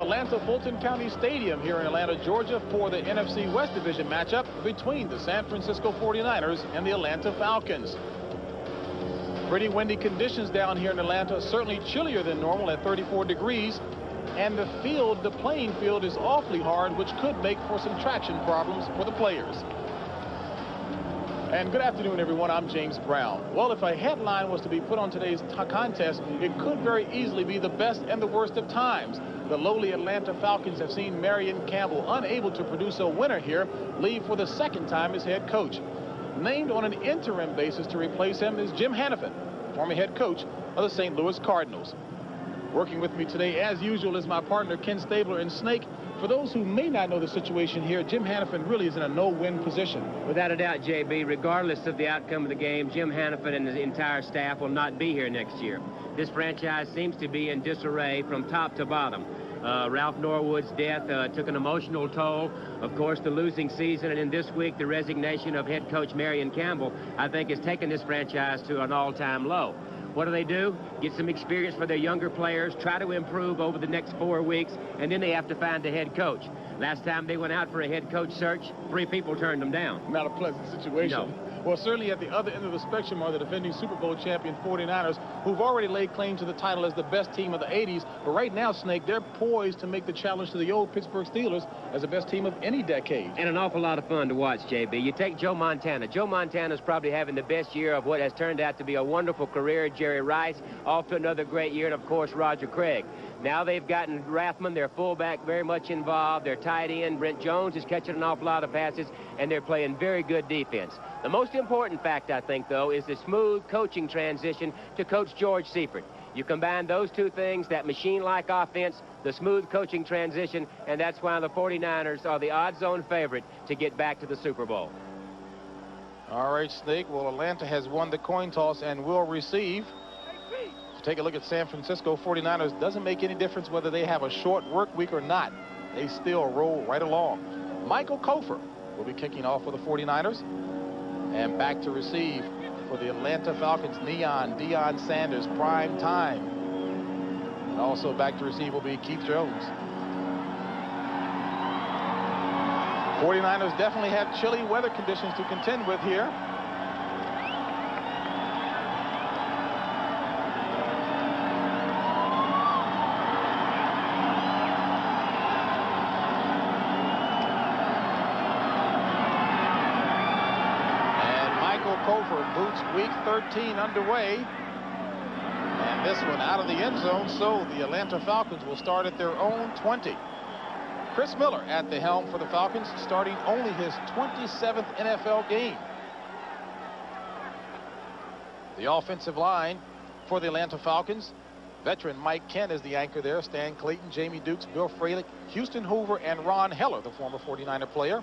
Atlanta Fulton County Stadium here in Atlanta, Georgia for the NFC West Division matchup between the San Francisco 49ers and the Atlanta Falcons. Pretty windy conditions down here in Atlanta, certainly chillier than normal at 34 degrees. And the playing field is awfully hard, which could make for some traction problems for the players. And good afternoon, everyone. I'm James Brown. Well, if a headline was to be put on today's contest, it could very easily be the best and the worst of times. The lowly Atlanta Falcons have seen Marion Campbell, unable to produce a winner here, leave for the second time as head coach. Named on an interim basis to replace him is Jim Hannafin, former head coach of the St. Louis Cardinals. Working with me today, as usual, is my partner, Ken Stabler. And Snake, for those who may not know the situation here, Jim Hannafin really is in a no-win position. Without a doubt, JB, regardless of the outcome of the game, Jim Hannafin and the entire staff will not be here next year. This franchise seems to be in disarray from top to bottom. Ralph Norwood's death took an emotional toll. Of course, the losing season, and in this week, the resignation of head coach Marion Campbell, I think, has taken this franchise to an all-time low. What do? Get some experience for their younger players, try to improve over the next 4 weeks, and then they have to find a head coach. Last time they went out for a head coach search, 3 people turned them down. Not a pleasant situation. No. Well, certainly at the other end of the spectrum are the defending Super Bowl champion 49ers, who've already laid claim to the title as the best team of the 80s. But right now, Snake, they're poised to make the challenge to the old Pittsburgh Steelers as the best team of any decade. And an awful lot of fun to watch, JB. You take Joe Montana. Joe Montana's probably having the best year of what has turned out to be a wonderful career. Jerry Rice, off to another great year, and of course, Roger Craig. Now they've gotten Rathman, their fullback, very much involved. Their tight end, Brent Jones, is catching an awful lot of passes, and they're playing very good defense. The most important fact, I think, though, is the smooth coaching transition to Coach George Seifert. You combine those two things, that machine-like offense, the smooth coaching transition, and that's why the 49ers are the odds-on favorite to get back to the Super Bowl. All right, Snake. Well, Atlanta has won the coin toss and will receive. Take a look at San Francisco 49ers. Doesn't make any difference whether they have a short work week or not. They still roll right along. Michael Kofer will be kicking off for the 49ers. And back to receive for the Atlanta Falcons, Deion Sanders, prime time. And also back to receive will be Keith Jones. 49ers definitely have chilly weather conditions to contend with here. Boots week 13 underway, and this one out of the end zone, so the Atlanta Falcons will start at their own 20. Chris Miller at the helm for the Falcons, starting only his 27th NFL game. The offensive line for the Atlanta Falcons, veteran Mike Kent is the anchor there, Stan Clayton, Jamie Dukes, Bill Fralick, Houston Hoover, and Ron Heller, the former 49er player.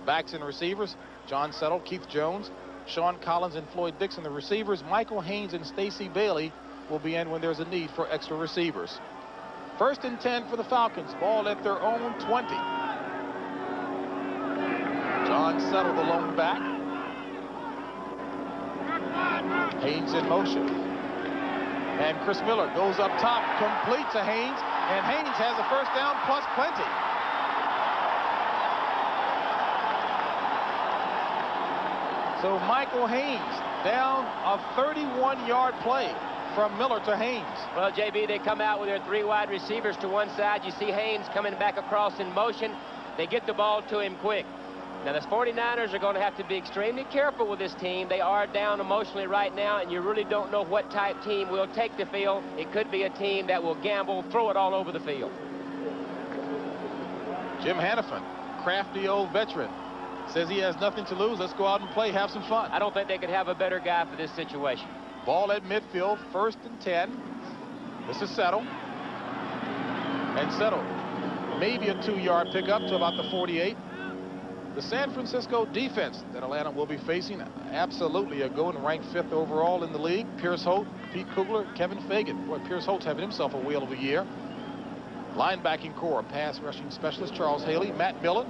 Backs and receivers, John Settle, Keith Jones, Sean Collins, and Floyd Dixon. The receivers, Michael Haynes and Stacey Bailey, will be in when there's a need for extra receivers. 1st and 10 for the Falcons. Ball at their own 20. John Settle, the lone back. Haynes in motion. And Chris Miller goes up top, complete to Haynes, and Haynes has a first down plus plenty. So Michael Haynes down a 31-yard play from Miller to Haynes. Well, JB, they come out with their 3 wide receivers to one side. You see Haynes coming back across in motion. They get the ball to him quick. Now, the 49ers are going to have to be extremely careful with this team. They are down emotionally right now, and you really don't know what type team will take the field. It could be a team that will gamble, throw it all over the field. Jim Hannafin, crafty old veteran, says he has nothing to lose. Let's go out and play, have some fun. I don't think they could have a better guy for this situation. Ball at midfield, 1st and 10. This is Settle. And Settle, maybe a 2-yard pickup to about the 48. The San Francisco defense that Atlanta will be facing, absolutely a going ranked 5th overall in the league. Pierce Holt, Pete Kugler, Kevin Fagan. Boy, Pierce Holt's having himself a whale of a year. Linebacking core, pass rushing specialist Charles Haley, Matt Millen,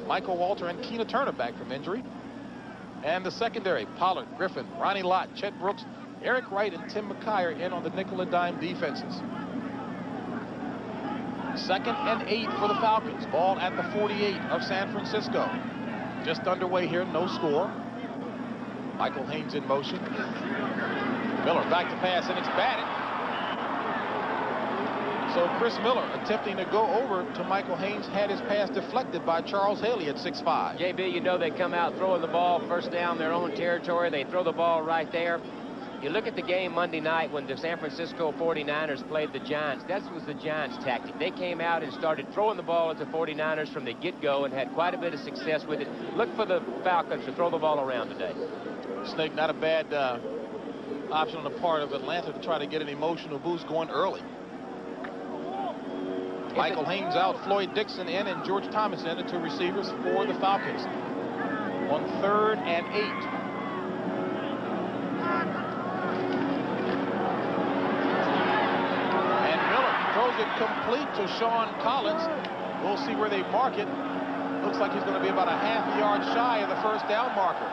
Michael Walter, and Keena Turner back from injury. And the secondary, Pollard, Griffin, Ronnie Lott, Chet Brooks, Eric Wright, and Tim McKay in on the nickel and dime defenses. 2nd and 8 for the Falcons. Ball at the 48 of San Francisco. Just underway here, no score. Michael Haynes in motion. Miller back to pass, and it's batted. So Chris Miller attempting to go over to Michael Haynes, had his pass deflected by Charles Haley at 6'5". JB, you know they come out throwing the ball first down their own territory. They throw the ball right there. You look at the game Monday night when the San Francisco 49ers played the Giants. That was the Giants' tactic. They came out and started throwing the ball at the 49ers from the get-go and had quite a bit of success with it. Look for the Falcons to throw the ball around today. Snake, not a bad option on the part of Atlanta to try to get an emotional boost going early. Michael Haynes out, Floyd Dixon in, and George Thomas in, the two receivers for the Falcons. On 3rd and 8. Throws it complete to Sean Collins. We'll see where they mark it. Looks like he's going to be about a half yard shy of the first down marker.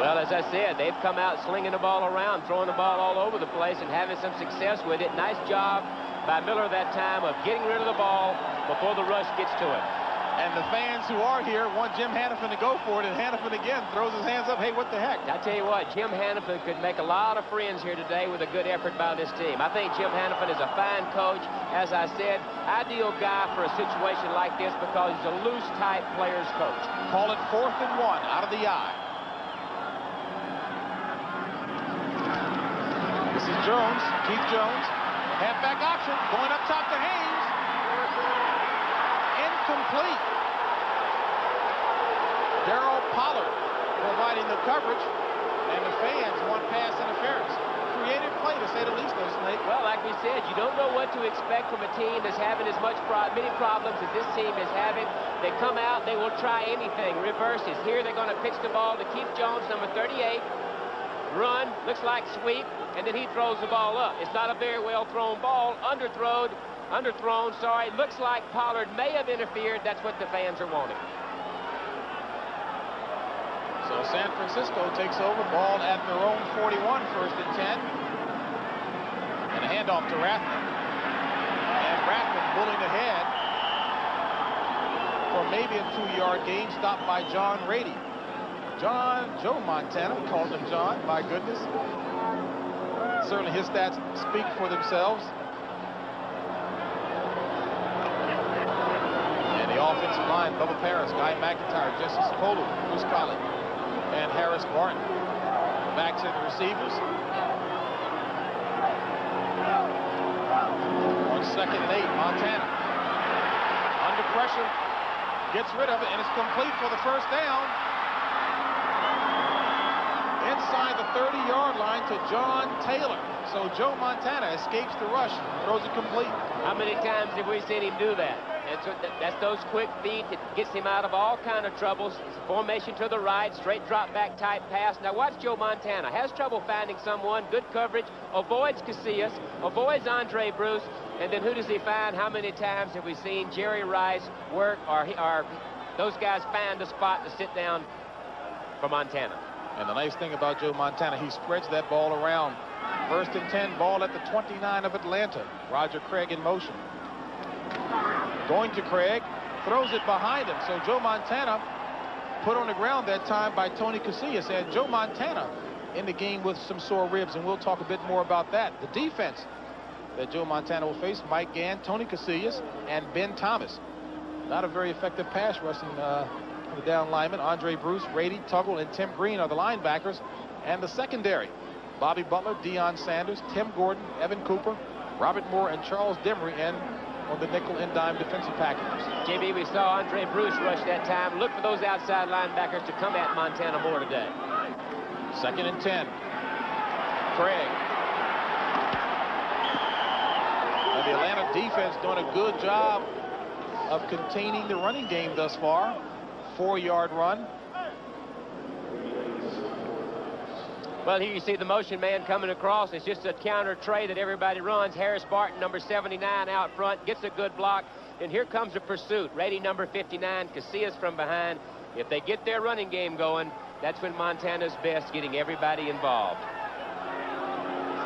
Well, as I said, they've come out slinging the ball around, throwing the ball all over the place and having some success with it. Nice job by Miller that time of getting rid of the ball before the rush gets to him. And the fans who are here want Jim Hannafin to go for it, and Hannafin again throws his hands up. Hey, what the heck? I tell you what, Jim Hannafin could make a lot of friends here today with a good effort by this team. I think Jim Hannafin is a fine coach. As I said, ideal guy for a situation like this because he's a loose-type player's coach. Call it 4th and 1 out of the eye. This is Jones, Keith Jones. Halfback option, going up top to Haynes. Incomplete. Darryl Pollard providing the coverage, and the fans want pass interference. Creative play, to say the least, though, Snake. Well, like we said, you don't know what to expect from a team that's having as many problems as this team is having. They come out, they will try anything. Reverses. Here they're going to pitch the ball to Keith Jones, number 38. Run, looks like sweep, and then he throws the ball up. It's not a very well thrown ball. Underthrown, sorry. Looks like Pollard may have interfered. That's what the fans are wanting. So San Francisco takes over, ball at their own 41, 1st and 10. And a handoff to Rathman. And Rathman pulling ahead for maybe a 2-yard gain, stopped by John Rady. Joe Montana, we called him John, my goodness. Certainly his stats speak for themselves. And the offensive line, Bubba Paris, Guy McIntyre, Jesse Spolu, Bruce Colley, and Harris Martin. Backs in the receivers. On 2nd and 8, Montana. Under pressure, gets rid of it, and it's complete for the first down. Inside the 30-yard line to John Taylor. So Joe Montana escapes the rush, throws it complete. How many times have we seen him do that? That's those quick feet that gets him out of all kind of troubles. It's a formation to the right, straight drop back type pass. Now watch Joe Montana. Has trouble finding someone, good coverage, avoids Casillas, avoids Andre Bruce, and then who does he find? How many times have we seen Jerry Rice work or those guys find a spot to sit down for Montana? And the nice thing about Joe Montana, he spreads that ball around. 1st and 10, ball at the 29 of Atlanta. Roger Craig in motion. Going to Craig, throws it behind him. So Joe Montana put on the ground that time by Tony Casillas. And Joe Montana in the game with some sore ribs, and we'll talk a bit more about that. The defense that Joe Montana will face, Mike Gann, Tony Casillas, and Ben Thomas. Not a very effective pass rushing the down linemen. Andre Bruce, Rady, Tuggle, and Tim Green are the linebackers. And the secondary, Bobby Butler, Deion Sanders, Tim Gordon, Evan Cooper, Robert Moore, and Charles Demery in on the nickel and dime defensive packages. JB, we saw Andre Bruce rush that time. Look for those outside linebackers to come at Montana more today. 2nd and 10. Craig. And the Atlanta defense doing a good job of containing the running game thus far. 4-yard run. Well, here you see the motion man coming across. It's just a counter tray that everybody runs. Harris Barton, number 79, out front, gets a good block. And here comes the pursuit. Rady, number 59, Casillas from behind. If they get their running game going, that's when Montana's best, getting everybody involved.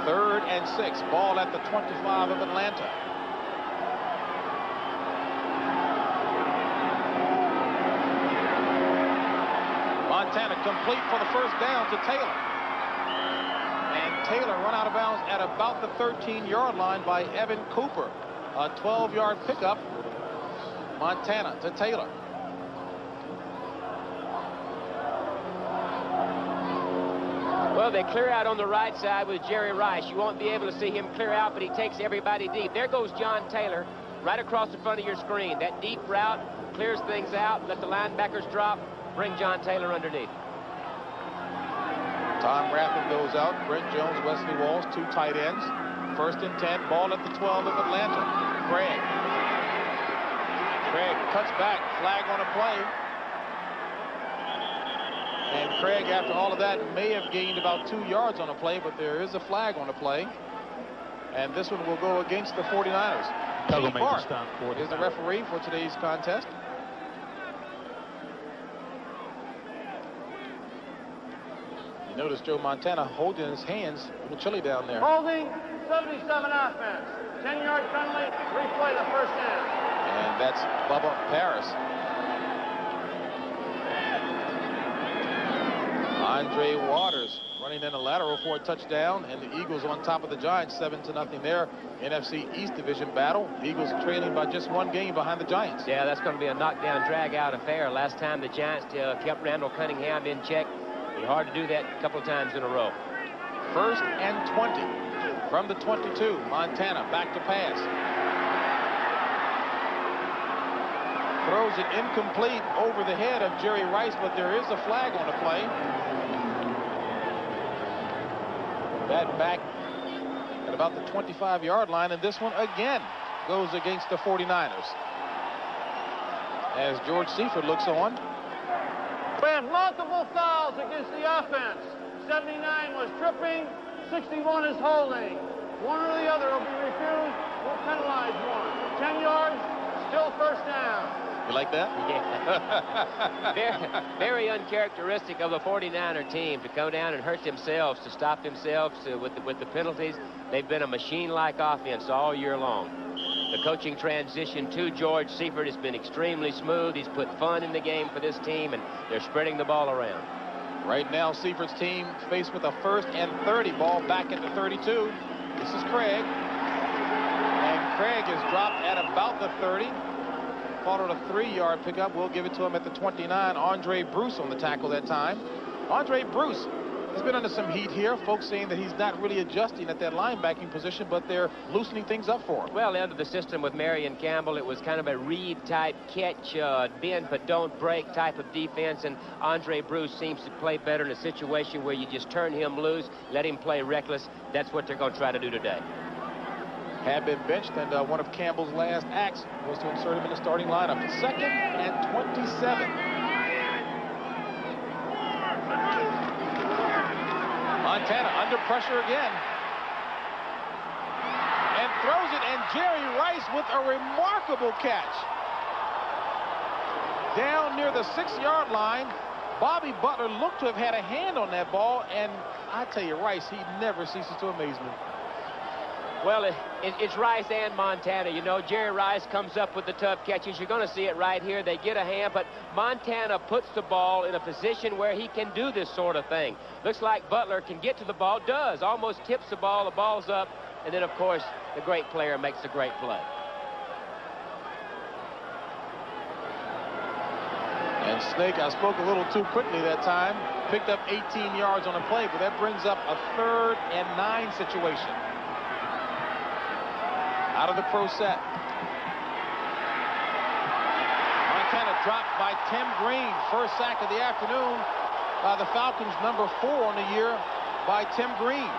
3rd and 6. Ball at the 25 of Atlanta. Montana complete for the first down to Taylor. And Taylor run out of bounds at about the 13-yard line by Evan Cooper. A 12-yard pickup. Montana to Taylor. Well, they clear out on the right side with Jerry Rice. You won't be able to see him clear out, but he takes everybody deep. There goes John Taylor right across the front of your screen. That deep route clears things out. Let the linebackers drop. Bring John Taylor underneath. Tom Rathman goes out. Brent Jones, Wesley Walls, 2 tight ends. 1st and 10. Ball at the 12 of Atlanta. Craig cuts back. Flag on a play. And Craig, after all of that, may have gained about 2 yards on a play, but there is a flag on the play. And this one will go against the 49ers. Tuggle Park is the referee for today's contest. You notice Joe Montana holding his hands. A little chilly down there. Holding, 77 offense. 10-yard penalty, replay the first down. And that's Bubba Paris. Andre Waters running in a lateral for a touchdown, and the Eagles on top of the Giants, 7-0 there. NFC East Division battle. Eagles trailing by just 1 game behind the Giants. Yeah, that's going to be a knockdown, drag-out affair. Last time the Giants kept Randall Cunningham in check. Be hard to do that a couple of times in a row. 1st and 20 from the 22. Montana back to pass. Throws it incomplete over the head of Jerry Rice, but there is a flag on the play. That back at about the 25-yard line, and this one again goes against the 49ers. As George Seifert looks on. We have multiple fouls against the offense. 79 was tripping, 61 is holding. One or the other will be refused. We'll penalize one. 10 yards, still first down. You like that? Yeah. Very uncharacteristic of the 49er team to go down and hurt themselves, to stop themselves with the penalties. They've been a machine-like offense all year long. The coaching transition to George Seifert has been extremely smooth. He's put fun in the game for this team, and they're spreading the ball around. Right now, Seifert's team faced with a 1st and 30. Ball back at the 32. This is Craig. And Craig is dropped at about the 30. Followed a 3-yard pickup. We'll give it to him at the 29. Andre Bruce on the tackle that time. Andre Bruce has been under some heat here. Folks saying that he's not really adjusting at that linebacking position, but they're loosening things up for him. Well, under the system with Marion Campbell, it was kind of a read-type catch, bend but don't break type of defense, and Andre Bruce seems to play better in a situation where you just turn him loose, let him play reckless. That's what they're going to try to do today. Had been benched, and one of Campbell's last acts was to insert him in the starting lineup. 2nd and 27. Montana under pressure again. And throws it, and Jerry Rice with a remarkable catch. Down near the 6-yard line, Bobby Butler looked to have had a hand on that ball, and I tell you, Rice, he never ceases to amaze me. Well, it's Rice and Montana. You know, Jerry Rice comes up with the tough catches. You're going to see it right here. They get a hand, but Montana puts the ball in a position where he can do this sort of thing. Looks like Butler can get to the ball, does, almost tips the ball's up, and then, of course, the great player makes a great play. And Snake, I spoke a little too quickly that time. Picked up 18 yards on a play, but that brings up a 3rd and 9 situation. Out of the pro set. Montana dropped by Tim Green. First sack of the afternoon by the Falcons, number 4 on the year by Tim Green.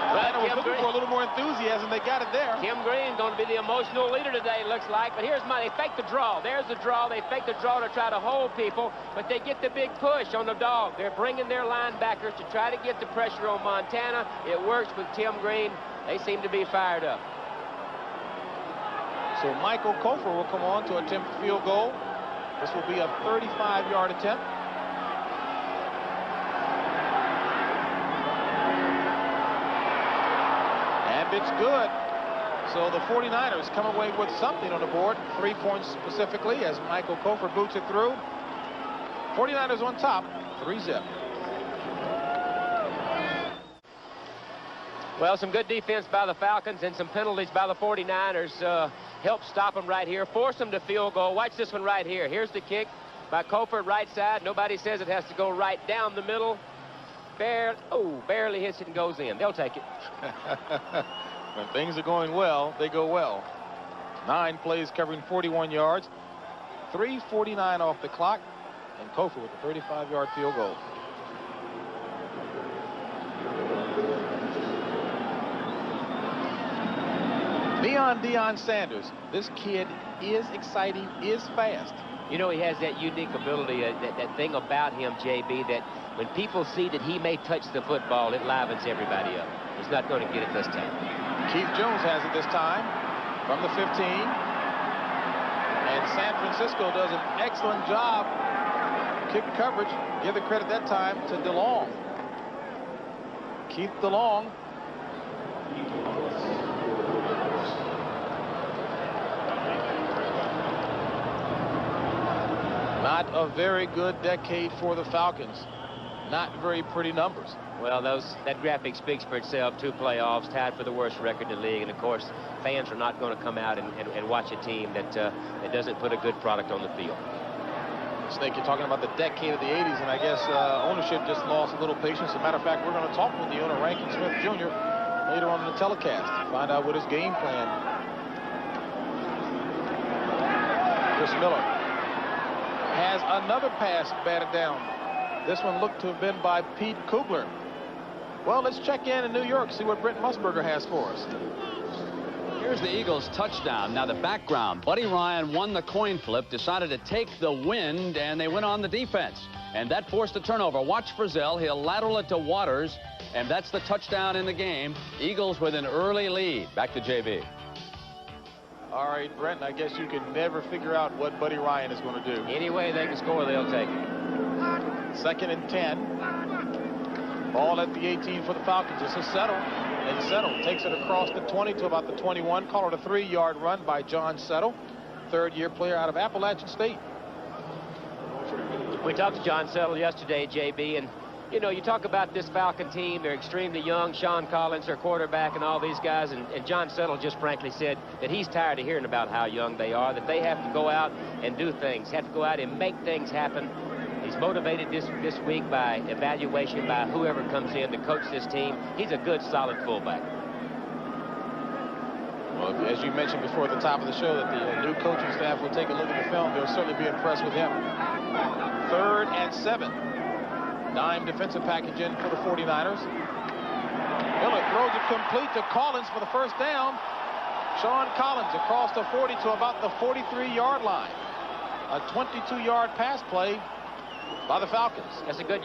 Atlanta was looking for a little more enthusiasm. They got it there. Tim Green going to be the emotional leader today, looks like. But here's they fake the draw. There's the draw. They fake the draw to try to hold people, but they get the big push on the dog. They're bringing their linebackers to try to get the pressure on Montana. It works with Tim Green. They seem to be fired up. So Michael Kofor will come on to attempt the field goal. This will be a 35-yard attempt. It's good. So the 49ers come away with something on the board. 3 points specifically as Michael Kofor boots it through. 49ers on top, 3-zip. Well, some good defense by the Falcons and some penalties by the 49ers help stop them right here, force them to field goal. Watch this one right here. Here's the kick by Kofor, right side. Nobody says it has to go right down the middle. Barely hits it and goes in. They'll take it. When things are going well, they go well. 9 plays covering 41 yards. 3:49 off the clock. And Kofor with a 35-yard field goal. Deion Sanders. This kid is exciting, is fast. You know, he has that unique ability, that thing about him, JB, that when people see that he may touch the football, it livens everybody up. He's not going to get it this time. Keith Jones has it this time from the 15. And San Francisco does an excellent job. Kick coverage. Give the credit that time to DeLong. Keith DeLong. Not a very good decade for the Falcons. Not very pretty numbers. Well, that graphic speaks for itself. 2 playoffs, tied for the worst record in the league. And, of course, fans are not going to come out and watch a team that doesn't put a good product on the field. Snake, you're talking about the decade of the 80s, and I guess ownership just lost a little patience. As a matter of fact, we're going to talk with the owner, Rankin Smith Jr., later on in the telecast. Find out what his game plan. Chris Miller has another pass batted down. This one looked to have been by Pete Kugler. Well, let's check in New York, see what Brent Musburger has for us. Here's the Eagles touchdown. Now the background. Buddy Ryan won the coin flip, decided to take the wind, and they went on the defense. And that forced a turnover. Watch Frizzell. He'll lateral it to Waters, and that's the touchdown in the game. Eagles with an early lead. Back to JB. All right, Brent, I guess you can never figure out what Buddy Ryan is going to do. Any way they can score, they'll take it. 2nd and 10. Ball at the 18 for the Falcons. This is Settle. And Settle takes it across the 20 to about the 21. Call it a 3-yard run by John Settle, 3rd-year player out of Appalachian State. We talked to John Settle yesterday, JB, and you know, you talk about this Falcon team, they're extremely young. Sean Collins, their quarterback, and all these guys, and John Settle just frankly said that he's tired of hearing about how young they are, that they have to go out and do things, have to go out and make things happen. He's motivated this week by evaluation by whoever comes in to coach this team. He's a good, solid fullback. Well, as you mentioned before at the top of the show that the new coaching staff will take a look at the film, they'll certainly be impressed with him. 3rd and 7. Dime defensive package in for the 49ers. Miller throws it complete to Collins for the first down. Sean Collins across the 40 to about the 43-yard line. A 22-yard pass play by the Falcons. That's a good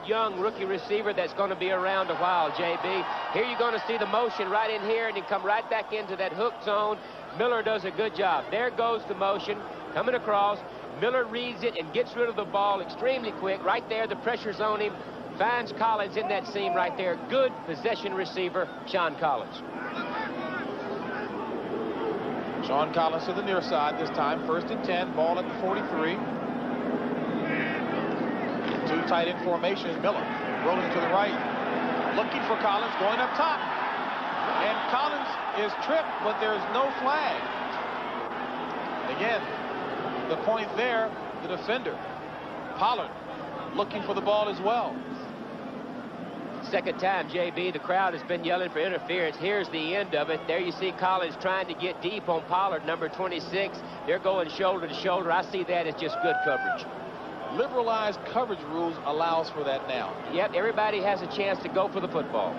young rookie receiver that's going to be around a while, JB. Here you're going to see the motion right in here, and you come right back into that hook zone. Miller does a good job. There goes the motion coming across. Miller reads it and gets rid of the ball extremely quick. Right there, the pressure's on him. Finds Collins in that seam right there. Good possession receiver, Sean Collins. Sean Collins to the near side this time. 1st and 10. Ball at the 43. 2 tight end formation. Miller rolling to the right. Looking for Collins, going up top. And Collins is tripped, but there's no flag. Again, the point there, the defender, Pollard, looking for the ball as well. Second time, JB, the crowd has been yelling for interference. Here's the end of it. There you see Collins trying to get deep on Pollard, number 26. They're going shoulder to shoulder. I see that as just good coverage. Liberalized coverage rules allows for that now. Yep, everybody has a chance to go for the football.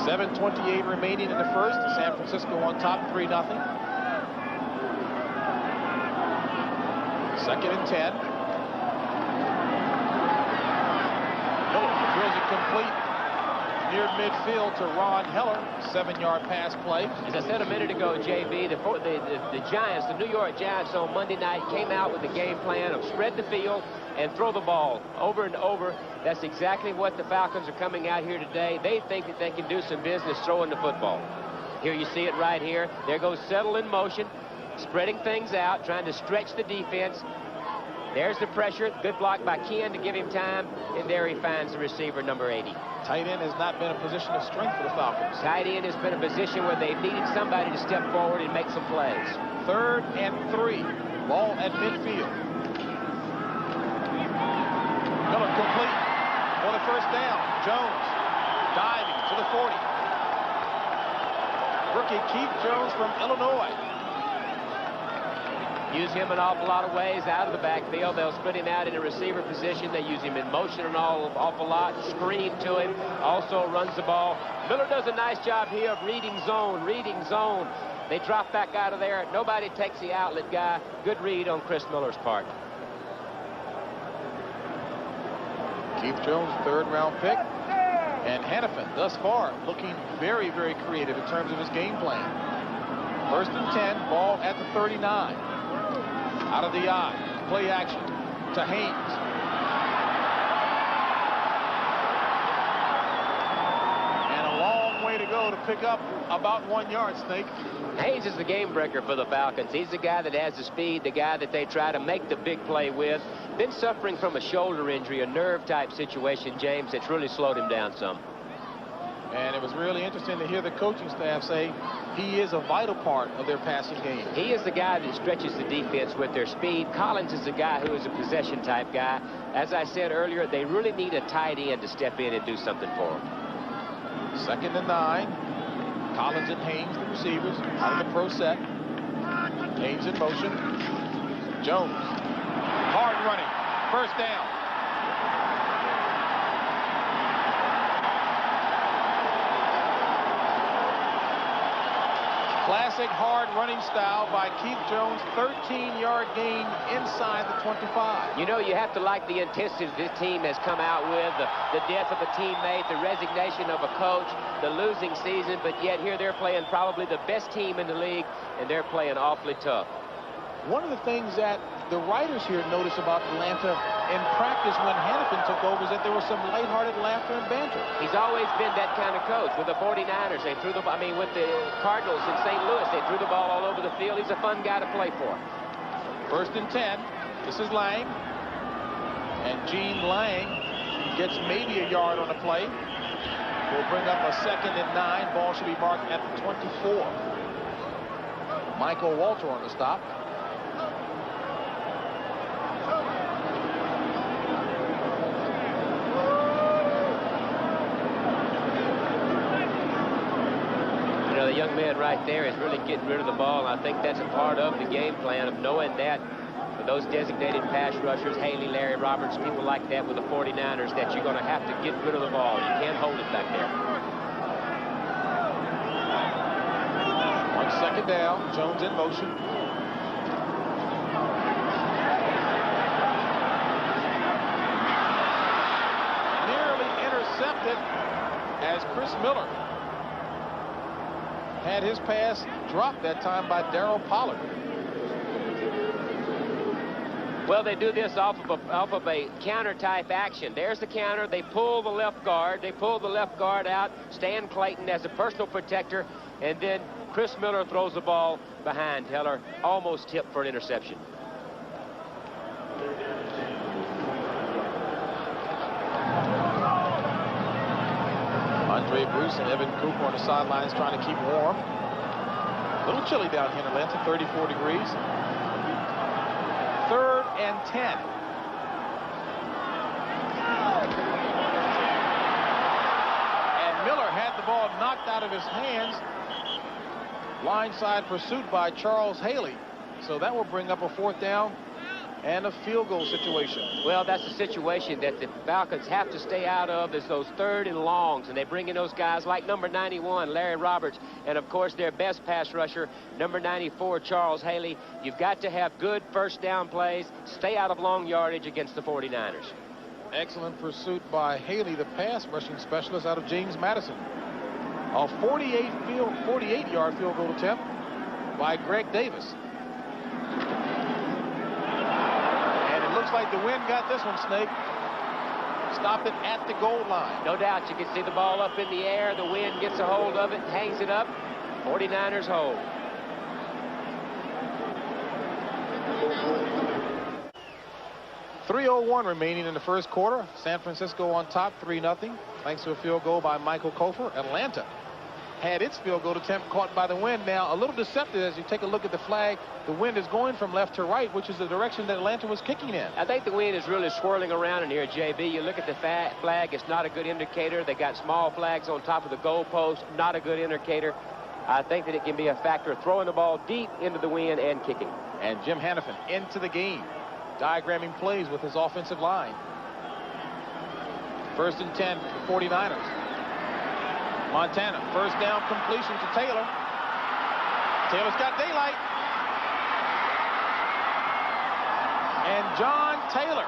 .7:28 remaining in the first. San Francisco on top, 3-0. 2nd and 10. Miller drills it complete. near midfield to Ron Heller. 7-yard pass play. As I said a minute ago, JB, the Giants, the New York Giants on Monday night came out with the game plan of spread the field and throw the ball over and over. That's exactly what the Falcons are coming out here today. They think that they can do some business throwing the football. Here you see it right here. There goes Settle in motion, spreading things out, trying to stretch the defense. There's the pressure. Good block by Ken to give him time. And there he finds the receiver, number 80. Tight end has not been a position of strength for the Falcons. Tight end has been a position where they've needed somebody to step forward and make some plays. 3rd and 3. Ball at midfield. Miller complete for the first down. Jones diving to the 40. Rookie Keith Jones from Illinois. Use him an awful lot of ways out of the backfield. They'll split him out in a receiver position. They use him in motion an awful lot. Screen to him. Also runs the ball. Miller does a nice job here of reading zone. They drop back out of there. Nobody takes the outlet guy. Good read on Chris Miller's part. Keith Jones, 3rd-round pick. And Hannafin, thus far, looking very, very creative in terms of his game plan. 1st and 10, ball at the 39. Out of the eye, play action to Haynes. And a long way to go to pick up about 1 yard, Snake. Haynes is the game breaker for the Falcons. He's the guy that has the speed, the guy that they try to make the big play with. Been suffering from a shoulder injury, a nerve-type situation, James, that's really slowed him down some. And it was really interesting to hear the coaching staff say he is a vital part of their passing game. He is the guy that stretches the defense with their speed. Collins is the guy who is a possession-type guy. As I said earlier, they really need a tight end to step in and do something for them. 2nd and 9. Collins and Haynes, the receivers, out of the pro set. Haynes in motion. Jones. Hard running. 1st down. Classic hard running style by Keith Jones. 13-yard gain inside the 25. You know, you have to like the intensity this team has come out with, the death of a teammate, the resignation of a coach, the losing season, but yet here they're playing probably the best team in the league, and they're playing awfully tough. One of the things that the writers here notice about Atlanta in practice when Hannafin took over is that there was some lighthearted laughter and banter. He's always been that kind of coach. With the 49ers, they threw with the Cardinals in St. Louis, they threw the ball all over the field. He's a fun guy to play for. 1st and 10. This is Lang. And Gene Lang gets maybe a yard on the play. We'll bring up a 2nd and 9. Ball should be marked at the 24. Michael Walter on the stop. The young man right there is really getting rid of the ball. And I think that's a part of the game plan of knowing that for those designated pass rushers, Haley, Larry Roberts, people like that with the 49ers, that you're going to have to get rid of the ball. You can't hold it back there. 1 second down. Jones in motion. Nearly intercepted as Chris Miller had his pass dropped that time by Darryl Pollard. Well, they do this off of a counter-type action. There's the counter. They pull the left guard. They pull the left guard out. Stan Clayton as a personal protector. And then Chris Miller throws the ball behind Heller. Almost tipped for an interception. Andre Bruce and Evan Cooper on the sidelines trying to keep warm. A little chilly down here in Atlanta, 34 degrees. 3rd and 10. And Miller had the ball knocked out of his hands. Blindside pursuit by Charles Haley. So that will bring up a 4th down and a field goal situation. Well, that's a situation that the Falcons have to stay out of, is those 3rd and longs, and they bring in those guys like number 91, Larry Roberts, and of course their best pass rusher, number 94, Charles Haley. You've got to have good 1st down plays, stay out of long yardage against the 49ers. Excellent pursuit by Haley, the pass rushing specialist out of James Madison. A 48-yard field goal attempt by Greg Davis. And it looks like the wind got this one, Snake. Stopped it at the goal line. No doubt. You can see the ball up in the air. The wind gets a hold of it, hangs it up. 49ers hold. .301 remaining in the first quarter. San Francisco on top 3-0 thanks to a field goal by Michael Kofer. Atlanta had its field goal attempt caught by the wind. Now a little deceptive as you take a look at the flag. The wind is going from left to right, which is the direction that Atlanta was kicking in. I think the wind is really swirling around in here, JB. You look at the flag, it's not a good indicator. They got small flags on top of the goalpost, not a good indicator. I think that it can be a factor of throwing the ball deep into the wind and kicking. And Jim Hannafin into the game, diagramming plays with his offensive line. 1st and 10 for 49ers. Montana, first down completion to Taylor. Taylor's got daylight. And John Taylor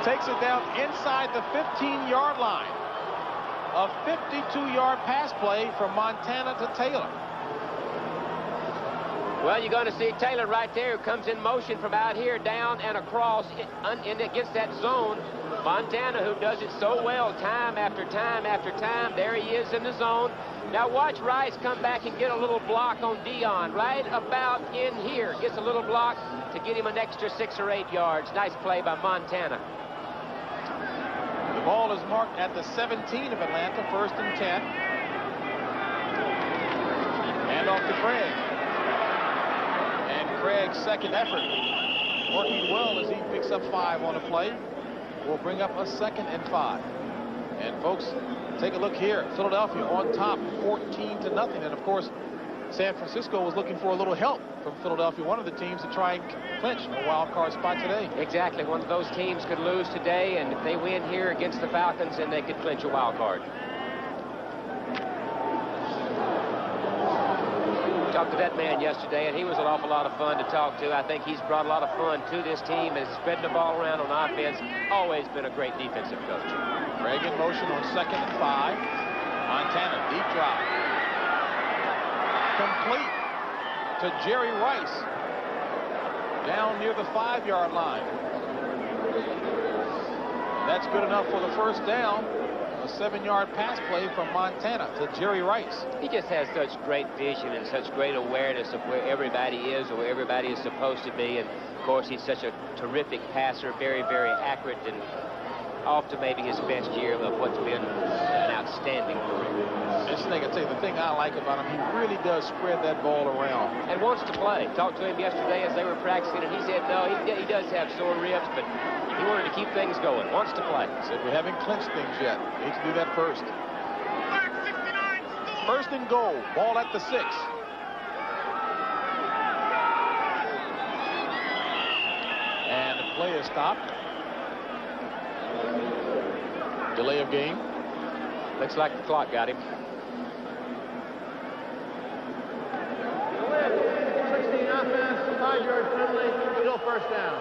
takes it down inside the 15-yard line. A 52-yard pass play from Montana to Taylor. Well, you're going to see Taylor right there, who comes in motion from out here down and across and against that zone. Montana, who does it so well time after time after time. There he is in the zone. Now watch Rice come back and get a little block on Dion right about in here. Gets a little block to get him an extra 6 or 8 yards. Nice play by Montana. The ball is marked at the 17 of Atlanta, 1st and 10. And off to Craig. And Craig's second effort working well as he picks up 5 on the play. Will bring up a 2nd and 5. And folks, take a look here. Philadelphia on top 14-0. And of course, San Francisco was looking for a little help from Philadelphia, one of the teams to try and clinch a wild card spot today. Exactly. One of those teams could lose today, and if they win here against the Falcons, then they could clinch a wild card. Talked to that man yesterday, and he was an awful lot of fun to talk to. I think he's brought a lot of fun to this team and spreading the ball around on offense. Always been a great defensive coach. Craig in motion on 2nd and 5. Montana, deep drop. Complete to Jerry Rice. Down near the 5-yard line. That's good enough for the first down. A 7-yard pass play from Montana to Jerry Rice. He just has such great vision and such great awareness of where everybody is or where everybody is supposed to be. And of course, he's such a terrific passer, very, very accurate, and off to maybe his best year of what's been an outstanding career. This thing, I tell you, the thing I like about him, he really does spread that ball around. And wants to play. Talked to him yesterday as they were practicing, and he said, no, he does have sore ribs, but he wanted to keep things going. Wants to play. Said we haven't clinched things yet. Need to do that first. 1st and goal. Ball at the 6. And the play is stopped. Delay of game. Looks like the clock got him. 16 offense, 5-yard penalty, still first down.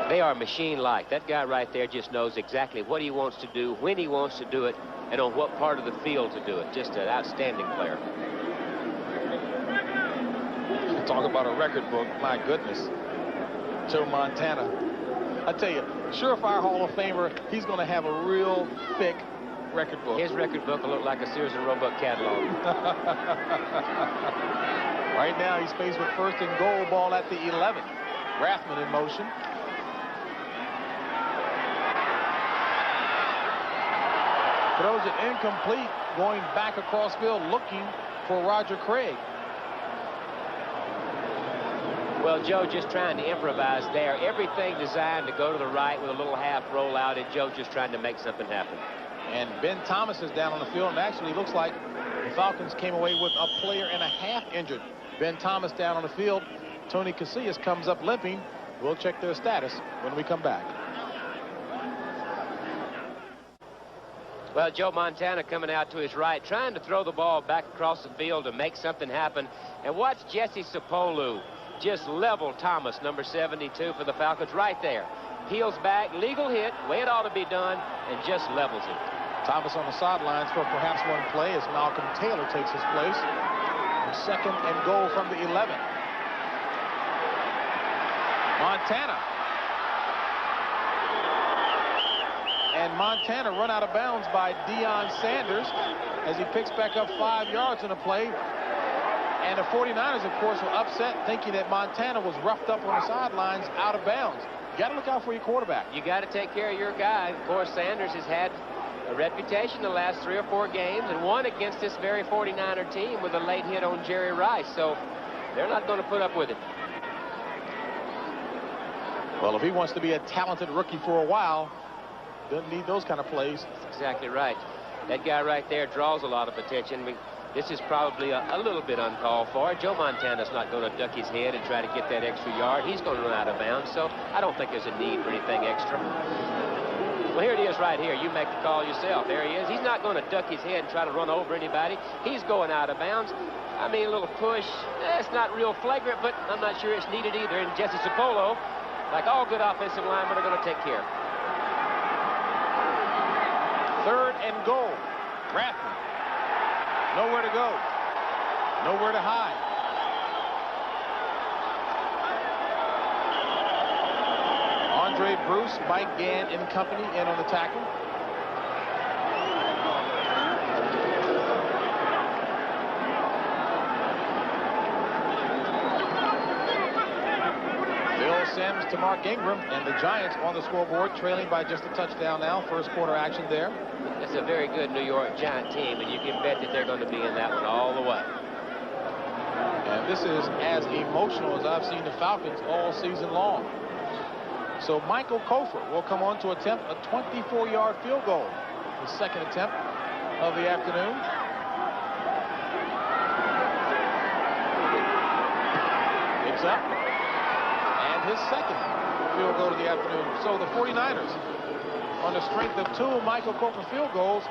They are machine-like. That guy right there just knows exactly what he wants to do, when he wants to do it, and on what part of the field to do it. Just an outstanding player. Talk about a record book. My goodness. Joe Montana. I tell you, surefire Hall of Famer, he's going to have a real thick record book. His record book will look like a Sears and Roebuck catalog. Right now, he's faced with 1st and goal. Ball at the 11. Rathman in motion. Throws it incomplete, going back across field, looking for Roger Craig. Well, Joe just trying to improvise there. Everything designed to go to the right with a little half roll out, and Joe just trying to make something happen. And Ben Thomas is down on the field, and actually looks like the Falcons came away with a player and a half injured. Ben Thomas down on the field. Tony Casillas comes up limping. We'll check their status when we come back. Well, Joe Montana coming out to his right, trying to throw the ball back across the field to make something happen. And watch Jesse Sapolu just leveled Thomas, number 72 for the Falcons, right there. Peels back, legal hit, way it ought to be done, and just levels it. Thomas on the sidelines for perhaps one play as Malcolm Taylor takes his place. And second and goal from the 11. Montana. And Montana run out of bounds by Deion Sanders as he picks back up 5 yards in a play. And the 49ers, of course, were upset thinking that Montana was roughed up on the sidelines out of bounds. You got to look out for your quarterback. You got to take care of your guy. Of course, Sanders has had a reputation the last 3 or 4 games and won against this very 49er team with a late hit on Jerry Rice. So they're not going to put up with it. Well, if he wants to be a talented rookie for a while, doesn't need those kind of plays. That's exactly right. That guy right there draws a lot of attention. This is probably a little bit uncalled for. Joe Montana's not going to duck his head and try to get that extra yard. He's going to run out of bounds, so I don't think there's a need for anything extra. Well, here it is right here. You make the call yourself. There he is. He's not going to duck his head and try to run over anybody. He's going out of bounds. I mean, a little push. It's not real flagrant, but I'm not sure it's needed either. And Jesse Sapolo, like all good offensive linemen, are going to take care. Third and goal. Rathman. Nowhere to go. Nowhere to hide. Andre Bruce, Mike Gann and company in on the tackle. Bill Sims to Mark Ingram, and the Giants on the scoreboard, trailing by just a touchdown now. First quarter action there. It's a very good New York Giant team, and you can bet that they're going to be in that one all the way. And this is as emotional as I've seen the Falcons all season long. So Michael Kofor will come on to attempt a 24-yard field goal. His second attempt of the afternoon. It's up. And his second field goal of the afternoon. So the 49ers, on the strength of 2 Michael Kofor field goals,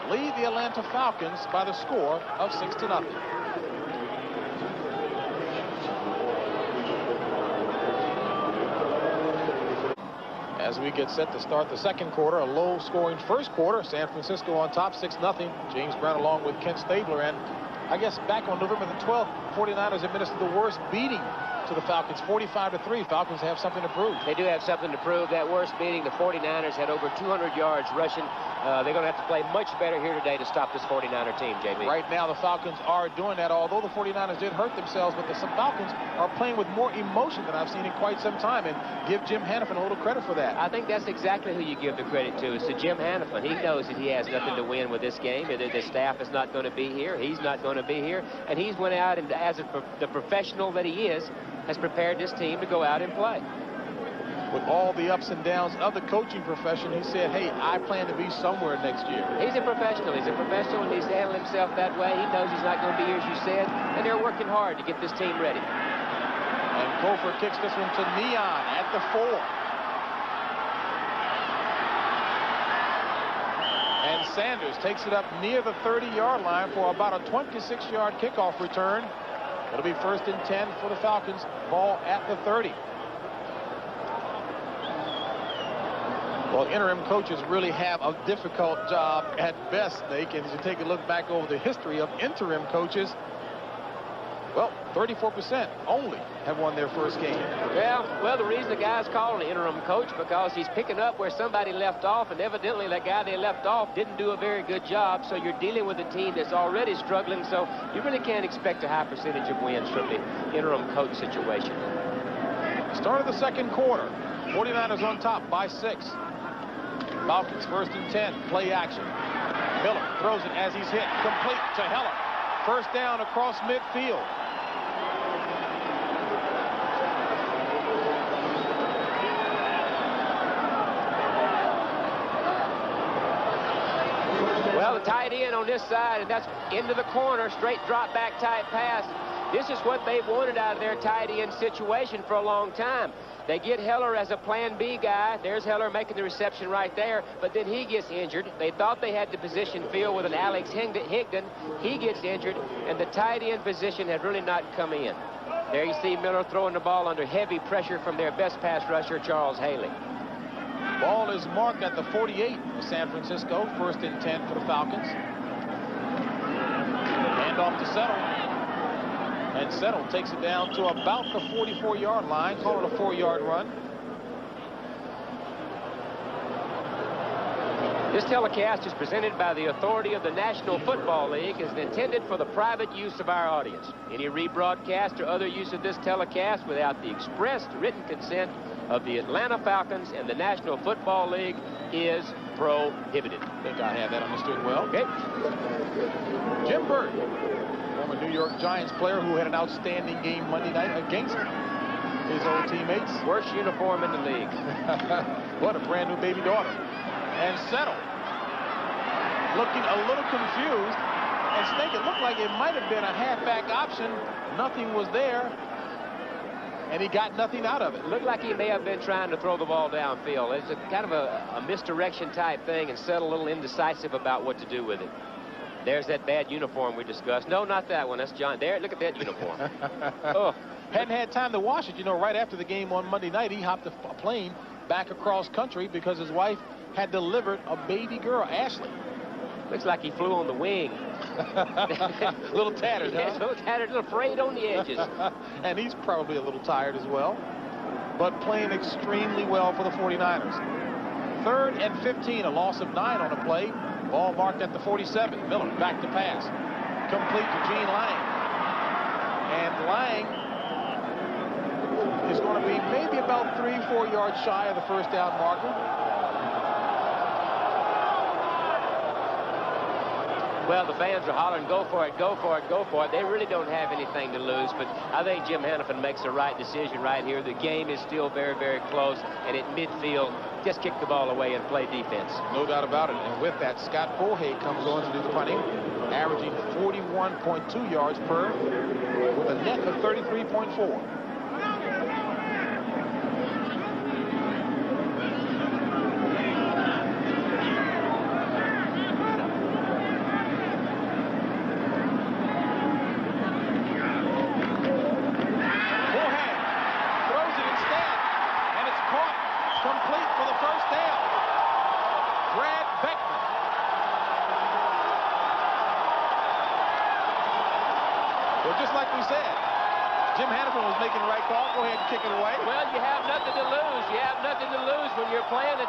lead the Atlanta Falcons by the score of 6-0. As we get set to start the second quarter, a low-scoring first quarter. San Francisco on top, 6-0. James Brown along with Ken Stabler. And I guess back on November the 12th, 49ers administered the worst beating to the Falcons, 45-3. Falcons have something to prove. They do have something to prove. That worst beating, the 49ers had over 200 yards rushing. They're going to have to play much better here today to stop this 49er team, JB. Right now, the Falcons are doing that, although the 49ers did hurt themselves, but the Falcons are playing with more emotion than I've seen in quite some time, and give Jim Hannafin a little credit for that. I think that's exactly who you give the credit to, is to Jim Hannafin. He knows that he has nothing to win with this game. The staff is not going to be here. He's not going to be here, and he's went out and, as the professional that he is, has prepared this team to go out and play. With all the ups and downs of the coaching profession, he said, hey, I plan to be somewhere next year. He's a professional. He's a professional, and he's handled himself that way. He knows he's not going to be here, as you said, and they're working hard to get this team ready. And Kofor kicks this one to Neon at the 4. And Sanders takes it up near the 30-yard line for about a 26-yard kickoff return. It'll be 1st and 10 for the Falcons. Ball at the 30. Well, interim coaches really have a difficult job at best, Snake. And as you take a look back over the history of interim coaches, well, 34% only have won their first game. Well, the reason the guy's called an interim coach because he's picking up where somebody left off, and evidently that guy they left off didn't do a very good job. So you're dealing with a team that's already struggling, so you really can't expect a high percentage of wins from the interim coach situation. Start of the second quarter. 49ers on top by 6. Falcons 1st and 10. Play action. Miller throws it as he's hit. Complete to Heller. First down across midfield. Well, the tight end on on this side, and that's into the corner, straight drop back type pass. This is what they've wanted out of their tight end situation for a long time. They get Heller as a plan B guy. There's Heller making the reception right there, but then he gets injured. They thought they had the position filled with an Alex Higdon. He gets injured, and the tight end position had really not come in. There you see Miller throwing the ball under heavy pressure from their best pass rusher, Charles Haley. Ball is marked at the 48 of San Francisco. 1st and 10 for the Falcons. Hand off to Settle. And Settle takes it down to about the 44-yard line. Call it a 4-yard run. This telecast is presented by the authority of the National Football League and is intended for the private use of our audience. Any rebroadcast or other use of this telecast without the expressed written consent of the Atlanta Falcons and the National Football League is prohibited. I think I have that understood well. Okay. Jim Burt, former New York Giants player who had an outstanding game Monday night against his old teammates. Worst uniform in the league. What a brand new baby daughter. And Settle looking a little confused. And Snake, it looked like it might have been a halfback option. Nothing was there. And he got nothing out of it. Looked like he may have been trying to throw the ball downfield. It's a kind of a misdirection type thing, and Settle a little indecisive about what to do with it. There's that bad uniform we discussed. No, not that one. That's John. There, look at that uniform. Oh. Hadn't had time to wash it. You know, right after the game on Monday night, he hopped a plane back across country because his wife had delivered a baby girl, Ashley. Looks like he flew on the wing. A little tattered, huh? Yeah, a little tattered, a little frayed on the edges. And he's probably a little tired as well. But playing extremely well for the 49ers. 3rd and 15, a loss of 9 on a play. Ball marked at the 47. Miller back to pass. Complete to Gene Lang. And Lang is going to be maybe about 3-4 yards shy of the first down marker. Well, the fans are hollering, go for it, go for it, go for it. They really don't have anything to lose, but I think Jim Hannafin makes the right decision right here. The game is still very, very close, and at midfield, just kick the ball away and play defense. No doubt about it. And with that, Scott Bohay comes on to do the punting, averaging 41.2 yards per with a net of 33.4.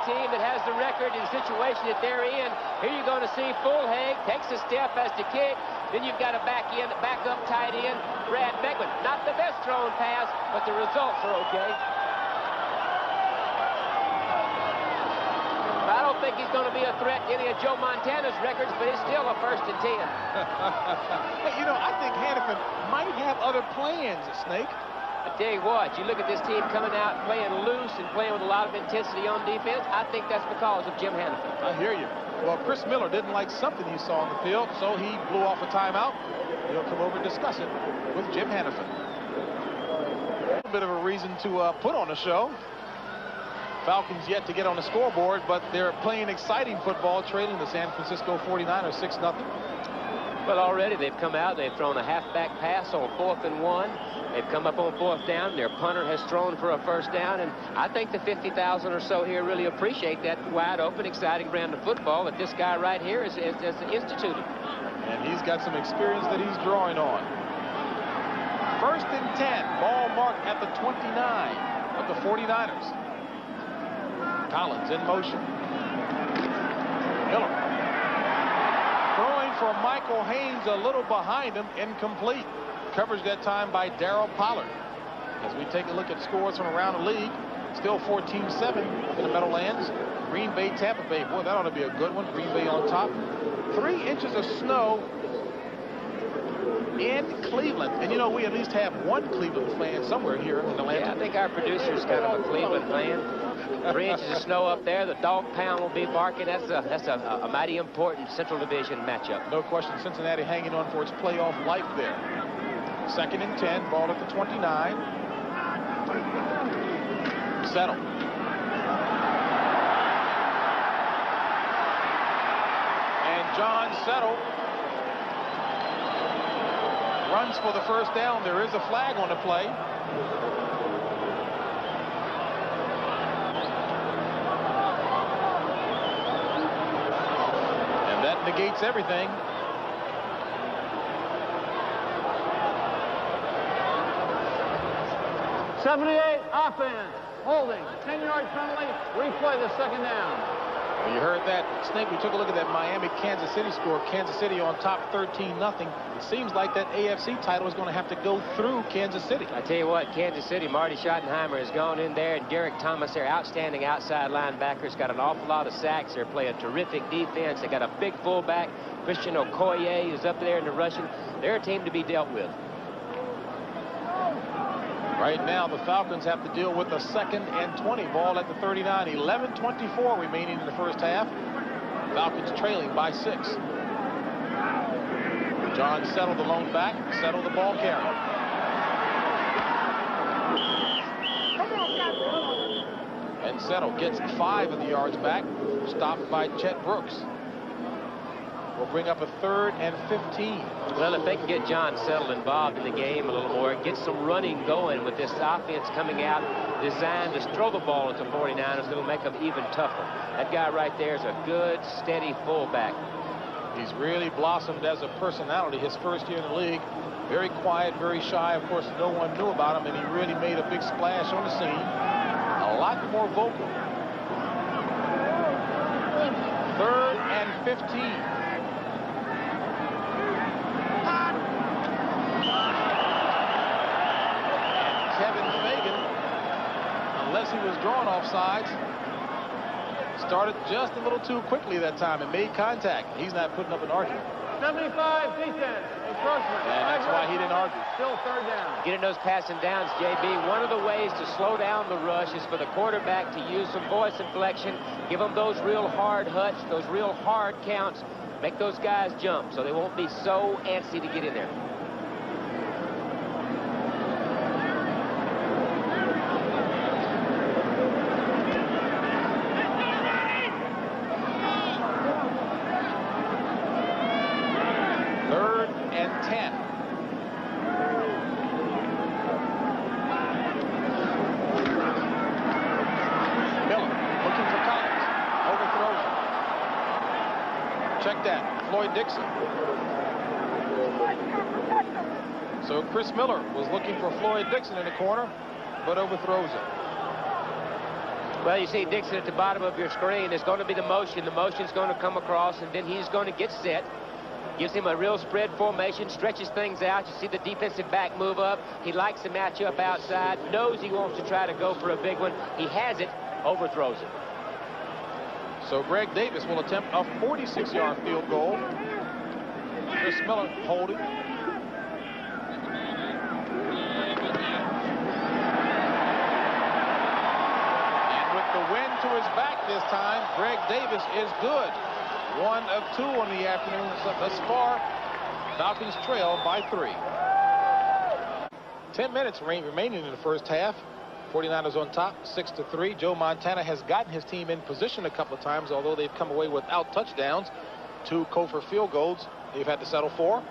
Team that has the record and situation that they're in. Here you're going to see Fulhag takes a step as to kick. Then you've got a back up tight end, Brad Beckman. Not the best thrown pass, but the results are okay. I don't think he's going to be a threat to any of Joe Montana's records, but it's still a 1st and 10. Hey, you know, I think Hannafin might have other plans, Snake. I tell you what, you look at this team coming out playing loose and playing with a lot of intensity on defense. I think that's because of Jim Hannafin. I hear you. Well, Chris Miller didn't like something he saw on the field, so he blew off a timeout. He'll come over and discuss it with Jim Hannafin. A little bit of a reason to put on a show. Falcons yet to get on the scoreboard, but they're playing exciting football, trailing the San Francisco 49ers 6-0. Well, already they've come out. They've thrown a halfback pass on 4th and 1. They've come up on 4th down. Their punter has thrown for a 1st down, and I think the 50,000 or so here really appreciate that wide open, exciting brand of football that this guy right here is instituted. And he's got some experience that he's drawing on. 1st and 10, ball marked at the 29 of the 49ers. Collins in motion. Miller throwing for Michael Haynes, a little behind him, incomplete. Coverage that time by Darryl Pollard. As we take a look at scores from around the league, still 14-7 in the Meadowlands. Green Bay, Tampa Bay. Boy, that ought to be a good one. Green Bay on top. 3 inches of snow in Cleveland. And you know, we at least have one Cleveland fan somewhere here in Atlanta. Yeah, I think our producer's kind of a Cleveland fan. 3 inches of snow up there. The dog pound will be barking. That's a mighty important Central Division matchup. No question, Cincinnati hanging on for its playoff life there. 2nd and 10, ball at the 29. Settle. And John Settle runs for the first down. There is a flag on the play. And that negates everything. '78 offense. Holding. 10-yard penalty. Replay the second down. Well, you heard that, Snake. We took a look at that Miami-Kansas City score. Kansas City on top 13-0. It seems like that AFC title is going to have to go through Kansas City. I tell you what, Kansas City, Marty Schottenheimer has gone in there, and Derek Thomas, their outstanding outside linebackers, got an awful lot of sacks. They're playing terrific defense. They got a big fullback, Christian Okoye, who's up there in the rushing. They're a team to be dealt with. Right now, the Falcons have to deal with a 2nd and 20, ball at the 39. 11:24 remaining in the first half. Falcons trailing by 6. John Settle, the lone back. Settle, the ball carrier. And Settle gets 5 of the yards back, stopped by Chet Brooks. Will bring up a 3rd and 15. Well, if they can get John Settle involved in the game a little more, get some running going with this offense coming out designed to throw the ball at the 49ers, it'll make them even tougher. That guy right there is a good, steady fullback. He's really blossomed as a personality his first year in the league. Very quiet, very shy. Of course, no one knew about him, and he really made a big splash on the scene. A lot more vocal. 3rd and 15. Unless he was drawn off sides, started just a little too quickly that time and made contact. He's not putting up an argument. 75 defense. Encroachment. And that's why he didn't argue. Still 3rd down. Getting those passing downs, JB, one of the ways to slow down the rush is for the quarterback to use some voice inflection, give them those real hard huts, those real hard counts, make those guys jump so they won't be so antsy to get in there. So Chris Miller was looking for Floyd Dixon in the corner, but overthrows it. Well, you see Dixon at the bottom of your screen. There's going to be the motion. The motion's going to come across, and then he's going to get set. Gives him a real spread formation, stretches things out. You see the defensive back move up. He likes the matchup outside, knows he wants to try to go for a big one. He has it, overthrows it. So Greg Davis will attempt a 46-yard field goal. Chris Miller holding. And with the wind to his back this time, Greg Davis is good. 1 of 2 on the afternoon thus far. Falcons trail by 3. 10 minutes remaining in the first half. 49ers on top, 6-3. Joe Montana has gotten his team in position a couple of times, although they've come away without touchdowns. 2 Kofor field goals they've had to settle for.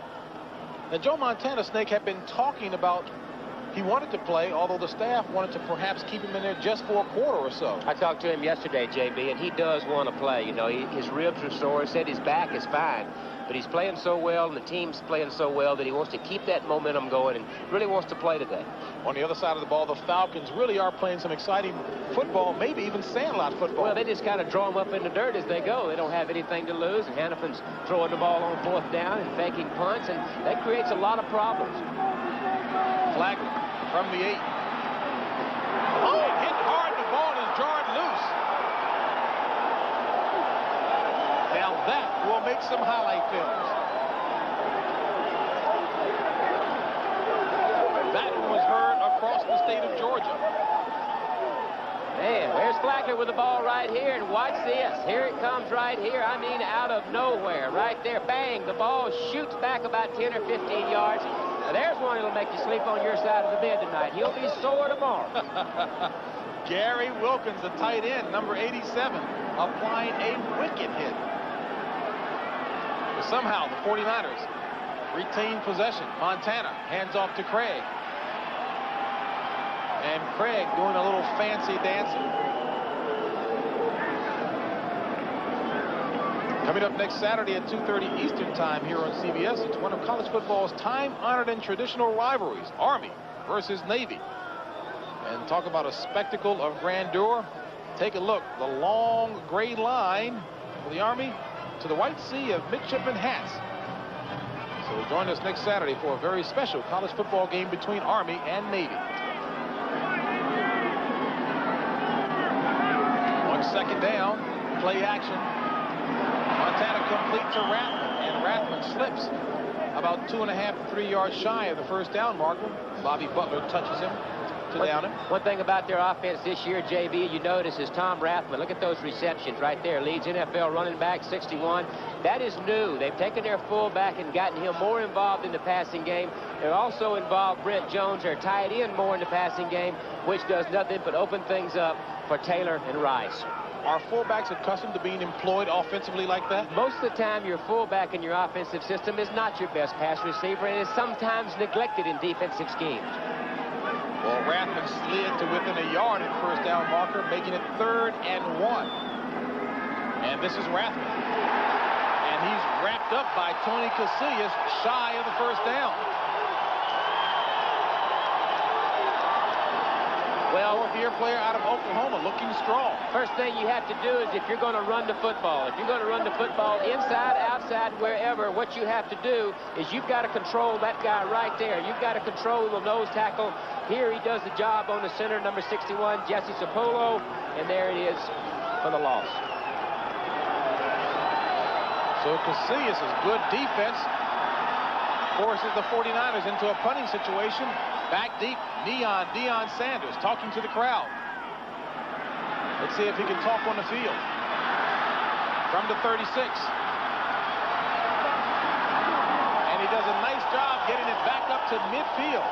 And Joe Montana, Snake, had been talking about he wanted to play, although the staff wanted to perhaps keep him in there just for a quarter or so. I talked to him yesterday, JB, and he does want to play. You know, his ribs are sore. He said his back is fine. But he's playing so well, and the team's playing so well, that he wants to keep that momentum going and really wants to play today. On the other side of the ball, the Falcons really are playing some exciting football, maybe even sandlot football. Well, they just kind of draw them up in the dirt as they go. They don't have anything to lose, and Hannafin's throwing the ball on 4th down and faking punts, and that creates a lot of problems. Flag from the 8. Oh, hit hard. The ball is jarred loose. Now that will make some highlight films. heard across the state of Georgia. Man, there's Flacker with the ball right here, and watch this. Here it comes right here. I mean, out of nowhere, right there. Bang, the ball shoots back about 10 or 15 yards. Now, there's one that'll make you sleep on your side of the bed tonight. He'll be sore tomorrow. Gary Wilkins, the tight end, number 87, applying a wicked hit. But somehow the 49ers retain possession. Montana hands off to Craig. And Craig doing a little fancy dancing. Coming up next Saturday at 2:30 Eastern Time here on CBS, it's one of college football's time-honored and traditional rivalries, Army versus Navy. And talk about a spectacle of grandeur. Take a look, the long gray line for the Army to the white sea of midshipman hats. So join us next Saturday for a very special college football game between Army and Navy. 1 second down, play action. Montana complete to Rathman, and Rathman slips about 2.5 to 3 yards shy of the first down marker. Bobby Butler touches him to down him. One thing about their offense this year, JB, you notice is Tom Rathman. Look at those receptions right there. Leads NFL running back 61. That is new. They've taken their fullback and gotten him more involved in the passing game. They're also involved Brent Jones, their tight end, more in the passing game, which does nothing but open things up for Taylor and Rice. Are fullbacks accustomed to being employed offensively like that? Most of the time, your fullback in your offensive system is not your best pass receiver and is sometimes neglected in defensive schemes. Well, Rathman slid to within a yard at first down marker, making it 3rd and 1. And this is Rathman. And he's wrapped up by Tony Casillas, shy of the first down. Well, fourth-year player out of Oklahoma, looking strong. First thing you have to do is if you're going to run the football, inside, outside, wherever, what you have to do is you've got to control that guy right there. You've got to control the nose tackle. Here he does the job on the center, number 61, Jesse Sapolo, and there it is for the loss. So Casillas' good defense forces the 49ers into a punting situation. Back deep, Deion Sanders talking to the crowd. Let's see if he can talk on the field. From the 36. And he does a nice job getting it back up to midfield.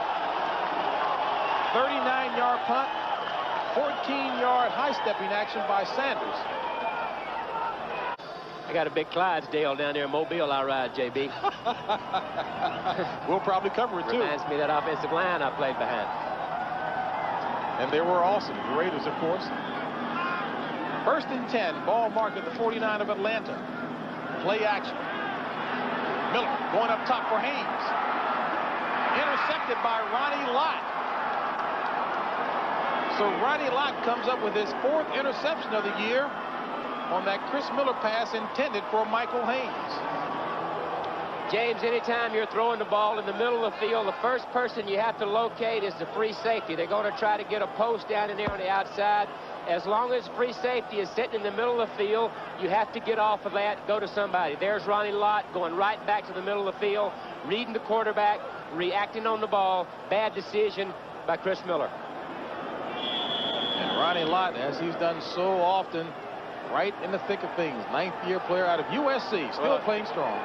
39-yard punt, 14-yard high-stepping action by Sanders. I got a big Clydesdale down there in Mobile I ride, JB. We'll probably cover it, too. Reminds me of that offensive line I played behind. And they were awesome. The Raiders, of course. 1st and 10, ball marked at the 49 of Atlanta. Play action. Miller going up top for Haynes. Intercepted by Ronnie Lott. So Ronnie Lott comes up with his 4th interception of the year on that Chris Miller pass intended for Michael Haynes. James, anytime you're throwing the ball in the middle of the field, the first person you have to locate is the free safety. They're going to try to get a post down in there on the outside. As long as free safety is sitting in the middle of the field, you have to get off of that, go to somebody. There's Ronnie Lott going right back to the middle of the field, reading the quarterback, reacting on the ball. Bad decision by Chris Miller. And Ronnie Lott, as he's done so often, right in the thick of things. 9th-year player out of USC, still playing strong.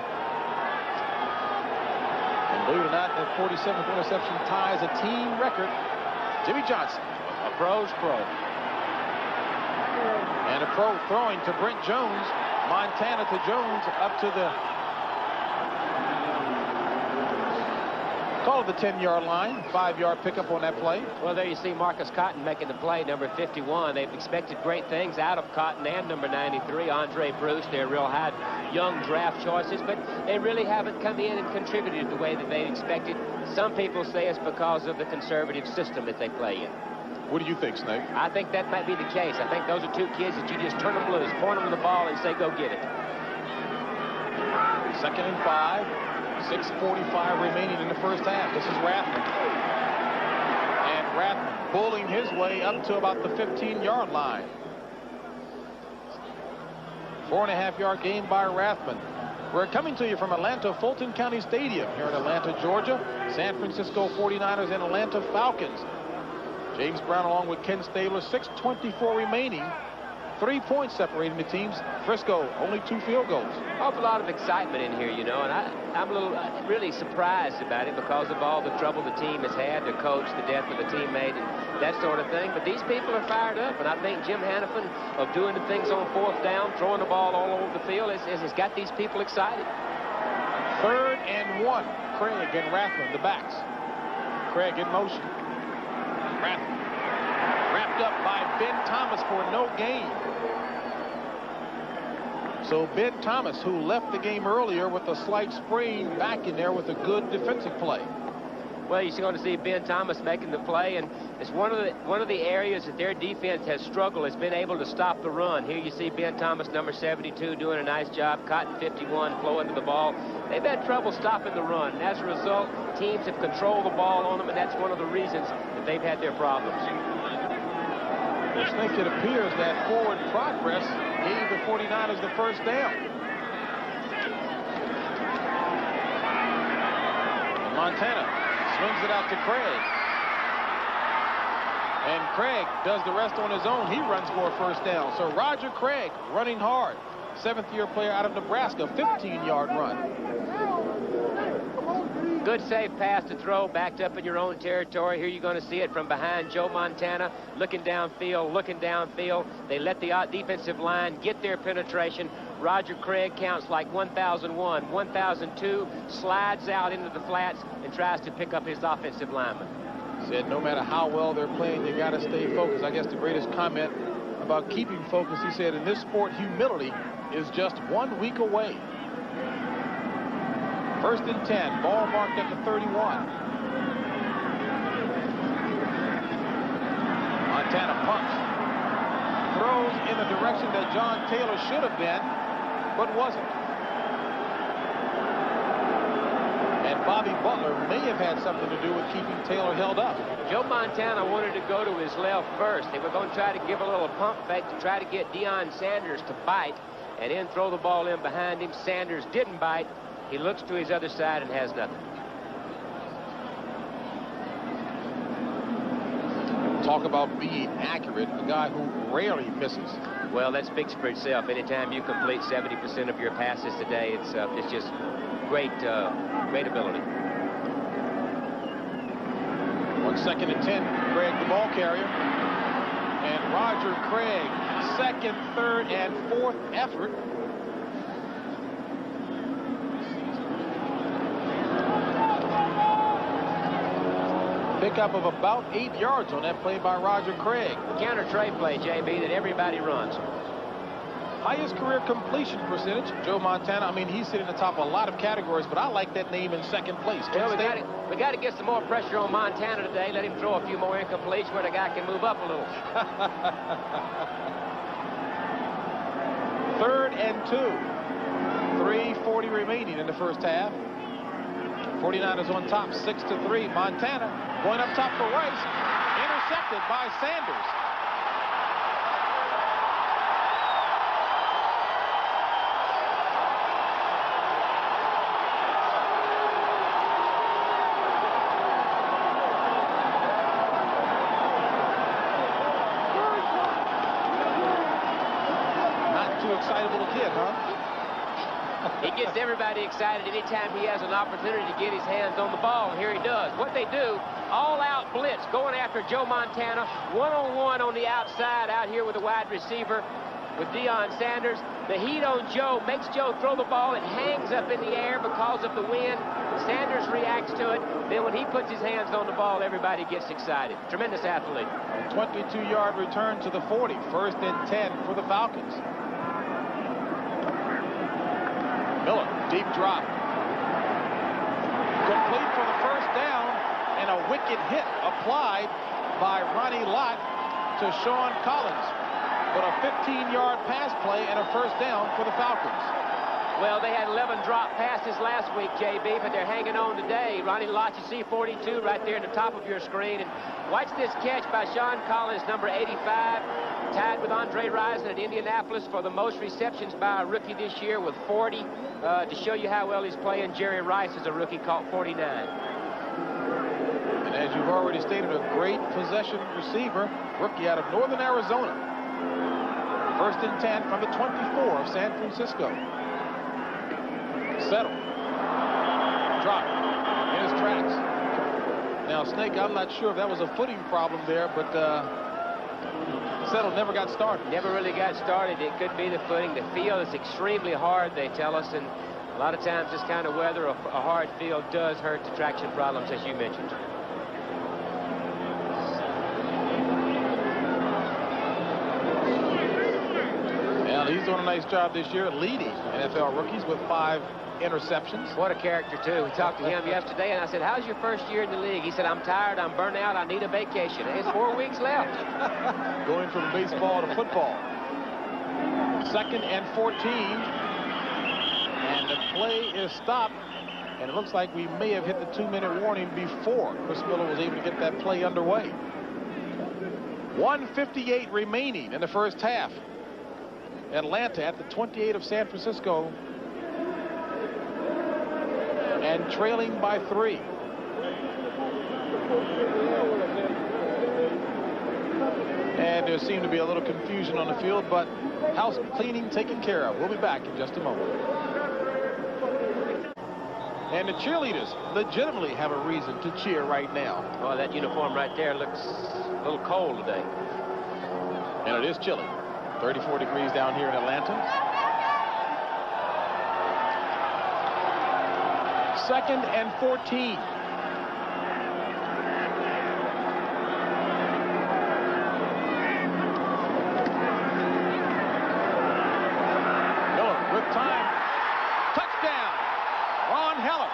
And believe it or not, that 47th interception ties a team record. Jimmy Johnson, a pro's pro. And a pro throwing to Brent Jones. Montana to Jones up to the call it the 10-yard line. 5-yard pickup on that play. Well, there you see Marcus Cotton making the play, number 51. They've expected great things out of Cotton and number 93, Andre Bruce. They're real high young draft choices, but they really haven't come in and contributed the way that they expected. Some people say it's because of the conservative system that they play in. What do you think, Snake? I think that might be the case. I think those are 2 kids that you just turn them loose, point them to the ball, and say, go get it. 2nd and 5. 6:45 remaining in the first half. This is Rathman. And Rathman bullying his way up to about the 15-yard line. 4.5-yard gain by Rathman. We're coming to you from Atlanta Fulton County Stadium here in Atlanta, Georgia. San Francisco 49ers and Atlanta Falcons. James Brown along with Ken Stabler. 6:24 remaining. 3 points separating the teams. Frisco only 2 field goals. Awful lot of excitement in here, you know, and I'm a little really surprised about it because of all the trouble the team has had, the coach, the death of a teammate, and that sort of thing. But these people are fired up, and I think Jim Hannafin of doing the things on 4th down, throwing the ball all over the field, has got these people excited. 3rd and 1. Craig and Rathman, the backs. Craig in motion. Rathman wrapped up by Ben Thomas for no gain. So Ben Thomas, who left the game earlier with a slight sprain, back in there with a good defensive play. Well, you're going to see Ben Thomas making the play, and it's one of the areas that their defense has struggled, has been able to stop the run. Here you see Ben Thomas, number 72, doing a nice job. Cotton, 51, flowing to the ball. They've had trouble stopping the run, and as a result, teams have controlled the ball on them, and that's one of the reasons that they've had their problems. Well, Snake, it appears that forward progress gave the 49ers the first down. And Montana swings it out to Craig. And Craig does the rest on his own. He runs for a first down. So Roger Craig running hard. 7th-year player out of Nebraska, 15-yard run. Good safe pass to throw, backed up in your own territory. Here you're going to see it from behind Joe Montana, looking downfield, looking downfield. They let the defensive line get their penetration. Roger Craig counts like 1,001, 1,002, slides out into the flats and tries to pick up his offensive lineman. Said no matter how well they're playing, you got to stay focused. I guess the greatest comment about keeping focus, he said, in this sport, humility is just 1 week away. 1st and 10, ball marked at the 31. Montana pumps. Throws in the direction that John Taylor should have been, but wasn't. And Bobby Butler may have had something to do with keeping Taylor held up. Joe Montana wanted to go to his left first. They were going to try to give a little pump fake to try to get Deion Sanders to bite and then throw the ball in behind him. Sanders didn't bite. He looks to his other side and has nothing. Talk about being accurate, a guy who rarely misses. Well, that speaks for itself. Anytime you complete 70% of your passes today, it's just great, great ability. On 2nd and 10, Craig the ball carrier. And Roger Craig, 2nd, 3rd, and 4th effort. Pickup of about 8 yards on that play by Roger Craig. Counter trey play, JB, that everybody runs. Highest career completion percentage, Joe Montana. I mean, he's sitting atop a lot of categories, but I like that name in 2nd place. Well, we got to get some more pressure on Montana today. Let him throw a few more incompletes where the guy can move up a little. 3rd and 2. 3:40 remaining in the first half. 49ers on top, 6-3. Montana going up top for Rice. Intercepted by Sanders. Not too excitable a kid, huh? He gets everybody excited anytime he has an opportunity to get his hands on the ball, and here he does. What they do, all-out blitz, going after Joe Montana, one-on-one on the outside out here with the wide receiver with Deion Sanders. The heat on Joe makes Joe throw the ball. It hangs up in the air because of the wind. Sanders reacts to it. Then when he puts his hands on the ball, everybody gets excited. Tremendous athlete. A 22-yard return to the 40. 1st and 10 for the Falcons. Miller, deep drop. Complete for the first down, and a wicked hit applied by Ronnie Lott to Sean Collins. But a 15-yard pass play and a first down for the Falcons. Well, they had 11 drop passes last week, JB, but they're hanging on today. Ronnie Lott, you see 42 right there at the top of your screen. And watch this catch by Sean Collins, number 85. tied with Andre Rison at Indianapolis for the most receptions by a rookie this year with 40. To show you how well he's playing, Jerry Rice is a rookie, caught 49. And as you've already stated, a great possession receiver, rookie out of Northern Arizona. First and 10 from the 24 of San Francisco. Settle. Drop in his tracks. Now, Snake, I'm not sure if that was a footing problem there, but Settle never got started. Never really got started. It could be the footing. The field is extremely hard, they tell us, and a lot of times this kind of weather, a hard field does hurt the traction problems, as you mentioned. Well, he's doing a nice job this year leading NFL rookies with 5 interceptions. What a character, too. We talked to him yesterday, and I said, how's your first year in the league? He said, I'm tired, I'm burnt out, I need a vacation. It's 4 weeks left. Going from baseball to football. Second and 14. And the play is stopped. And it looks like we may have hit the 2-minute warning before Chris Miller was able to get that play underway. 1:58 remaining in the first half. Atlanta at the 28 of San Francisco. And trailing by 3. And there seemed to be a little confusion on the field, but house cleaning taken care of. We'll be back in just a moment. And the cheerleaders legitimately have a reason to cheer right now. Well, that uniform right there looks a little cold today. And it is chilly. 34 degrees down here in Atlanta. Second and 14. Miller with time. Touchdown. Ron Heller.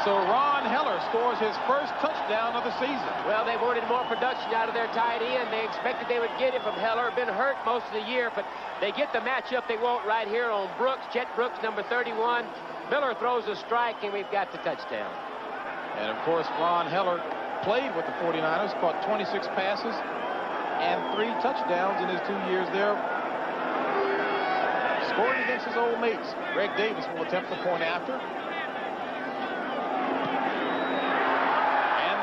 So Ron Heller scores his first touchdown of the season. Well, they wanted more production out of their tight end. They expected they would get it from Heller. Been hurt most of the year, but they get the matchup they want right here on Brooks. Chet Brooks, number 31. Miller throws a strike, and we've got the touchdown. And, of course, Ron Heller played with the 49ers, caught 26 passes and 3 touchdowns in his 2 years there. Scoring against his old mates. Greg Davis will attempt the point after.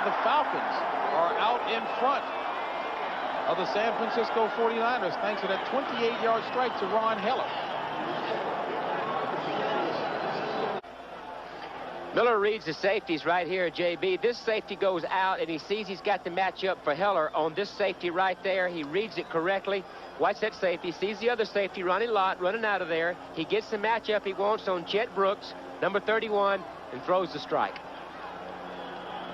The Falcons are out in front of the San Francisco 49ers thanks to that 28-yard strike to Ron Heller. Miller reads the safeties right here, JB. This safety goes out, and he sees he's got the matchup for Heller on this safety right there. He reads it correctly. Watch that safety. Sees the other safety running out of there. He gets the matchup he wants on Chet Brooks, number 31, and throws the strike.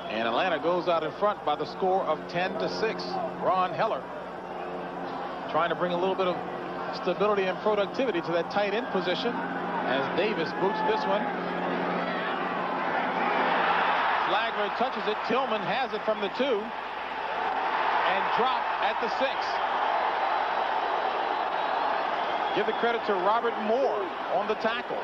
And Atlanta goes out in front by the score of 10-6. Ron Heller trying to bring a little bit of stability and productivity to that tight end position as Davis boots this one. Flagler touches it. Tillman has it from the 2 and dropped at the 6. Give the credit to Robert Moore on the tackle.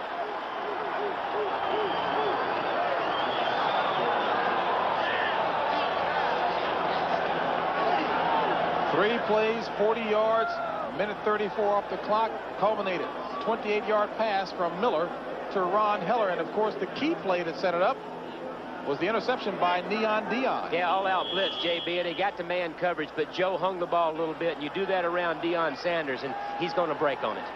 3 plays, 40 yards, minute 34 off the clock, culminated. 28-yard pass from Miller to Ron Heller. And, of course, the key play that set it up was the interception by Neon Dion. Yeah, all-out blitz, JB, and he got to man coverage, but Joe hung the ball a little bit, and you do that around Deion Sanders, and he's going to break on it.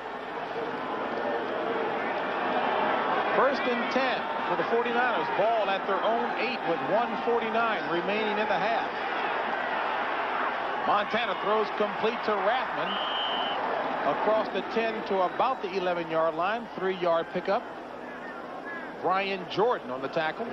First and 10 for the 49ers. Ball at their own 8 with 1:49 remaining in the half. Montana throws complete to Rathman across the 10 to about the 11-yard line. 3-yard pickup. Brian Jordan on the tackle.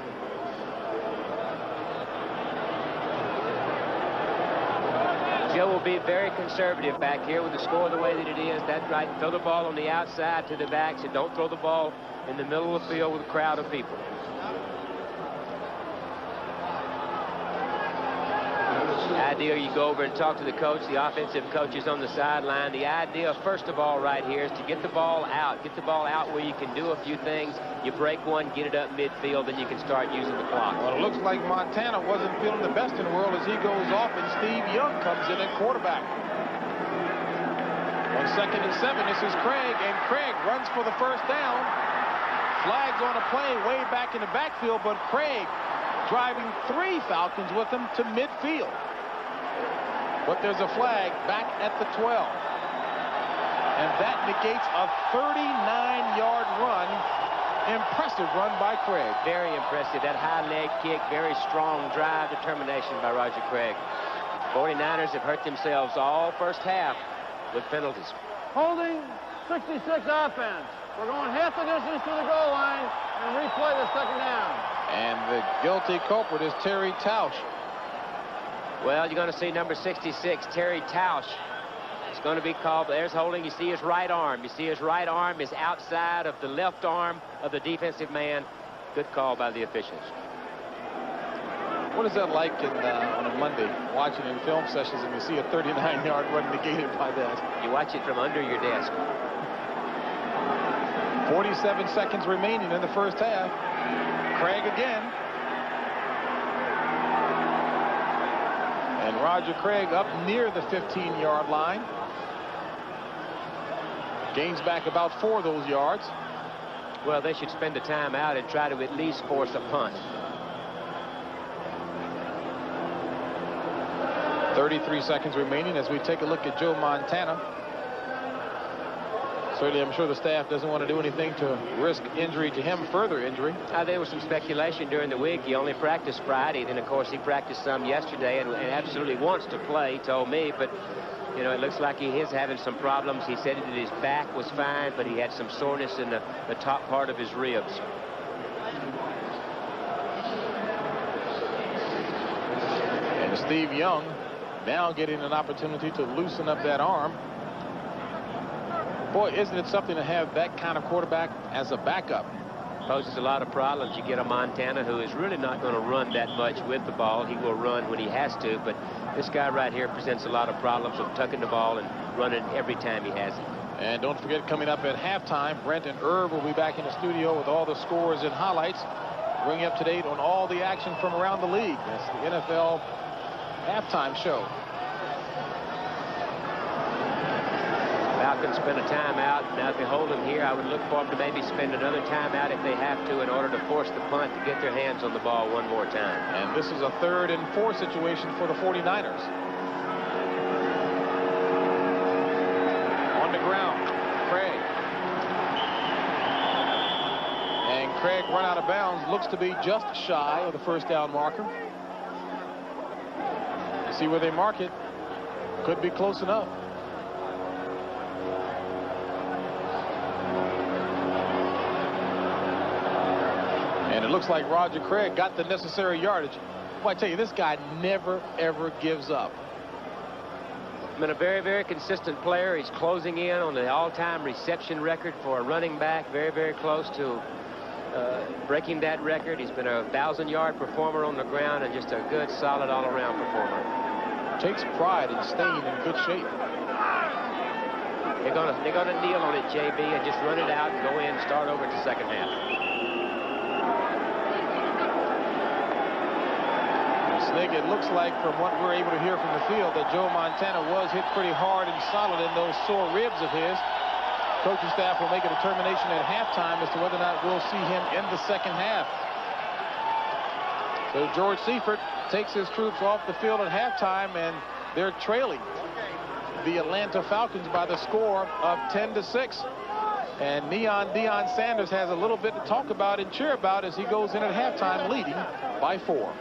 Joe will be very conservative back here with the score the way that it is. That's right. Throw the ball on the outside to the backs, and don't throw the ball in the middle of the field with a crowd of people. idea, you go over and talk to the coach, the offensive coaches on the sideline. The idea, first of all, right here is to get the ball out. Get the ball out where you can do a few things. You break one, get it up midfield, then you can start using the clock. Well, it looks like Montana wasn't feeling the best in the world as he goes off, and Steve Young comes in at quarterback. On 2nd and 7, this is Craig, and Craig runs for the first down. Flags on a play way back in the backfield, but Craig driving 3 Falcons with him to midfield. But there's a flag back at the 12. And that negates a 39-yard run. Impressive run by Craig. Very impressive. That high leg kick, very strong drive determination by Roger Craig. 49ers have hurt themselves all first half with penalties. Holding 66 offense. We're going half the distance to the goal line and replay the second down. And the guilty culprit is Terry Tausch. Well, you're going to see number 66, Terry Tausch. It's going to be called. There's holding. You see his right arm. You see his right arm is outside of the left arm of the defensive man. Good call by the officials. What is that like on a Monday, watching in film sessions, and you see a 39-yard run negated by that? You watch it from under your desk. 47 seconds remaining in the first half. Craig again. And Roger Craig up near the 15-yard line. Gains back about 4 of those yards. Well, they should spend the time out and try to at least force a punt. 33 seconds remaining as we take a look at Joe Montana. Certainly, I'm sure the staff doesn't want to do anything to risk injury to him, further injury. There was some speculation during the week. He only practiced Friday. Then, of course, he practiced some yesterday and absolutely wants to play, he told me. But, you know, it looks like he is having some problems. He said that his back was fine, but he had some soreness in the top part of his ribs. And Steve Young now getting an opportunity to loosen up that arm. Boy, isn't it something to have that kind of quarterback as a backup? Poses a lot of problems. You get a Montana who is really not going to run that much with the ball. He will run when he has to, but this guy right here presents a lot of problems of tucking the ball and running every time he has it. And don't forget, coming up at halftime, Brent and Irv will be back in the studio with all the scores and highlights, bringing you up to date on all the action from around the league. That's the NFL halftime show. Falcons spend a timeout. Now, if they hold them here, I would look for them to maybe spend another timeout if they have to in order to force the punt to get their hands on the ball one more time. And this is a 3rd and 4 situation for the 49ers. On the ground, Craig. And Craig run out of bounds. Looks to be just shy of the first down marker. See where they mark it. Could be close enough. And it looks like Roger Craig got the necessary yardage. Well, I tell you, this guy never, ever gives up. Been a very, very consistent player. He's closing in on the all-time reception record for a running back. Very, very close to breaking that record. He's been a 1,000-yard performer on the ground and just a good, solid, all-around performer. Takes pride in staying in good shape. They're gonna kneel on it, JB, and just run it out and go in, start over to second half. Snig, it looks like from what we're able to hear from the field that Joe Montana was hit pretty hard and solid in those sore ribs of his. Coaching staff will make a determination at halftime as to whether or not we'll see him in the second half. So George Seifert takes his troops off the field at halftime, and they're trailing the Atlanta Falcons by the score of 10-6. And Neon Deion Sanders has a little bit to talk about and cheer about as he goes in at halftime leading by 4.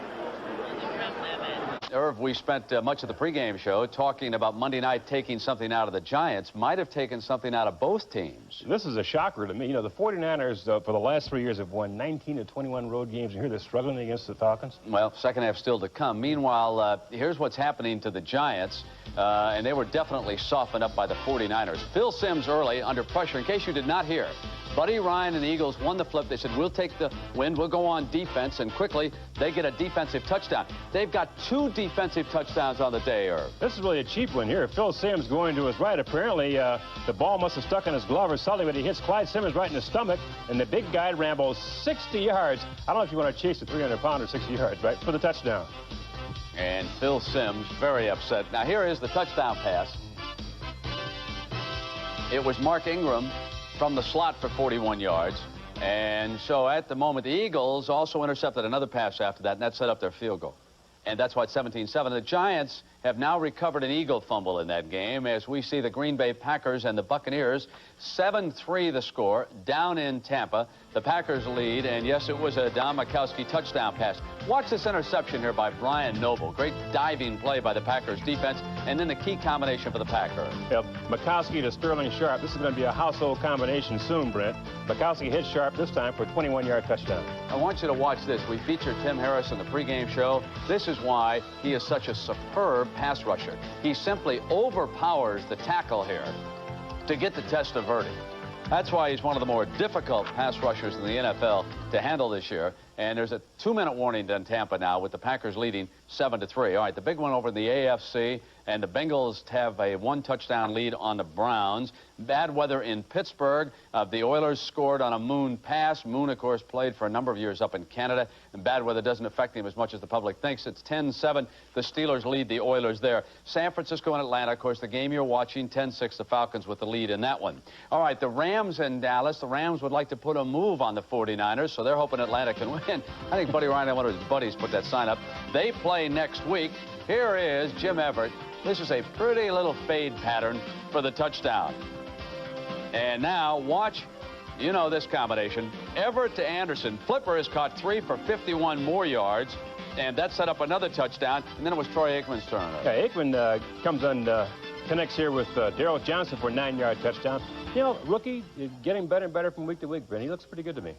Irv, we spent much of the pregame show talking about Monday night taking something out of the Giants. Might have taken something out of both teams. This is a shocker to me. You know, the 49ers, for the last 3 years, have won 19 of 21 road games, and here they're struggling against the Falcons. Well, second half still to come. Meanwhile, here's what's happening to the Giants, and they were definitely softened up by the 49ers. Phil Simms early under pressure. In case you did not hear, Buddy Ryan and the Eagles won the flip. They said, we'll take the win. We'll go on defense. And quickly, they get a defensive touchdown. They've got 2 defensive touchdowns on the day, Irv. This is really a cheap one here. Phil Simms going to his right. Apparently, the ball must have stuck in his glove or something, but he hits Clyde Simmons right in the stomach, and the big guy rambles 60 yards. I don't know if you want to chase a 300-pounder 60 yards, right, for the touchdown. And Phil Simms very upset. Now, here is the touchdown pass. It was Mark Ingram from the slot for 41 yards. And so at the moment, the Eagles also intercepted another pass after that, and that set up their field goal. And that's why it's 17-7. The Giants have now recovered an Eagle fumble in that game as we see the Green Bay Packers and the Buccaneers 7-3 the score down in Tampa. The Packers lead, and yes, it was a Don Majkowski touchdown pass. Watch this interception here by Brian Noble. Great diving play by the Packers defense, and then the key combination for the Packers. Yep, Majkowski to Sterling Sharp. This is going to be a household combination soon, Brent. Majkowski hit Sharp this time for a 21-yard touchdown. I want you to watch this. We featured Tim Harris in the pregame show. This is why he is such a superb pass rusher. He simply overpowers the tackle here to get the Testaverde. That's why he's one of the more difficult pass rushers in the NFL to handle this year. And there's a 2-minute warning in Tampa now with the Packers leading 7-3. All right, the big one over in the AFC, and the Bengals have a 1-touchdown lead on the Browns. Bad weather in Pittsburgh. The Oilers scored on a Moon pass. Moon, of course, played for a number of years up in Canada, and bad weather doesn't affect him as much as the public thinks. It's 10-7. The Steelers lead the Oilers there. San Francisco and Atlanta, of course, the game you're watching, 10-6, the Falcons with the lead in that one. All right, the Rams in Dallas. The Rams would like to put a move on the 49ers, so they're hoping Atlanta can win. I think Buddy Ryan and one of his buddies put that sign up. They play next week. Here is Jim Everett. This is a pretty little fade pattern for the touchdown. And now watch, you know this combination. Everett to Anderson. Flipper has caught 3 for 51 more yards. And that set up another touchdown. And then it was Troy Aikman's turn. Yeah, Aikman comes on, connects here with Darrell Johnson for a 9-yard touchdown. You know, rookie, getting better and better from week to week, Brent. He looks pretty good to me.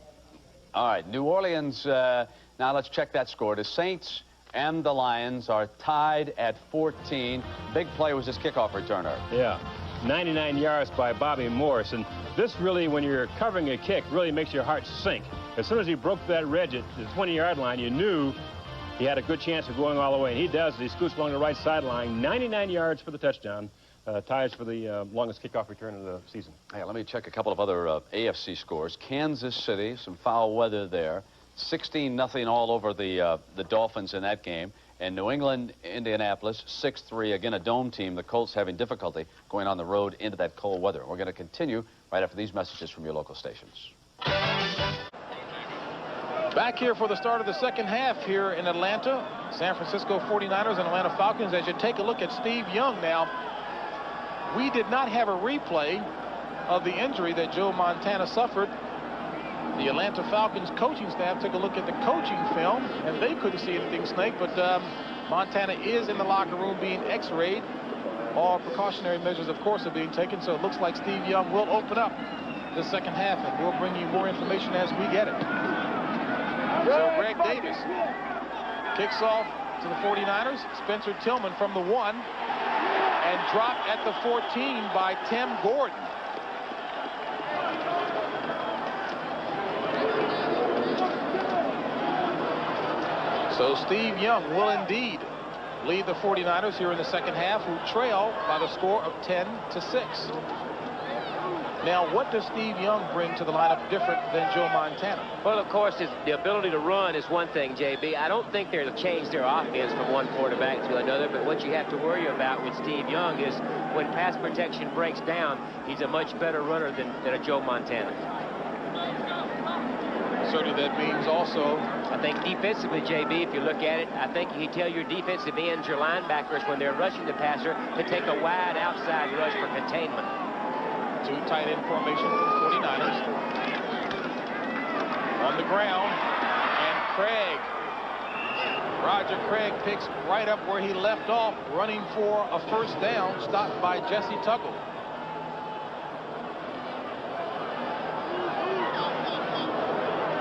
All right, New Orleans, now let's check that score. The Saints and the Lions are tied at 14. Big play was this kickoff returner. Yeah, 99 yards by Bobby Morris. And this really, when you're covering a kick, really makes your heart sink. As soon as he broke that ridge at the 20-yard line, you knew he had a good chance of going all the way. And he does. He scoots along the right sideline, 99 yards for the touchdown. Ties for the longest kickoff return of the season. Hey, let me check a couple of other AFC scores. Kansas City, some foul weather there. 16-0 all over the Dolphins in that game. And New England, Indianapolis, 6-3. Again, a dome team. The Colts having difficulty going on the road into that cold weather. We're going to continue right after these messages from your local stations. Back here for the start of the second half here in Atlanta. San Francisco 49ers and Atlanta Falcons. As you take a look at Steve Young now, we did not have a replay of the injury that Joe Montana suffered. The Atlanta Falcons coaching staff took a look at the coaching film, and they couldn't see anything, Snake, but Montana is in the locker room being x-rayed. All precautionary measures, of course, are being taken, so it looks like Steve Young will open up the second half, and we'll bring you more information as we get it. So Greg Davis kicks off to the 49ers. Spencer Tillman from the 1. And dropped at the 14 by Tim Gordon. So Steve Young will indeed lead the 49ers here in the second half, who trail by the score of 10-6. Now, what does Steve Young bring to the lineup different than Joe Montana? Well, of course, the ability to run is one thing, JB. I don't think they'll change their offense from one quarterback to another, but what you have to worry about with Steve Young is when pass protection breaks down, he's a much better runner than a Joe Montana. Certainly that means also, I think defensively, JB, if you look at it, I think you tell your defensive ends, your linebackers, when they're rushing the passer, to take a wide outside rush for containment. 2 tight end formation for the 49ers. On the ground, and Roger Craig picks right up where he left off, running for a first down, stopped by Jesse Tuggle.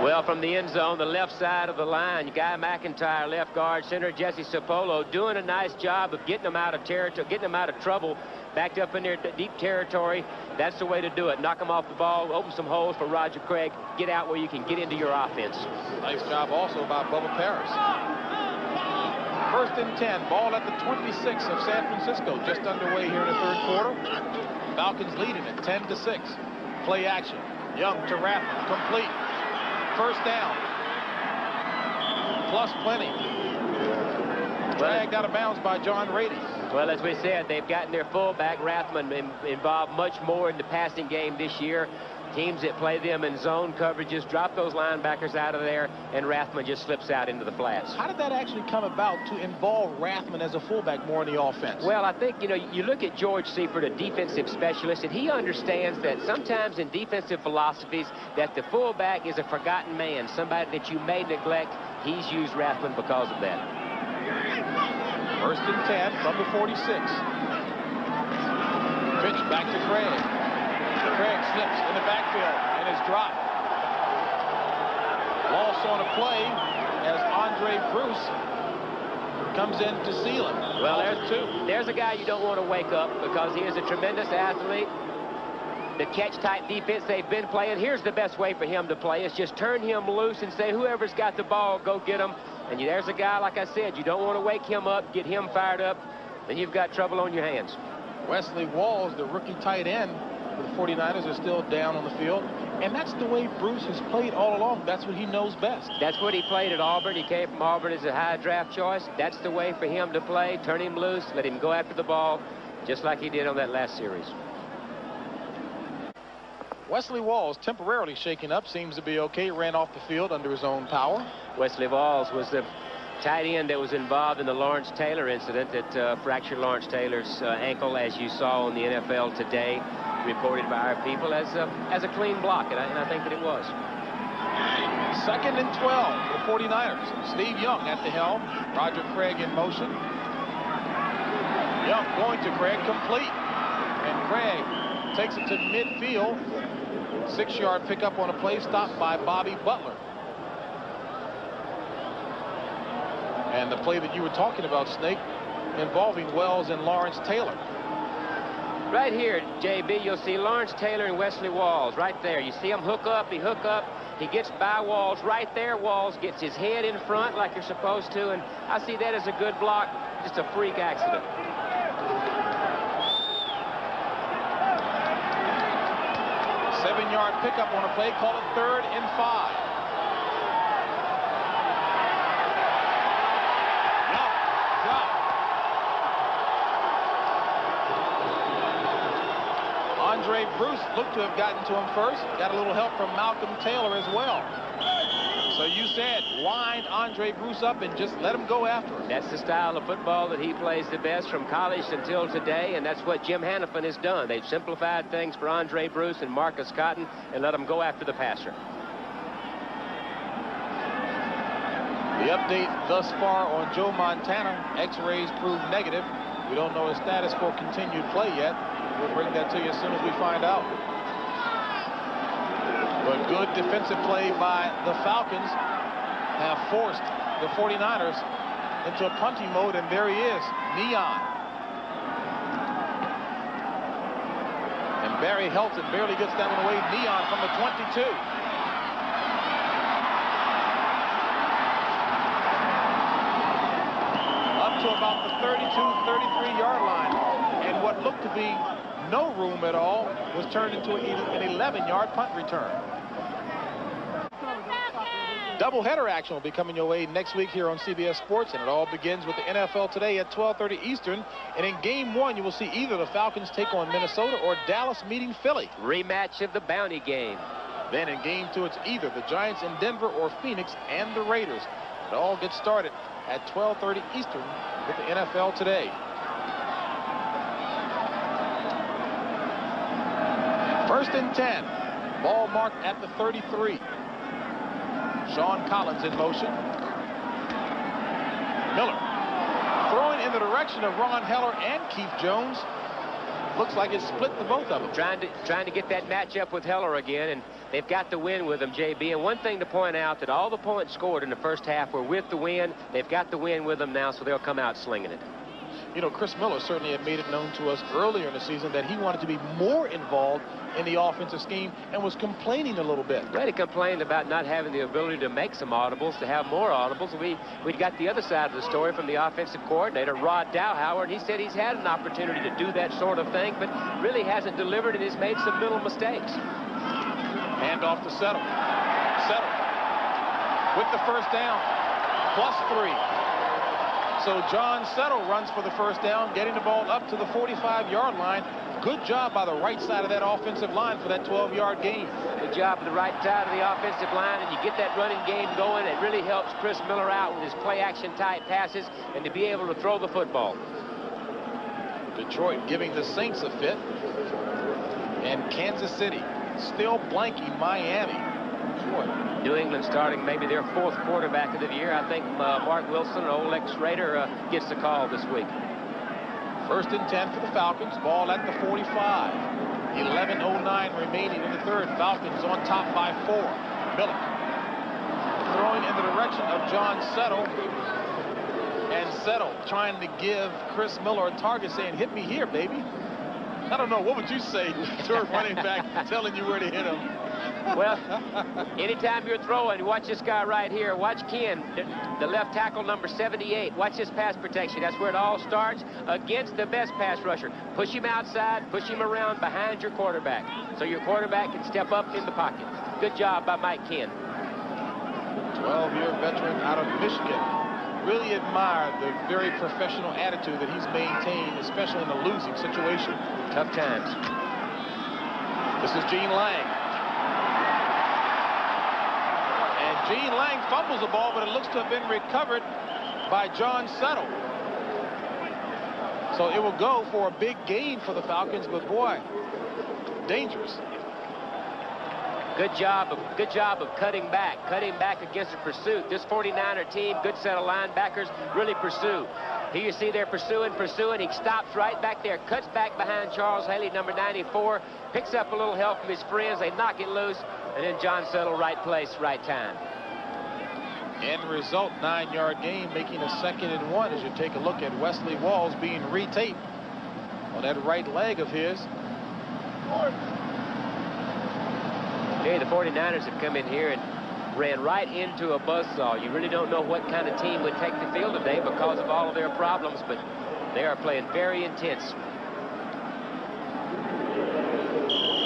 Well, from the end zone, the left side of the line, Guy McIntyre, left guard, center Jesse Sapolo, doing a nice job of getting them out of territory, getting them out of trouble, backed up in their deep territory. That's the way to do it. Knock them off the ball, open some holes for Roger Craig, get out where you can get into your offense. Nice job also by Bubba Paris. 1st and 10, ball at the 26 of San Francisco, just underway here in the 3rd quarter. Falcons leading it 10-6. Play action. Young to Rathman, complete. 1st down. Plus plenty. Dragged out of bounds by John Rady. Well, as we said, they've gotten their fullback, Rathman, involved much more in the passing game this year. Teams that play them in zone coverages drop those linebackers out of there, and Rathman just slips out into the flats. How did that actually come about to involve Rathman as a fullback more in the offense? Well, I think, you know, you look at George Seifert, a defensive specialist, and he understands that sometimes in defensive philosophies that the fullback is a forgotten man, somebody that you may neglect. He's used Rathman because of that. 1st and 10 from the 46. Pitch back to Craig. Craig slips in the backfield and is dropped. Loss on a play as Andre Bruce comes in to seal him. Well, there's a guy you don't want to wake up because he is a tremendous athlete. The catch-type defense they've been playing, here's the best way for him to play. Is just turn him loose and say, whoever's got the ball, go get him. And there's a guy, like I said, you don't want to wake him up, get him fired up, then you've got trouble on your hands. Wesley Walls, the rookie tight end for the 49ers, are still down on the field. And that's the way Bruce has played all along. That's what he knows best. That's what he played at Auburn. He came from Auburn as a high draft choice. That's the way for him to play. Turn him loose, let him go after the ball, just like he did on that last series. Wesley Walls temporarily shaken up, seems to be okay, ran off the field under his own power. Wesley Walls was the tight end that was involved in the Lawrence Taylor incident that fractured Lawrence Taylor's ankle, as you saw on the NFL Today, reported by our people as a clean block, and I think that it was. 2nd and 12 for the 49ers. Steve Young at the helm. Roger Craig in motion. Young going to Craig, complete. And Craig takes it to midfield. 6-yard pickup on a play stopped by Bobby Butler. And the play that you were talking about, Snake, involving Wells and Lawrence Taylor. Right here, JB, you'll see Lawrence Taylor and Wesley Walls right there. You see him hook up, he gets by Walls right there. Walls gets his head in front like you're supposed to, and I see that as a good block, just a freak accident. Seven-yard pickup on a play, call it 3rd and 5. Young, drop. Andre Bruce looked to have gotten to him first. Got a little help from Malcolm Taylor as well. So you said wind Andre Bruce up and just let him go after him. That's the style of football that he plays the best from college until today, and that's what Jim Hannafin has done. They've simplified things for Andre Bruce and Marcus Cotton and let him go after the passer. The update thus far on Joe Montana, x-rays proved negative. We don't know his status for continued play yet. We'll bring that to you as soon as we find out. But good defensive play by the Falcons have forced the 49ers into a punting mode, and there he is, Neon. And Barry Helton barely gets that one away. Neon from the 22. Up to about the 32, 33-yard line. And what looked to be no room at all was turned into an 11-yard punt return. Doubleheader action will be coming your way next week here on CBS Sports, and it all begins with the NFL Today at 12:30 Eastern. And in Game 1, you will see either the Falcons take on Minnesota or Dallas meeting Philly. Rematch of the bounty game. Then in Game 2, it's either the Giants in Denver or Phoenix and the Raiders. It all gets started at 12:30 Eastern with the NFL Today. First and 10. Ball marked at the 33. Sean Collins in motion. Miller throwing in the direction of Ron Heller and Keith Jones. Looks like it split the both of them. Trying to get that matchup with Heller again, and they've got the win with them, JB. And one thing to point out, that all the points scored in the first half were with the win. They've got the win with them now, so they'll come out slinging it. You know, Chris Miller certainly had made it known to us earlier in the season that he wanted to be more involved in the offensive scheme and was complaining a little bit. Well, he complained about not having the ability to make some audibles, to have more audibles. We'd got the other side of the story from the offensive coordinator, Rod Dowhauer, and he said he's had an opportunity to do that sort of thing, but really hasn't delivered and has made some little mistakes. Hand off to Settle. Settle with the first down, +3. So John Settle runs for the first down, getting the ball up to the 45-yard line. Good job by the right side of that offensive line for that 12-yard gain. Good job on the right side of the offensive line, and you get that running game going. It really helps Chris Miller out with his play-action type passes and to be able to throw the football. Detroit giving the Saints a fit. And Kansas City still blanking Miami. Boy. New England starting maybe their 4th quarterback of the year. I think Mark Wilson, an old ex-Raider, gets the call this week. 1st and 10 for the Falcons. Ball at the 45. 11:09 remaining in the 3rd. Falcons on top by 4. Miller throwing in the direction of John Settle. And Settle trying to give Chris Miller a target, saying, hit me here, baby. I don't know. What would you say to a running back telling you where to hit him? Well, anytime you're throwing, watch this guy right here. Watch Ken, the left tackle, number 78. Watch his pass protection. That's where it all starts, against the best pass rusher. Push him outside, push him around behind your quarterback, so your quarterback can step up in the pocket. Good job by Mike Ken. 12-year veteran out of Michigan. Really admire the very professional attitude that he's maintained, especially in a losing situation. Tough times. This is Gene Lang. And Gene Lang fumbles the ball, but it looks to have been recovered by John Settle. So it will go for a big gain for the Falcons, but boy, dangerous. Good job of cutting back against the pursuit. This 49er team, good set of linebackers, really pursue. Here you see they're pursuing. He stops right back there, cuts back behind Charles Haley, number 94, picks up a little help from his friends. They knock it loose, and then John Settle, right place, right time. End result, 9-yard gain, making a 2nd and 1 as you take a look at Wesley Walls being retaped on that right leg of his. Hey, the 49ers have come in here and ran right into a buzzsaw. You really don't know what kind of team would take the field today because of all of their problems, but they are playing very intense.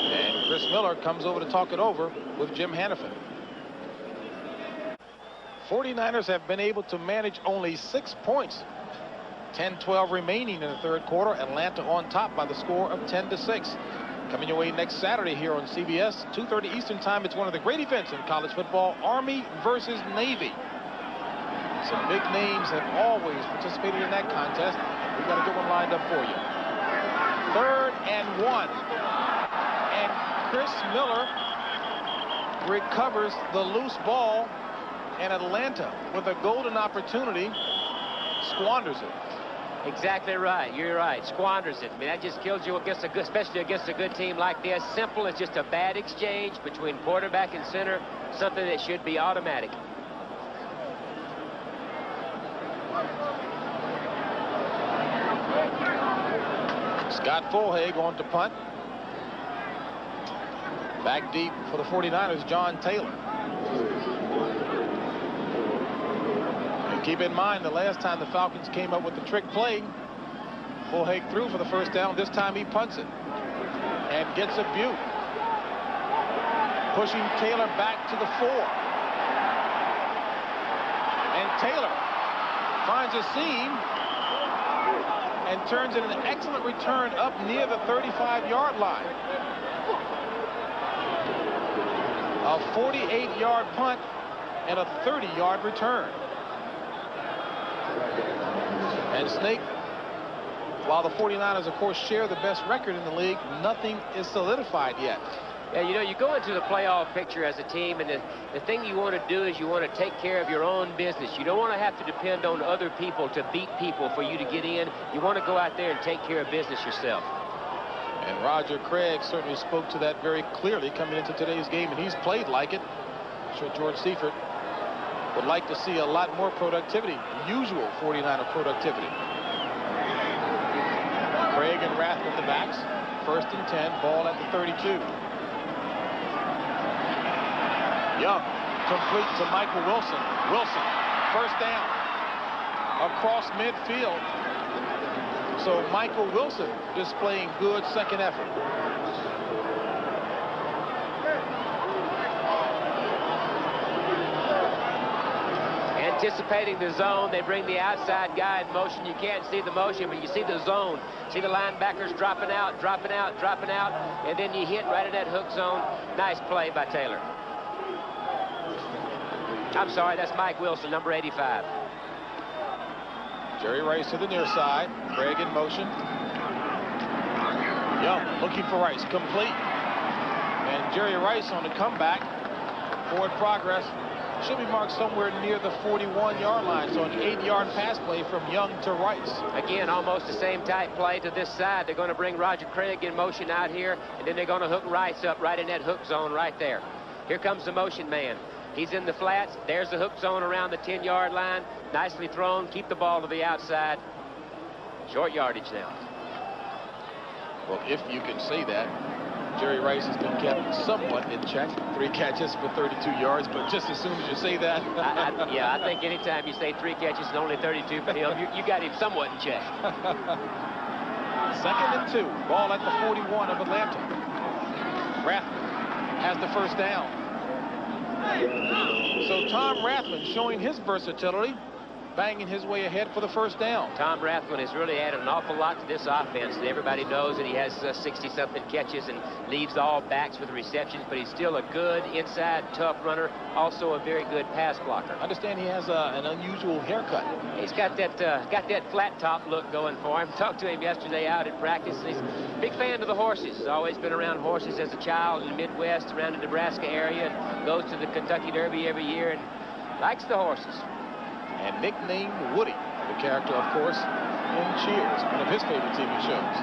And Chris Miller comes over to talk it over with Jim Hannafin. 49ers have been able to manage only 6 points. 10-12 remaining in the 3rd quarter. Atlanta on top by the score of 10-6. Coming your way next Saturday here on CBS, 2:30 Eastern Time. It's one of the great events in college football, Army versus Navy. Some big names have always participated in that contest. We've got a good one lined up for you. 3rd and 1. And Chris Miller recovers the loose ball, and Atlanta, with a golden opportunity, squanders it. Exactly right. You're right. Squanders it. I mean, that just kills you against a good, especially against a good team like this. Simple as just a bad exchange between quarterback and center, something that should be automatic. Scott Fulhaig on to punt. Back deep for the 49ers, John Taylor. Keep in mind, the last time the Falcons came up with the trick play, Fulhaig threw for the first down. This time he punts it and gets a beaut. Pushing Taylor back to the 4. And Taylor finds a seam and turns in an excellent return up near the 35-yard line. A 48-yard punt and a 30-yard return. And Snake, while the 49ers, of course, share the best record in the league, nothing is solidified yet. Yeah, you know, you go into the playoff picture as a team, and the thing you want to do is you want to take care of your own business. You don't want to have to depend on other people to beat people for you to get in. You want to go out there and take care of business yourself. And Roger Craig certainly spoke to that very clearly coming into today's game, and he's played like it. I'm sure George Seifert would like to see a lot more productivity, usual 49er productivity. Craig and Rath with the backs. 1st and 10, ball at the 32. Young, complete to Michael Wilson. Wilson, 1st down, across midfield. So Michael Wilson displaying good second effort. Anticipating the zone, they bring the outside guy in motion. You can't see the motion, but you see the zone. See the linebackers dropping out, and then you hit right in that hook zone. Nice play by Taylor. I'm sorry, that's Mike Wilson, number 85. Jerry Rice to the near side. Craig in motion. Young looking for Rice, complete. And Jerry Rice on the comeback. Forward progress. Should be marked somewhere near the 41-yard line. So an 8-yard pass play from Young to Rice. Again, almost the same type play to this side. They're going to bring Roger Craig in motion out here, and then they're going to hook Rice up right in that hook zone right there. Here comes the motion man. He's in the flats. There's the hook zone around the 10-yard line. Nicely thrown. Keep the ball to the outside. Short yardage now. Well, if you can say that. Jerry Rice has been kept somewhat in check. 3 catches for 32 yards, but just as soon as you say that. Yeah, I think anytime you say 3 catches and only 32 for him, you got him somewhat in check. 2nd and 2. Ball at the 41 of Atlanta. Rathman has the 1st down. So Tom Rathman showing his versatility, banging his way ahead for the 1st down. Tom Rathman has really added an awful lot to this offense. Everybody knows that he has 60-something catches and leads all backs with receptions, but he's still a good inside tough runner, also a very good pass blocker. I understand he has an unusual haircut. He's got that flat top look going for him. Talked to him yesterday out at practice. He's a big fan of the horses. He's always been around horses as a child in the Midwest, around the Nebraska area, and goes to the Kentucky Derby every year and likes the horses. And nicknamed Woody, the character, of course, in Cheers, one of his favorite TV shows.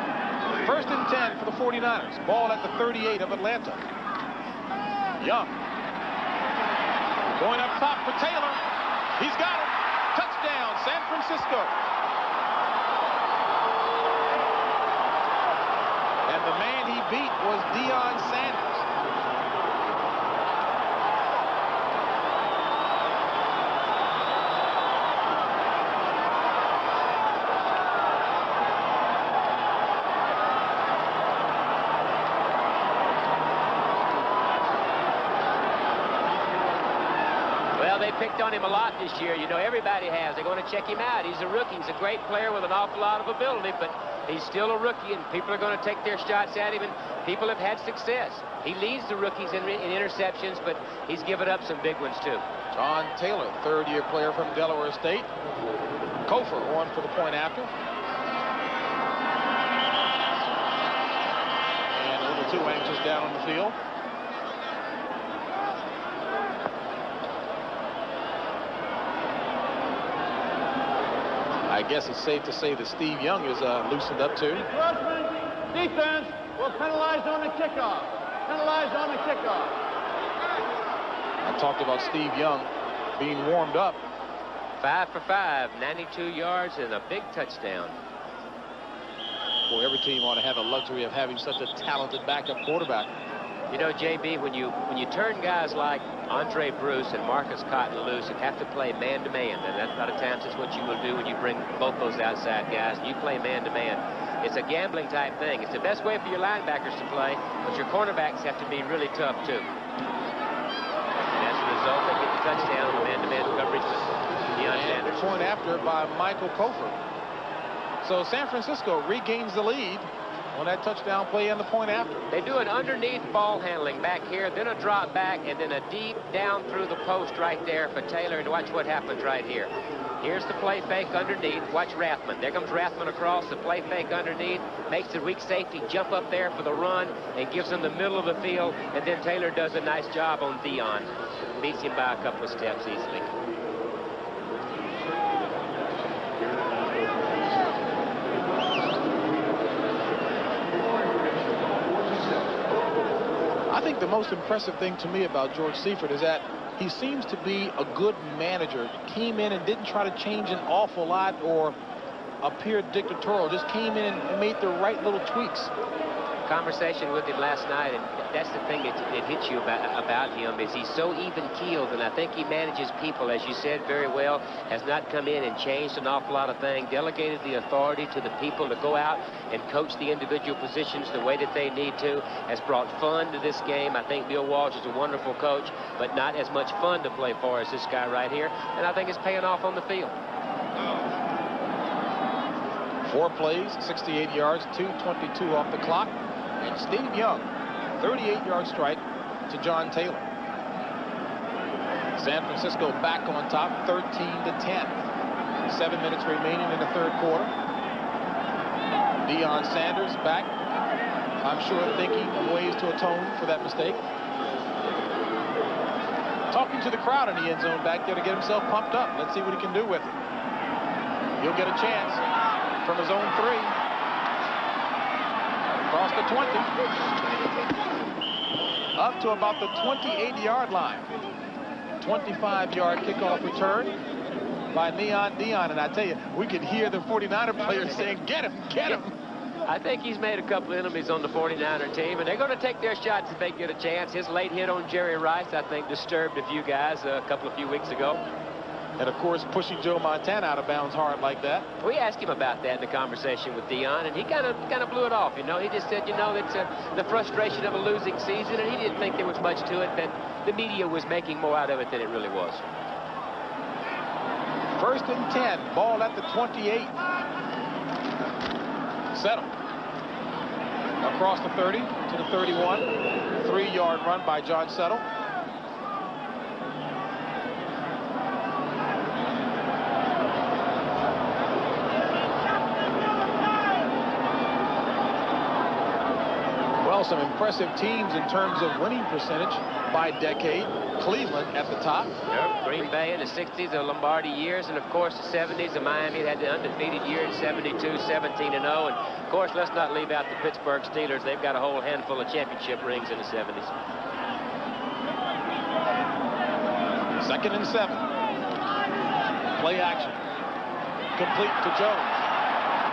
1st and 10 for the 49ers. Ball at the 38 of Atlanta. Young. Going up top for Taylor. He's got it. Touchdown, San Francisco. And the man he beat was Deion Sanders. Picked on him a lot this year. You know, everybody has. They're going to check him out. He's a rookie. He's a great player with an awful lot of ability, but he's still a rookie, and people are going to take their shots at him, and people have had success. He leads the rookies in interceptions, but he's given up some big ones, too. John Taylor, 3rd-year player from Delaware State. Kofer on for the point after. And a little too anxious down on the field. I guess it's safe to say that Steve Young is loosened up too. Freshman defense will penalize on the kickoff. Penalize on the kickoff. I talked about Steve Young being warmed up. 5 for 5, 92 yards and a big touchdown. Boy, every team ought to have the luxury of having such a talented backup quarterback. You know, JB, when you turn guys like Andre Bruce and Marcus Cotton loose and have to play man-to-man, and that's a lot of times that's what you will do when you bring both those outside guys, and you play man-to-man. It's a gambling type thing. It's the best way for your linebackers to play, but your cornerbacks have to be really tough, too. And as a result, they get the touchdown on the man-to-man coverage with Deion Sanders. Point after by Michael Kofer. So San Francisco regains the lead on that touchdown play and the point after. They do an underneath ball handling back here, then a drop back, and then a deep down through the post right there for Taylor. And watch what happens right here. Here's the play fake underneath. Watch Rathman. There comes Rathman across the play fake underneath. Makes the weak safety jump up there for the run and gives him the middle of the field. And then Taylor does a nice job on Deion. Beats him by a couple of steps easily. think the most impressive thing to me about George Seifert is that he seems to be a good manager. Came in and didn't try to change an awful lot or appear dictatorial. Just came in and made the right little tweaks. Conversation with him last night, and that's the thing that hits you about him, is he's so even-keeled, and I think he manages people, as you said, very well. Has not come in and changed an awful lot of things, delegated the authority to the people to go out and coach the individual positions the way that they need to, has brought fun to this game. I think Bill Walsh is a wonderful coach, but not as much fun to play for as this guy right here, and I think it's paying off on the field. 4 plays, 68 yards, 2:22 off the clock. And Steve Young, 38-yard strike to John Taylor. San Francisco back on top, 13-10. 7 minutes remaining in the third quarter. Deion Sanders back, I'm sure thinking of ways to atone for that mistake. Talking to the crowd in the end zone back there to get himself pumped up. Let's see what he can do with it. He'll get a chance from his own 3. Across the 20. Up to about the 28-yard line. 25-yard kickoff return by Neon Deion. And I tell you, we could hear the 49er players saying, get him, get him. I think he's made a couple of enemies on the 49er team, and they're going to take their shots if they get a chance. His late hit on Jerry Rice, I think, disturbed a few guys a few weeks ago. And, of course, pushing Joe Montana out of bounds hard like that. We asked him about that in the conversation with Deion, and he kind of blew it off. You know, he just said, you know, it's the frustration of a losing season, and he didn't think there was much to it, that the media was making more out of it than it really was. 1st and 10, ball at the 28. Settle. Across the 30 to the 31. 3-yard run by John Settle. Some impressive teams in terms of winning percentage by decade. Cleveland at the top. Yep. Green Bay in the 60s, the Lombardi years, and of course the 70s. And Miami had the undefeated year in 72, 17-0. And of course, let's not leave out the Pittsburgh Steelers. They've got a whole handful of championship rings in the 70s. 2nd and 7. Play action. Complete to Jones.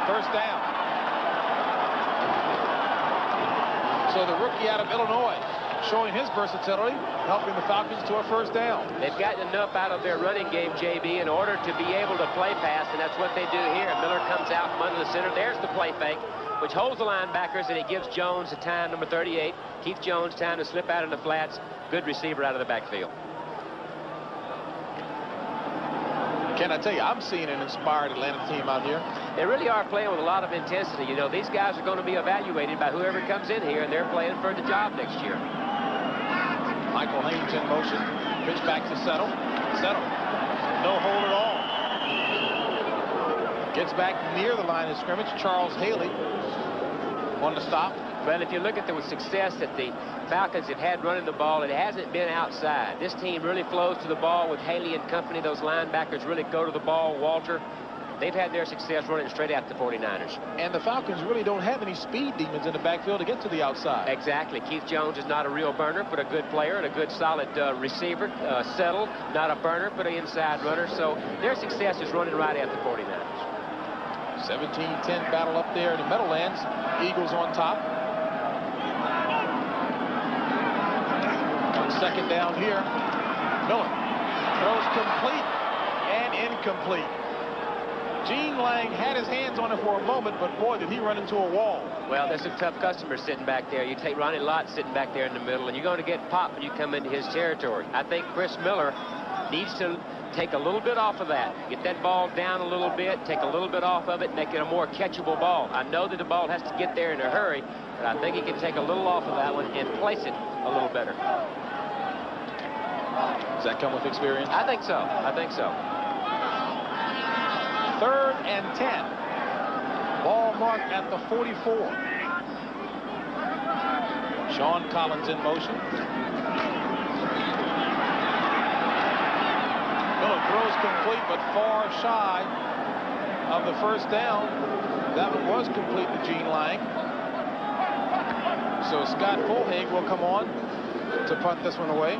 1st down. So the rookie out of Illinois showing his versatility, helping the Falcons to a 1st down. They've gotten enough out of their running game, JB, in order to be able to play pass, and that's what they do here. Miller comes out from under the center. There's the play fake, which holds the linebackers, and it gives Jones the time, number 38. Keith Jones time to slip out in the flats. Good receiver out of the backfield. Can I tell you, I'm seeing an inspired Atlanta team out here. They really are playing with a lot of intensity. You know, these guys are going to be evaluated by whoever comes in here, and they're playing for the job next year. Michael Haynes in motion. Pitch back to Settle. Settle. No hold at all. Gets back near the line of scrimmage. Charles Haley on the stop. Well, if you look at the success that the Falcons have had running the ball, it hasn't been outside. This team really flows to the ball with Haley and company. Those linebackers really go to the ball. Walter, they've had their success running straight at the 49ers. And the Falcons really don't have any speed demons in the backfield to get to the outside. Exactly. Keith Jones is not a real burner, but a good player and a good solid receiver. Settled, not a burner, but an inside runner. So their success is running right at the 49ers. 17-10 battle up there in the Meadowlands. Eagles on top. 2nd down here. Miller throws complete and incomplete. Gene Lang had his hands on it for a moment, but boy, did he run into a wall. Well, there's some tough customers sitting back there. You take Ronnie Lott sitting back there in the middle, and you're going to get popped when you come into his territory. I think Chris Miller needs to take a little bit off of that. Get that ball down a little bit, take a little bit off of it, make it a more catchable ball. I know that the ball has to get there in a hurry, but I think he can take a little off of that one and place it a little better. Does that come with experience? I think so. I think so. 3rd and 10. Ball marked at the 44. Sean Collins in motion. Miller throws complete, but far shy of the 1st down. That one was complete to Gene Lang. So Scott Fulhag will come on to punt this one away.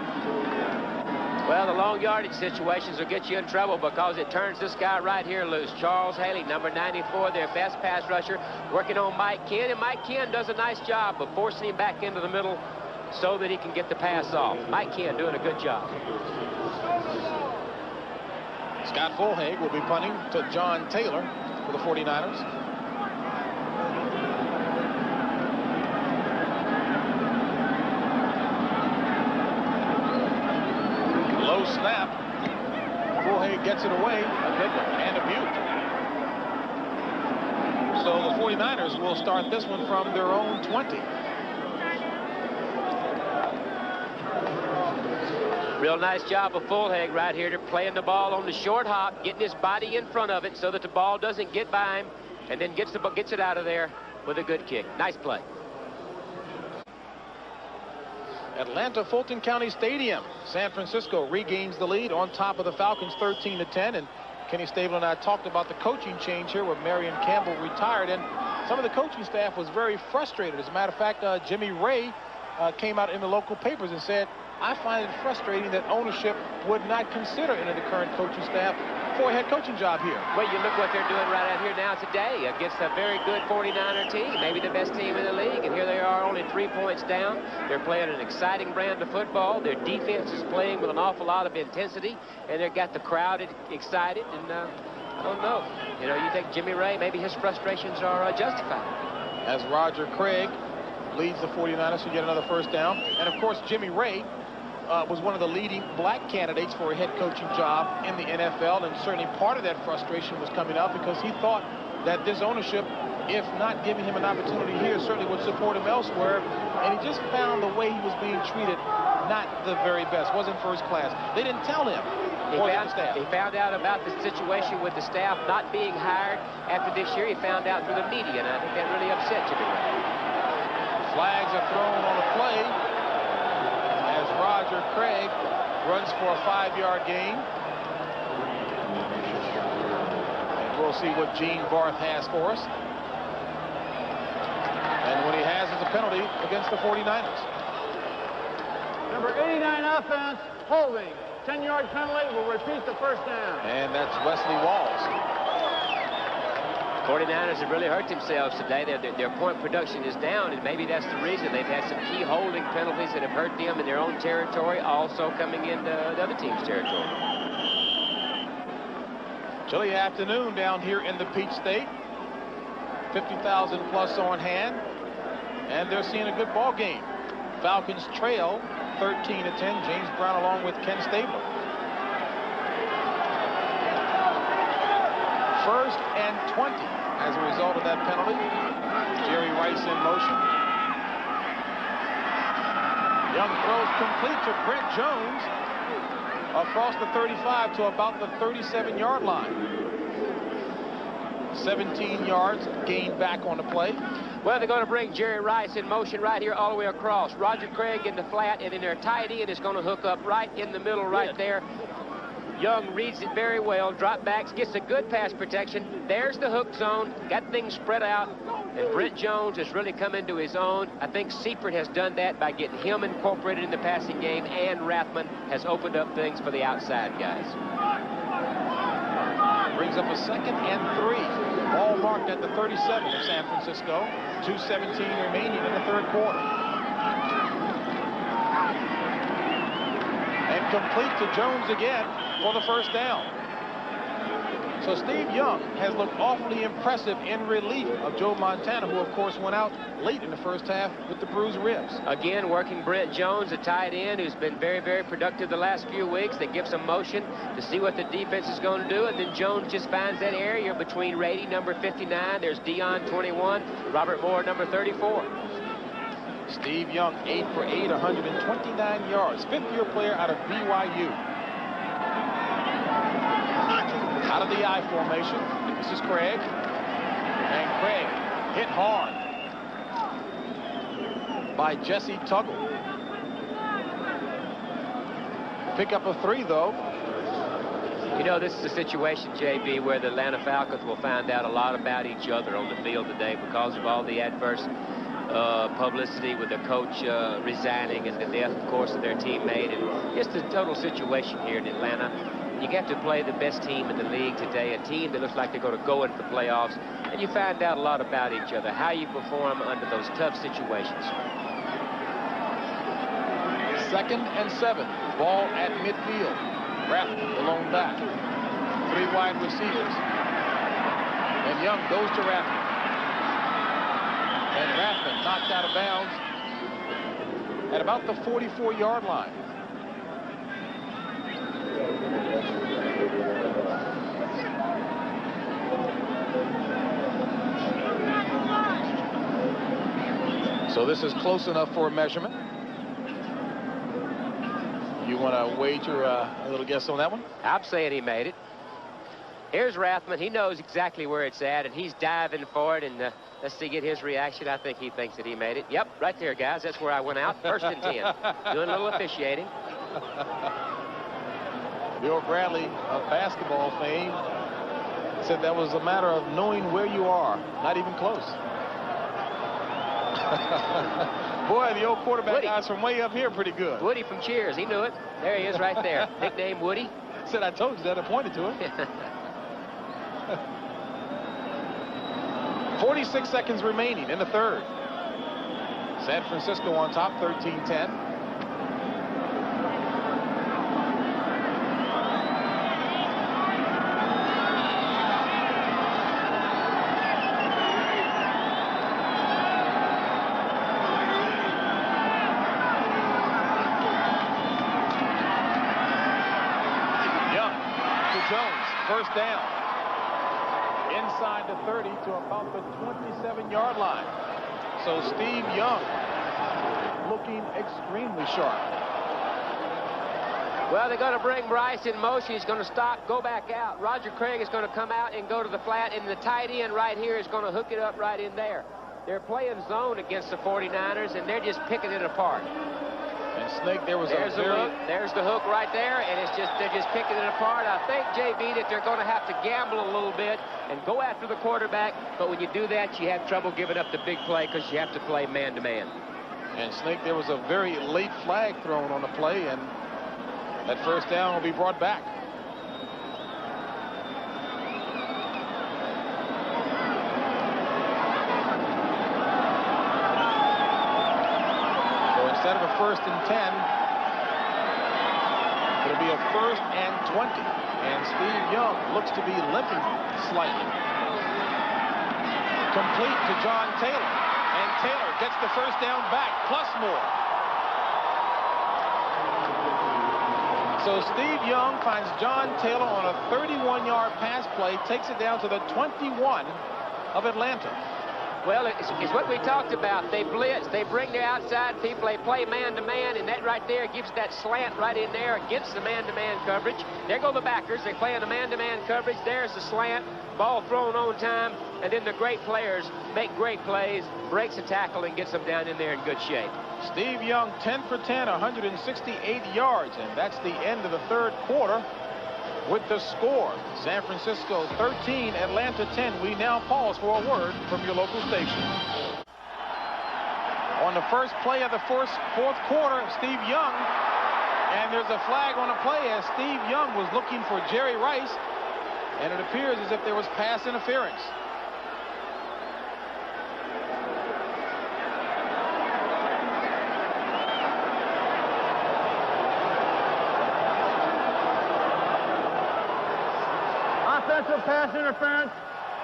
Well, the long yardage situations will get you in trouble because it turns this guy right here loose. Charles Haley, number 94, their best pass rusher, working on Mike Ken. And Mike Ken does a nice job of forcing him back into the middle so that he can get the pass off. Mike Ken doing a good job. Scott Fulhaig will be punting to John Taylor for the 49ers. Low snap. Fulhaig gets it away. A good one. And a beaut. So the 49ers will start this one from their own 20. Real nice job of Fulhaig right here. They're playing the ball on the short hop, getting his body in front of it so that the ball doesn't get by him, and then gets it out of there with a good kick. Nice play. Atlanta Fulton County Stadium. San Francisco regains the lead on top of the Falcons 13-10. And Kenny Stable and I talked about the coaching change here where Marion Campbell retired. And some of the coaching staff was very frustrated. As a matter of fact, Jimmy Ray came out in the local papers and said, I find it frustrating that ownership would not consider any of the current coaching staff for a head coaching job here. Well, you look what they're doing right out here now today against a very good 49er team, maybe the best team in the league, and here they are only 3 points down. They're playing an exciting brand of football. Their defense is playing with an awful lot of intensity, and they've got the crowd excited, and I don't know. You know, you think Jimmy Ray, maybe his frustrations are justified. As Roger Craig leads the 49ers to get another first down. And, of course, Jimmy Ray was one of the leading black candidates for a head coaching job in the NFL, and certainly part of that frustration was coming out because he thought that this ownership, if not giving him an opportunity here, certainly would support him elsewhere, and he just found the way he was being treated not the very best, wasn't first class. They didn't tell him. He found out about the situation with the staff not being hired after this year. He found out through the media, and I think that really upset Jimmy Ray. Flags are thrown on the play as Roger Craig runs for a 5-yard gain. And we'll see what Gene Barth has for us. And what he has is a penalty against the 49ers. Number 89 offense, holding. 10-yard penalty will repeat the first down. And that's Wesley Walls. 49ers have really hurt themselves today. Their point production is down, and maybe that's the reason. They've had some key holding penalties that have hurt them in their own territory, also coming into the other team's territory. Chilly afternoon down here in the Peach State. 50,000 plus on hand, and they're seeing a good ball game. Falcons trail 13-10. James Brown along with Ken Stabler. First and 20 as a result of that penalty. Jerry Rice in motion. Young throws complete to Brent Jones across the 35 to about the 37-yard line. 17 yards gained back on the play. Well, they're going to bring Jerry Rice in motion right here all the way across. Roger Craig in the flat, and then their tight end is going to hook up right in the middle right there. Young reads it very well, drop backs, gets a good pass protection. There's the hook zone, got things spread out, and Brent Jones has really come into his own. I think Seifert has done that by getting him incorporated in the passing game, and Rathman has opened up things for the outside guys. Brings up a 2nd and 3. Ball marked at the 37 of San Francisco. 2:17 remaining in the third quarter. And complete to Jones again for the first down. So Steve Young has looked awfully impressive in relief of Joe Montana, who of course went out late in the first half with the bruised ribs. Again, working Brent Jones, a tight end who's been very, very productive the last few weeks. They give some motion to see what the defense is going to do, and then Jones just finds that area between Rady, number 59. There's Dion, 21. Robert Moore, number 34. Steve Young, 8 for 8, 129 yards. 5th-year player out of BYU. Out of the I formation. This is Craig. And Craig hit hard by Jesse Tuggle. Pick up a 3, though. You know, this is a situation, JB, where the Atlanta Falcons will find out a lot about each other on the field today because of all the adverse publicity with the coach resigning and the death, of course, of their teammate, and just the total situation here in Atlanta. You get to play the best team in the league today, a team that looks like they're going to go into the playoffs, and you find out a lot about each other, how you perform under those tough situations. 2nd and 7. Ball at midfield. Rathman, the lone back. 3 wide receivers. And Young goes to Rathman. And Rathman knocked out of bounds at about the 44-yard line. So this is close enough for a measurement. You want to wager a little guess on that one? I'm saying he made it. Here's Rathman. He knows exactly where it's at, and he's diving for it. And let's see, get his reaction. I think he thinks that he made it. Yep, right there, guys. That's where I went out. 1st and 10. Doing a little officiating. Bill Bradley of basketball fame said that was a matter of knowing where you are, not even close. Boy, the old quarterback Woody. guys from way up here pretty good. Woody from Cheers. He knew it. There he is right there. Nickname Woody. Said I told you that. I pointed to it. 46 seconds remaining in the 3rd. San Francisco on top, 13-10. First down. Inside the 30 to about the 27-yard line. So Steve Young looking extremely sharp. Well, they're going to bring Bryce in motion. He's going to stop, go back out. Roger Craig is going to come out and go to the flat, and the tight end right here is going to hook it up right in there. They're playing zone against the 49ers, and they're just picking it apart. And Snake, there's the hook. There's the hook right there, and they're just picking it apart. I think, JB, that they're going to have to gamble a little bit and go after the quarterback, but when you do that, you have trouble giving up the big play because you have to play man-to-man. And Snake, there was a very late flag thrown on the play, and that 1st down will be brought back. Instead of a 1st and 10, it'll be a 1st and 20. And Steve Young looks to be limping slightly. Complete to John Taylor. And Taylor gets the 1st down back, plus more. So Steve Young finds John Taylor on a 31-yard pass play, takes it down to the 21 of Atlanta. Well, it's what we talked about. They blitz. They bring their outside people. They play man-to-man, and that right there gives that slant right in there against the man-to-man coverage. There go the backers. They play in the man-to-man coverage. There's the slant. Ball thrown on time, and then the great players make great plays, breaks a tackle, and gets them down in there in good shape. Steve Young, 10 for 10, 168 yards, and that's the end of the 3rd quarter. With the score, San Francisco 13, Atlanta 10. We now pause for a word from your local station. On the first play of the 4th quarter, Steve Young, and there's a flag on a play as Steve Young was looking for Jerry Rice, and it appears as if there was pass interference. Offensive pass interference.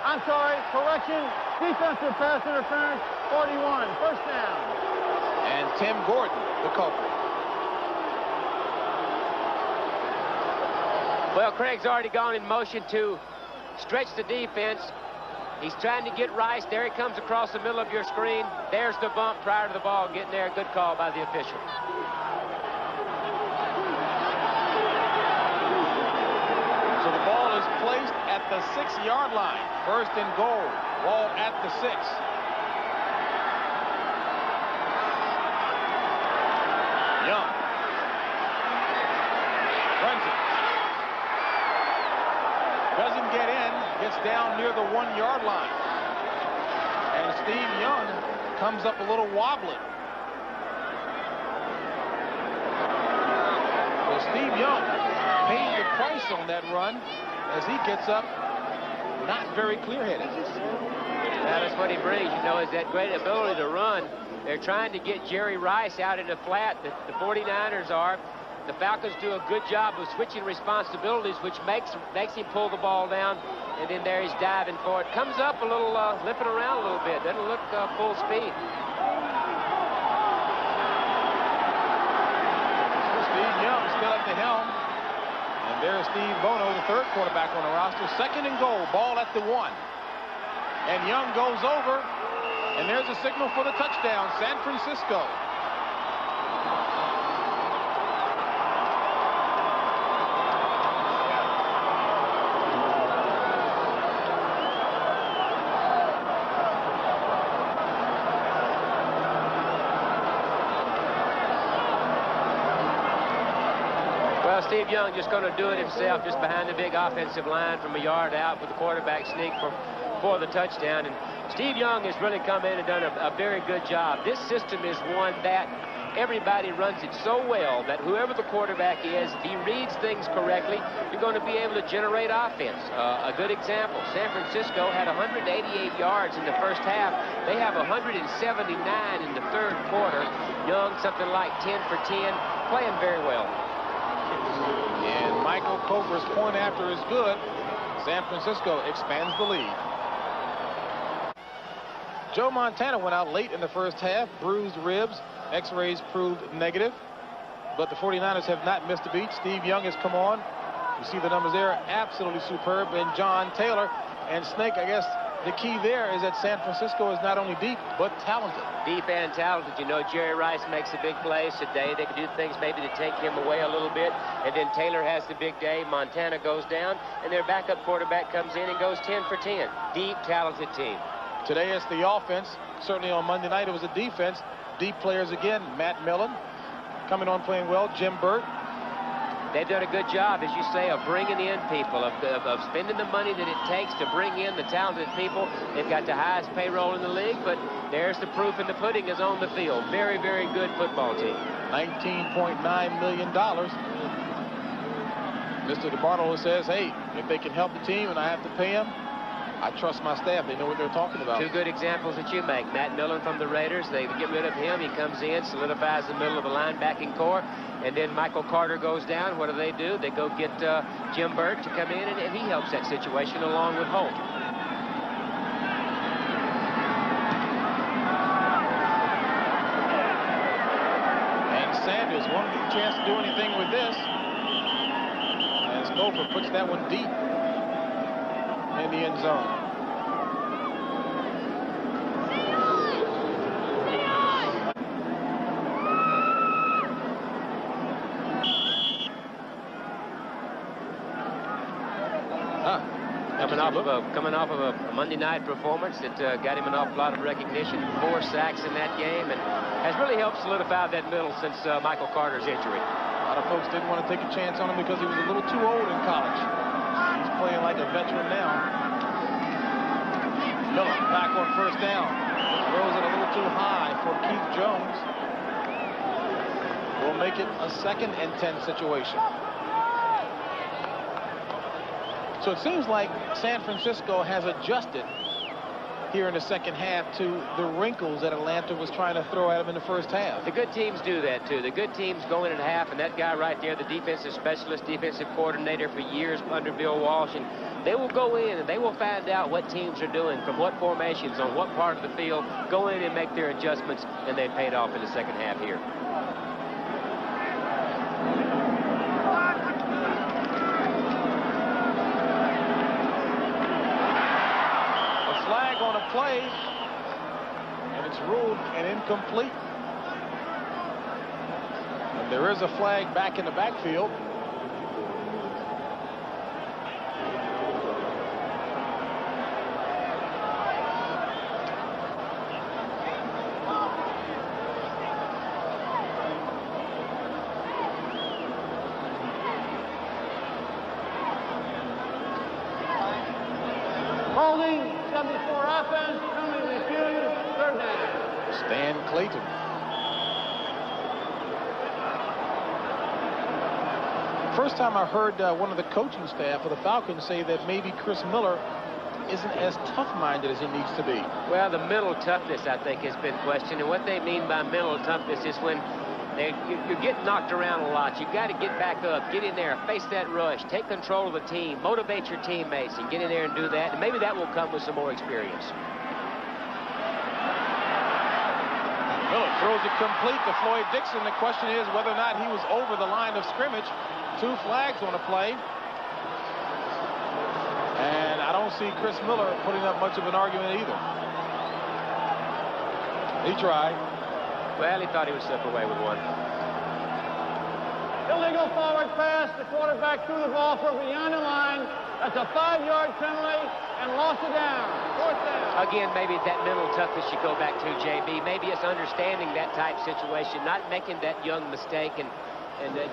I'm sorry, correction. Defensive pass interference, 41. 1st down. And Tim Gordon, the culprit. Well, Craig's already gone in motion to stretch the defense. He's trying to get Rice. There he comes across the middle of your screen. There's the bump prior to the ball getting there. Good call by the official. So the ball is placed at the 6-yard line. 1st and goal. Ball at the 6. Young runs it. Doesn't get in. Gets down near the 1-yard line. And Steve Young comes up a little wobbly. Well, Steve Young paid the price on that run as he gets up not very clear-headed. Now, that's what he brings, you know, is that great ability to run. They're trying to get Jerry Rice out in the flat. The 49ers are. The Falcons do a good job of switching responsibilities, which makes him pull the ball down, and then there he's diving for it. Comes up a little, lipping around a little bit. Doesn't look full speed. Steve Young still at the helm. And there's Steve Bono, the third quarterback on the roster. 2nd and goal, ball at the 1. And Young goes over, and there's a signal for the touchdown, San Francisco. Well, Steve Young just going to do it himself, just behind the big offensive line from a yard out with the quarterback sneak for the touchdown. And Steve Young has really come in and done a very good job. This system is one that everybody runs it so well that whoever the quarterback is, if he reads things correctly, you're going to be able to generate offense. A good example, San Francisco had 188 yards in the first half. They have 179 in the third quarter. Young, something like 10 for 10, playing very well. And Michael Cover's point after is good. San Francisco expands the lead. Joe Montana went out late in the first half, bruised ribs. X-rays proved negative. But the 49ers have not missed a beat. Steve Young has come on. You see the numbers there, absolutely superb. And John Taylor and Snake, I guess the key there is that San Francisco is not only deep, but talented. Deep and talented. You know, Jerry Rice makes a big play today. They can do things maybe to take him away a little bit. And then Taylor has the big day. Montana goes down, and their backup quarterback comes in and goes 10 for 10. Deep, talented team. Today it's the offense. Certainly on Monday night it was a defense. Deep players again. Matt Millen coming on playing well. Jim Burt. They've done a good job, as you say, of bringing in people, of spending the money that it takes to bring in the talented people. They've got the highest payroll in the league, but there's the proof, and the pudding is on the field. Very, very good football team. $19.9 million. Mr. DeBartolo says, hey, if they can help the team and I have to pay them, I trust my staff. They know what they're talking about. Two good examples that you make. Matt Millen from the Raiders. They get rid of him. He comes in, solidifies the middle of the linebacking core. And then Michael Carter goes down. What do? They go get Jim Burt to come in, and he helps that situation along with Holt. And Sanders won't get a chance to do anything with this. As Gopher puts that one deep in the end zone. Coming off of a Monday night performance that got him an awful lot of recognition. 4 sacks in that game, and has really helped solidify that middle since Michael Carter's injury. A lot of folks didn't want to take a chance on him because he was a little too old in college. He's playing like a veteran now. Miller back on first down. Throws it a little too high for Keith Jones. Will make it a 2nd and 10 situation. So it seems like San Francisco has adjusted here in the second half to the wrinkles that Atlanta was trying to throw at them in the first half. The good teams do that, too. The good teams go in at half, and that guy right there, the defensive specialist, defensive coordinator for years under Bill Walsh, and they will go in and they will find out what teams are doing, from what formations, on what part of the field, go in and make their adjustments, and they paid off in the second half here. On a play, and it's ruled an incomplete. And there is a flag back in the backfield. Holding, 74 offense, penalty refused, 3rd down. Stan Clayton. First time I heard one of the coaching staff of the Falcons say that maybe Chris Miller isn't as tough-minded as he needs to be. Well, the mental toughness, I think, has been questioned. And what they mean by mental toughness is when you get knocked around a lot. You've got to get back up, get in there, face that rush, take control of the team, motivate your teammates, and get in there and do that. And maybe that will come with some more experience. Miller throws it complete to Floyd Dixon. The question is whether or not he was over the line of scrimmage. 2 flags on the play. And I don't see Chris Miller putting up much of an argument either. He tried. Well, he thought he would slip away with one. Illegal forward pass. The quarterback threw the ball for beyond the line. That's a 5-yard penalty and lost it down. 4th down. Again, maybe it's that mental toughness you go back to, JB. Maybe it's understanding that type situation, not making that young mistake and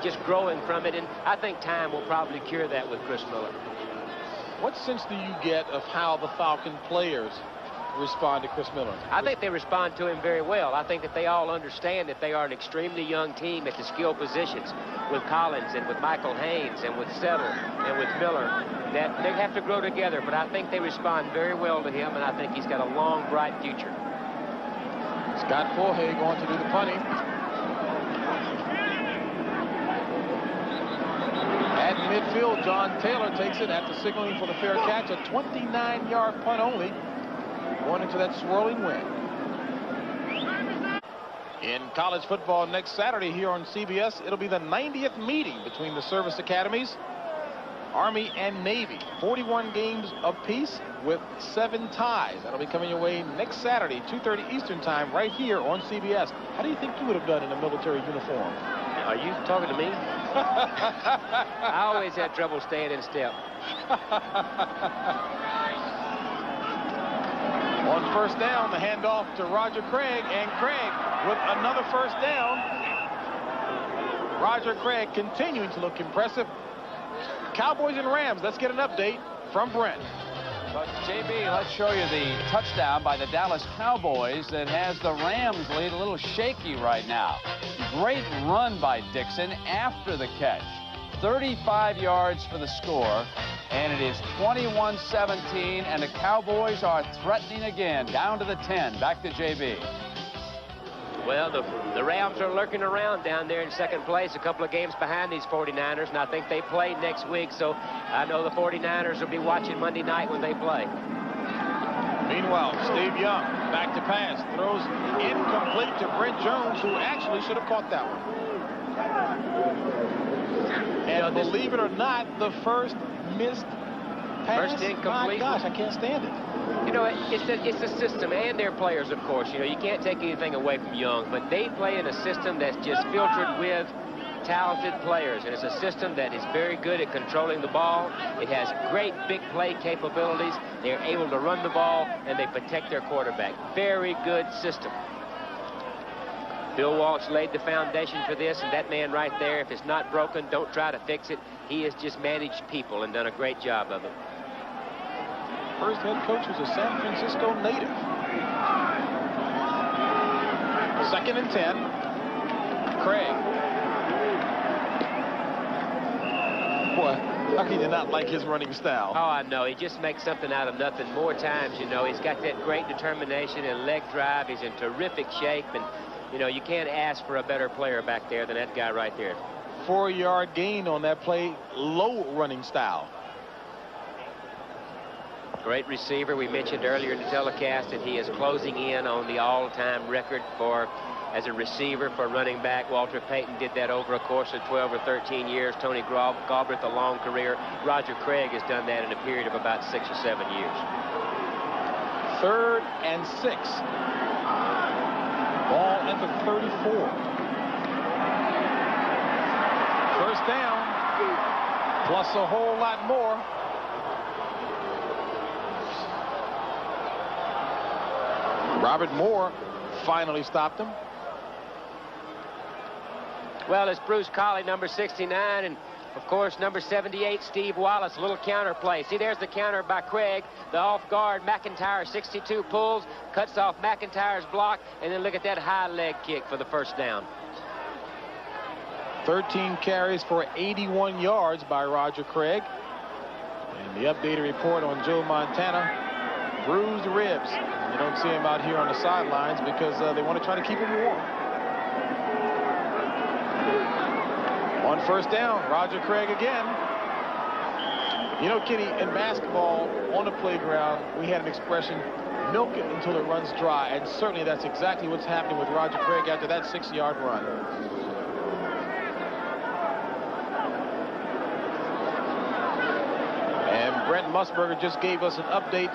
just growing from it. And I think time will probably cure that with Chris Miller. What sense do you get of how the Falcon players respond to Chris Miller? I think they respond to him very well. I think that they all understand that they are an extremely young team at the skill positions with Collins and with Michael Haynes and with Settle and with Miller, that they have to grow together. But I think they respond very well to him, and I think he's got a long, bright future. Scott Forhay going to do the punting. At midfield, John Taylor takes it after signaling for the fair catch. A 29-yard punt only, going into that swirling wind. In college football next Saturday here on CBS, it'll be the 90th meeting between the service academies, Army and Navy. 41 games apiece with 7 ties. That'll be coming your way next Saturday, 2:30 Eastern time, right here on CBS. How do you think you would have done in a military uniform? Are you talking to me? I always had trouble staying in step. On first down, the handoff to Roger Craig, and Craig with another first down. Roger Craig continuing to look impressive. Cowboys and Rams, let's get an update from Brent. But JB, let's show you the touchdown by the Dallas Cowboys that has the Rams lead a little shaky right now. Great run by Dixon after the catch. 35 yards for the score, and it is 21-17, and the Cowboys are threatening again, down to the 10. Back to JB. Well, the Rams are lurking around down there in second place, a couple of games behind these 49ers, and I think they play next week, so I know the 49ers will be watching Monday night when they play. Meanwhile, Steve Young back to pass, throws incomplete to Brent Jones, who actually should have caught that one. And believe it or not, the first missed pass. First incomplete. My gosh, I can't stand it. You know, it's a system, and their players, of course. You know, you can't take anything away from Young, but they play in a system that's just filtered with talented players, and it's a system that is very good at controlling the ball. It has great big play capabilities. They're able to run the ball, and they protect their quarterback. Very good system. Bill Walsh laid the foundation for this, and that man right there, if it's not broken, don't try to fix it. He has just managed people and done a great job of it. First head coach was a San Francisco native. 2nd and 10. Craig. Boy, how can you not like his running style? Oh, I know. He just makes something out of nothing more times, you know. He's got that great determination and leg drive. He's in terrific shape, and, you know, you can't ask for a better player back there than that guy right there. 4-yard gain on that play, low running style. Great receiver. We mentioned earlier in the telecast that he is closing in on the all-time record as a receiver for running back. Walter Payton did that over a course of 12 or 13 years. Tony Galbraith, a long career. Roger Craig has done that in a period of about 6 or 7 years. 3rd and 6. Ball at the 34. First down, plus a whole lot more. Robert Moore finally stopped him. Well, it's Bruce Colley, number 69, and Of course, number 78, Steve Wallace, a little counter play. See, there's the counter by Craig. The off guard, McIntyre, 62, pulls, cuts off McIntyre's block, and then look at that high leg kick for the first down. 13 carries for 81 yards by Roger Craig. And the updated report on Joe Montana, bruised ribs. You don't see him out here on the sidelines because they want to try to keep him warm. On first down, Roger Craig again. You know, Kenny, in basketball, on the playground, we had an expression, milk it until it runs dry. And certainly that's exactly what's happening with Roger Craig after that 6-yard run. And Brent Musburger just gave us an update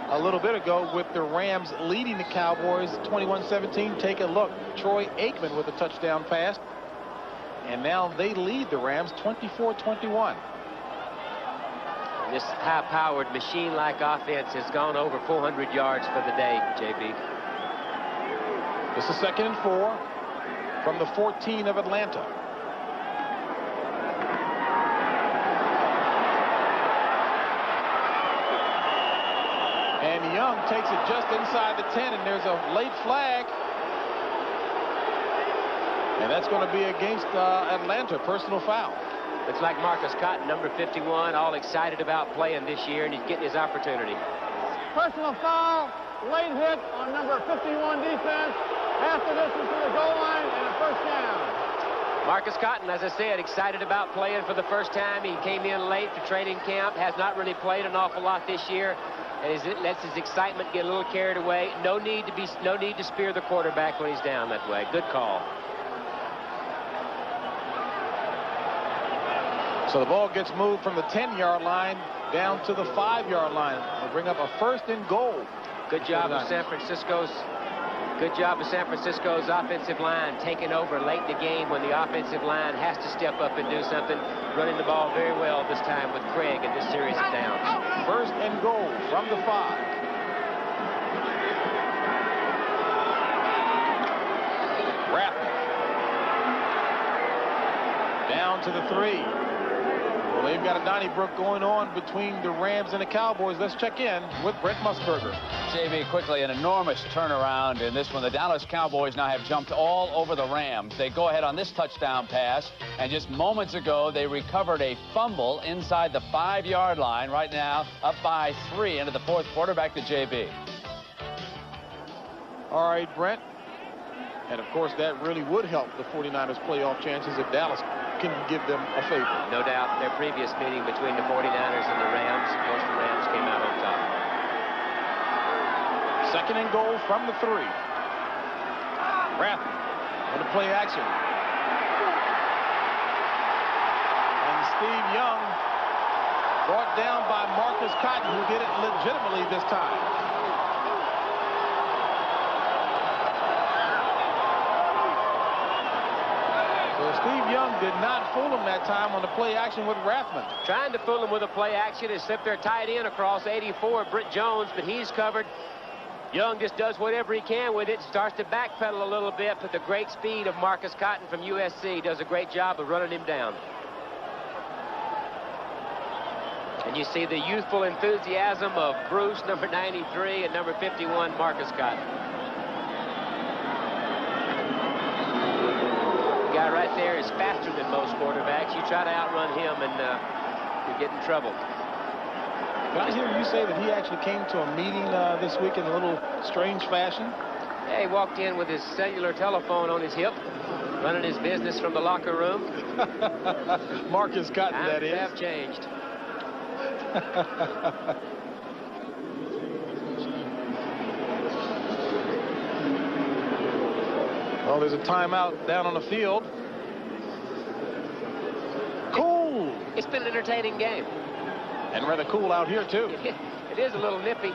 a little bit ago with the Rams leading the Cowboys 21-17. Take a look. Troy Aikman with a touchdown pass. And now they lead the Rams 24-21. This high-powered machine-like offense has gone over 400 yards for the day, JB. This is 2nd and 4 from the 14 of Atlanta. And Young takes it just inside the 10, and there's a late flag. And that's going to be against Atlanta, personal foul. Looks like Marcus Cotton, number 51, all excited about playing this year, and he's getting his opportunity. Personal foul, late hit on number 51 defense, half the distance to the goal line, and a first down. Marcus Cotton, as I said, excited about playing for the first time. He came in late for training camp, has not really played an awful lot this year, and it lets his excitement get a little carried away. No need to spear the quarterback when he's down that way. Good call. So the ball gets moved from the 10-yard line down to the 5-yard line. They'll bring up a 1st and goal. Good job of San Francisco's offensive line taking over late in the game when the offensive line has to step up and do something. Running the ball very well this time with Craig in this series of downs. 1st and goal from the 5. Rathman. Down to the 3. Well, they've got a Donnybrook going on between the Rams and the Cowboys. Let's check in with Brent Musburger. JB, quickly, an enormous turnaround in this one. The Dallas Cowboys now have jumped all over the Rams. They go ahead on this touchdown pass, and just moments ago, they recovered a fumble inside the 5-yard line. Right now, up by 3 into the 4th quarter. Back to JB. All right, Brent. And, of course, that really would help the 49ers' playoff chances if Dallas can give them a favor. No doubt. Their previous meeting between the 49ers and the Rams, of course, the Rams came out on top. 2nd and goal from the 3. Rathman on the play action. And Steve Young brought down by Marcus Cotton, who did it legitimately this time. Steve Young did not fool him that time on the play action with Rathman. Trying to fool him with a play action and slip their tight end across 84, Britt Jones, but he's covered. Young just does whatever he can with it, starts to backpedal a little bit, but the great speed of Marcus Cotton from USC does a great job of running him down. And you see the youthful enthusiasm of Bruce, number 93, and number 51, Marcus Cotton. The guy right there is faster than most quarterbacks. You try to outrun him and you get in trouble. Did I hear you say that he actually came to a meeting this week in a little strange fashion? Yeah, he walked in with his cellular telephone on his hip, running his business from the locker room. Marcus Cotton, that is. Times have changed. Well, there's a timeout down on the field. Cool. It's been an entertaining game. And rather cool out here, too. It is a little nippy.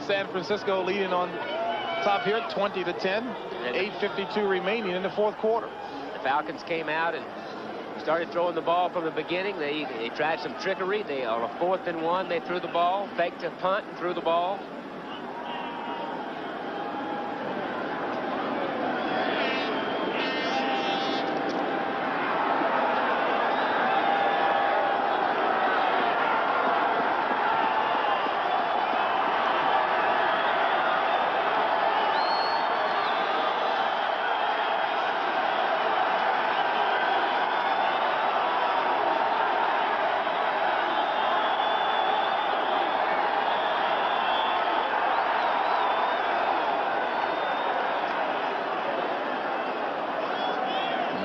San Francisco leading on top here, 20-10. 8:52 remaining in the 4th quarter. The Falcons came out and started throwing the ball from the beginning. They tried some trickery. They on a 4th and 1, they threw the ball, faked a punt and threw the ball.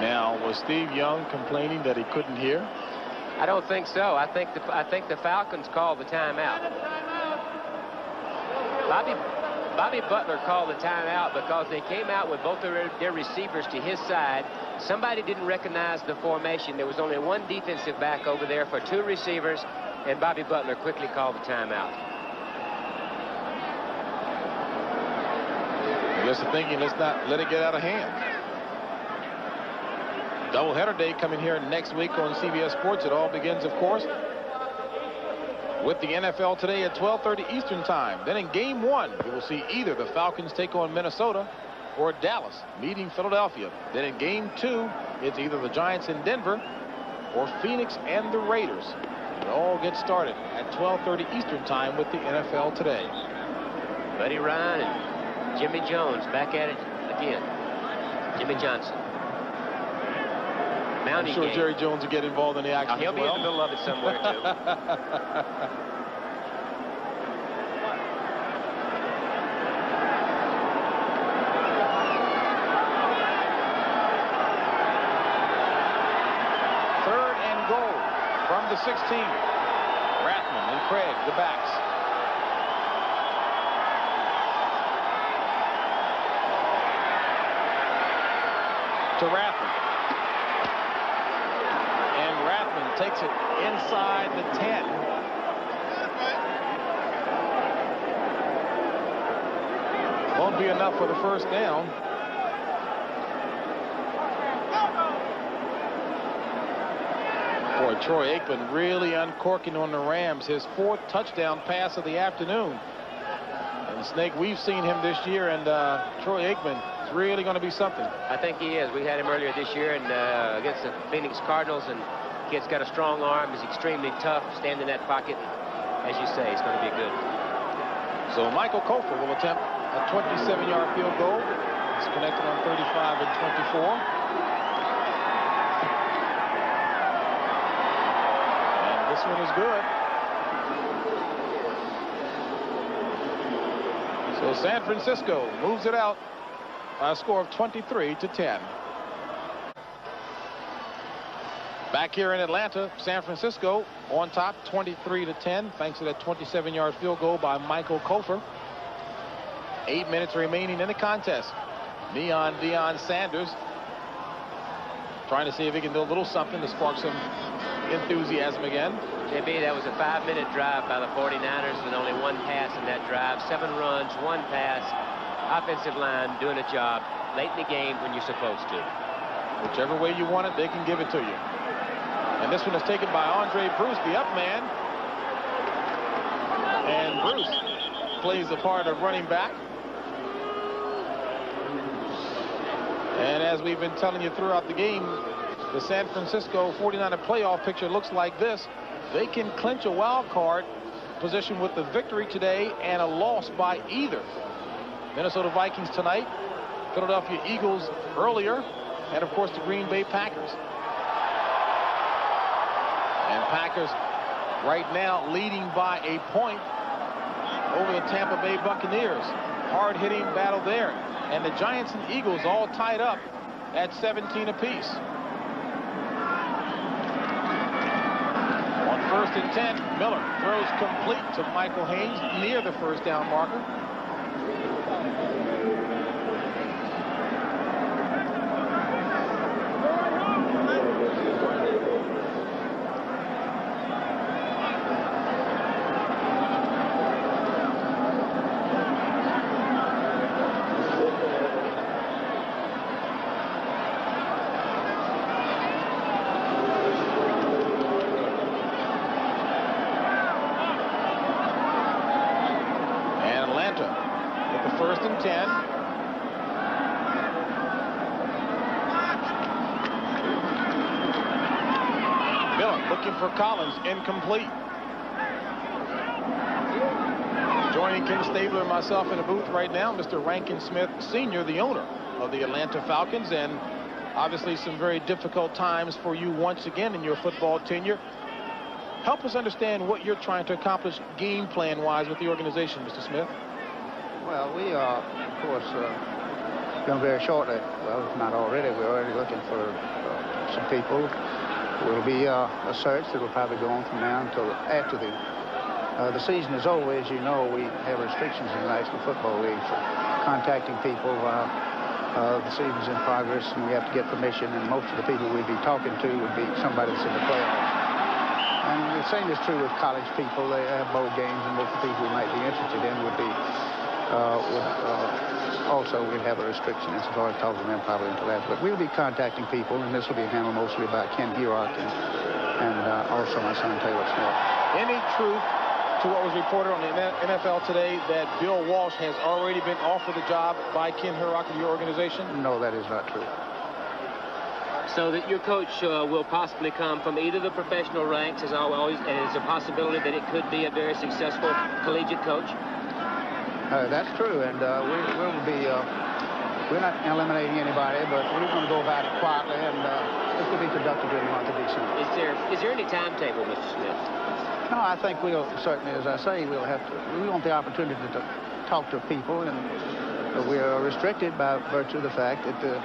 Now, was Steve Young complaining that he couldn't hear? I don't think so. I think the Falcons called the timeout. Bobby Butler called the timeout because they came out with both their receivers to his side. Somebody didn't recognize the formation. There was only one defensive back over there for 2 receivers, and Bobby Butler quickly called the timeout. I guess they're thinking, let's not let it get out of hand. Doubleheader day coming here next week on CBS Sports. It all begins, of course, with the NFL today at 12:30 Eastern Time. Then in Game 1, you will see either the Falcons take on Minnesota or Dallas meeting Philadelphia. Then in Game 2, it's either the Giants in Denver or Phoenix and the Raiders. It all gets started at 12:30 Eastern Time with the NFL today. Buddy Ryan and Jimmy Jones back at it again. Jimmy Johnson. I'm sure game. Jerry Jones will get involved in the action. He'll be in the middle of it somewhere, too. Third and goal from the 16. Rathman and Craig, the backs. To Rathman. Takes it inside the 10. Won't be enough for the first down. Boy, Troy Aikman really uncorking on the Rams. His 4th touchdown pass of the afternoon. And Snake, we've seen him this year, and Troy Aikman is really going to be something. I think he is. We had him earlier this year and against the Phoenix Cardinals, and kid's got a strong arm. He's extremely tough. Stand in that pocket. As you say, it's going to be good. So Michael Kofer will attempt a 27-yard field goal. It's connected on 35 and 24. And this one is good. So San Francisco moves it out by a score of 23-10. Back here in Atlanta, San Francisco on top 23-10 thanks to that 27-yard field goal by Michael Kofer. 8 minutes remaining in the contest. Neon Deion Sanders trying to see if he can do a little something to spark some enthusiasm again. JB, that was a 5-minute drive by the 49ers with only 1 pass in that drive. 7 runs, 1 pass. Offensive line doing a job late in the game when you're supposed to. Whichever way you want it, they can give it to you. And this one is taken by Andre Bruce, the up man. And Bruce plays the part of running back. And as we've been telling you throughout the game, the San Francisco 49er playoff picture looks like this. They can clinch a wild card position with the victory today and a loss by either. Minnesota Vikings tonight, Philadelphia Eagles earlier, and of course the Green Bay Packers. And Packers right now leading by a point over the Tampa Bay Buccaneers. Hard-hitting battle there. And the Giants and Eagles all tied up at 17 apiece. On 1st and 10, Miller throws complete to Michael Haynes near the first down marker. For Collins, incomplete. Joining Ken Stabler and myself in the booth right now, Mr. Rankin Smith Sr., the owner of the Atlanta Falcons, and obviously some very difficult times for you once again in your football tenure. Help us understand what you're trying to accomplish game plan-wise with the organization, Mr. Smith. Well, we are, of course, Come very shortly. Well, if not already, we're already looking for some people. There will be a search that will probably go on from now until after the season is over. As you know, we have restrictions in the National Football League for contacting people while the season's in progress, and we have to get permission, and most of the people we'd be talking to would be somebody that's in the playoffs. And the same is true with college people. They have bowl games, and most of the people we might be interested in would be also we'd have a restriction as far as talking to them probably until after. But we'll be contacting people, and this will be handled mostly by Ken Burock and also my son Taylor Smith. Any truth to what was reported on the NFL today that Bill Walsh has already been offered the job by Ken Burock of your organization? No, that is not true. So that your coach will possibly come from either the professional ranks, as always, and it's a possibility that it could be a very successful collegiate coach? That's true, and we'll be, we're not eliminating anybody, but we're going to go about it quietly, and this will be productive in the month of December. Is there any timetable, Mr. Smith? No, I think we'll certainly, as I say, we want the opportunity to talk to people, and we are restricted by virtue of the fact that the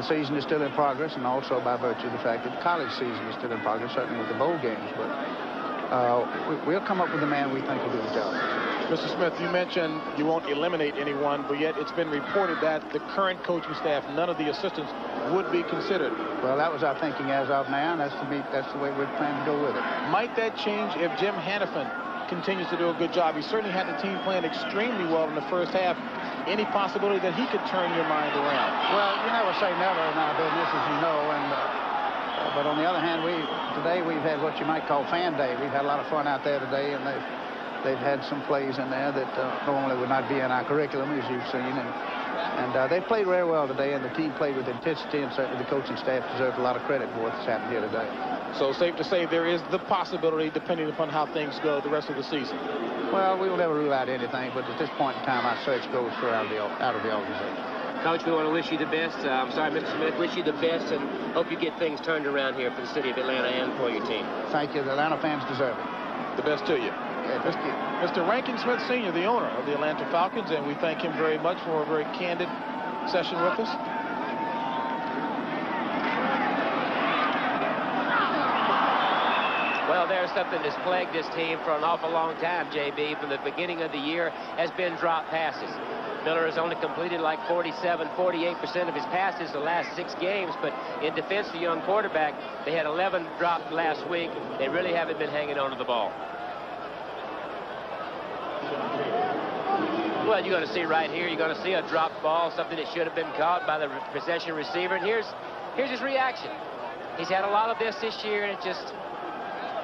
season is still in progress, and also by virtue of the fact that the college season is still in progress, certainly with the bowl games, but we'll come up with a man we think will do the job. Mr. Smith, you mentioned you won't eliminate anyone, but yet it's been reported that the current coaching staff, none of the assistants, would be considered. Well, that was our thinking as of now, and that's the way we're planning to go with it. Might that change if Jim Hannafin continues to do a good job? He certainly had the team playing extremely well in the first half. Any possibility that he could turn your mind around? Well, you never say never in our business, as you know, and but on the other hand, today we've had what you might call fan day. We've had a lot of fun out there today, and they've had some plays in there that normally would not be in our curriculum, as you've seen, and they played very well today, and the team played with intensity, and certainly the coaching staff deserved a lot of credit for what's happened here today. So safe to say there is the possibility, depending upon how things go the rest of the season. Well, we will never rule out anything, but at this point in time, our search goes for out of the organization. Coach, we want to wish you the best. I'm sorry, Mr. Smith, wish you the best, and hope you get things turned around here for the city of Atlanta and for your team. Thank you. The Atlanta fans deserve it. The best to you. Okay, Mr. Rankin Smith Sr., the owner of the Atlanta Falcons, and we thank him very much for a very candid session with us. Well, there's something that's plagued this team for an awful long time, JB. From the beginning of the year has been drop passes. Miller has only completed like 48% of his passes the last 6 games, but in defense of the young quarterback, they had 11 dropped last week. They really haven't been hanging on to the ball. Well, you're going to see right here, you're going to see a dropped ball, something that should have been caught by the possession receiver, and here's his reaction. He's had a lot of this year, and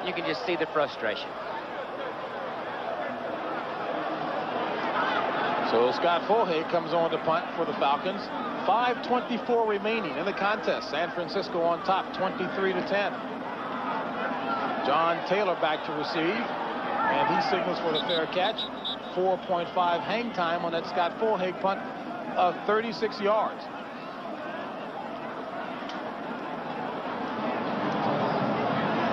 you can just see the frustration. So Scott Fulhay comes on to punt for the Falcons. 5:24 remaining in the contest. San Francisco on top, 23-10. John Taylor back to receive, and he signals for the fair catch. 4.5 hang time on that Scott Fulhay punt of 36 yards.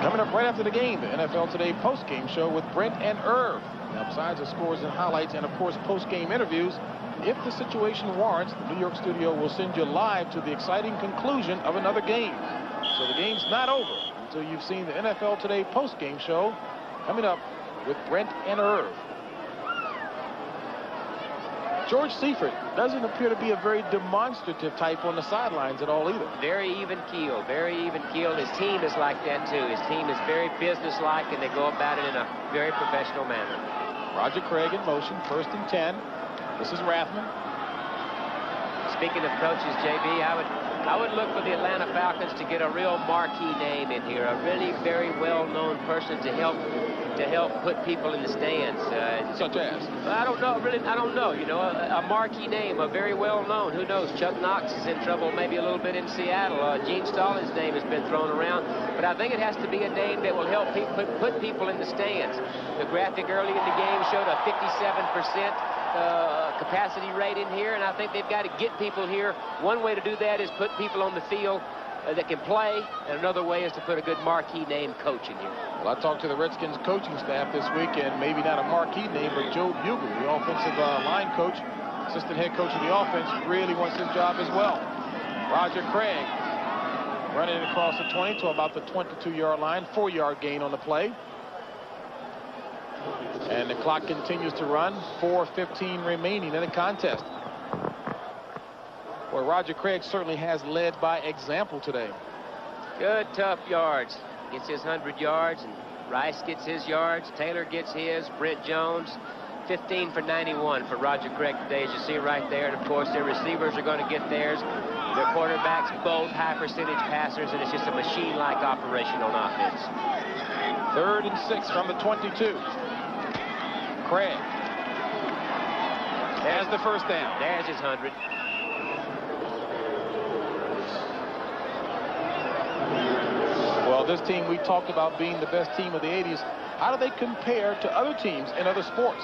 Coming up right after the game, the NFL Today post-game show with Brent and Irv. Now, besides the scores and highlights and, of course, post-game interviews, if the situation warrants, the New York studio will send you live to the exciting conclusion of another game. So the game's not over until you've seen the NFL Today post-game show coming up with Brent and Irv. George Seifert doesn't appear to be a very demonstrative type on the sidelines at all either. Very even keel, very even keel. His team is like that too. His team is very businesslike, and they go about it in a very professional manner. Roger Craig in motion, 1st and 10. This is Rathman. Speaking of coaches, JB, I would look for the Atlanta Falcons to get a real marquee name in here, a really very well-known person to help put people in the stands. Such as? I don't know, really, I don't know. You know, a marquee name, a very well-known. Who knows? Chuck Knox is in trouble maybe a little bit in Seattle. Gene Stallings' name has been thrown around. But I think it has to be a name that will help put people in the stands. The graphic early in the game showed a 57% capacity rate in here, and I think they've got to get people here. One way to do that is put people on the field that can play, and another way is to put a good marquee name coach in here. Well, I talked to the Redskins coaching staff this week, and maybe not a marquee name, but Joe Bugel, the offensive line coach, assistant head coach of the offense, really wants his job as well. Roger Craig running across the 20 to about the 22-yard line, 4-yard gain on the play. And the clock continues to run, 4:15 remaining in the contest. Well, Roger Craig certainly has led by example today. Good, tough yards. Gets his 100 yards, and Rice gets his yards. Taylor gets his. Brent Jones, 15 for 91 for Roger Craig today, as you see right there. And, of course, their receivers are going to get theirs. Their quarterbacks, both high-percentage passers, and it's just a machine-like operation on offense. 3rd and 6 from the 22. Craig has the first down. There's his 100. Well, this team we talked about being the best team of the 80s. How do they compare to other teams in other sports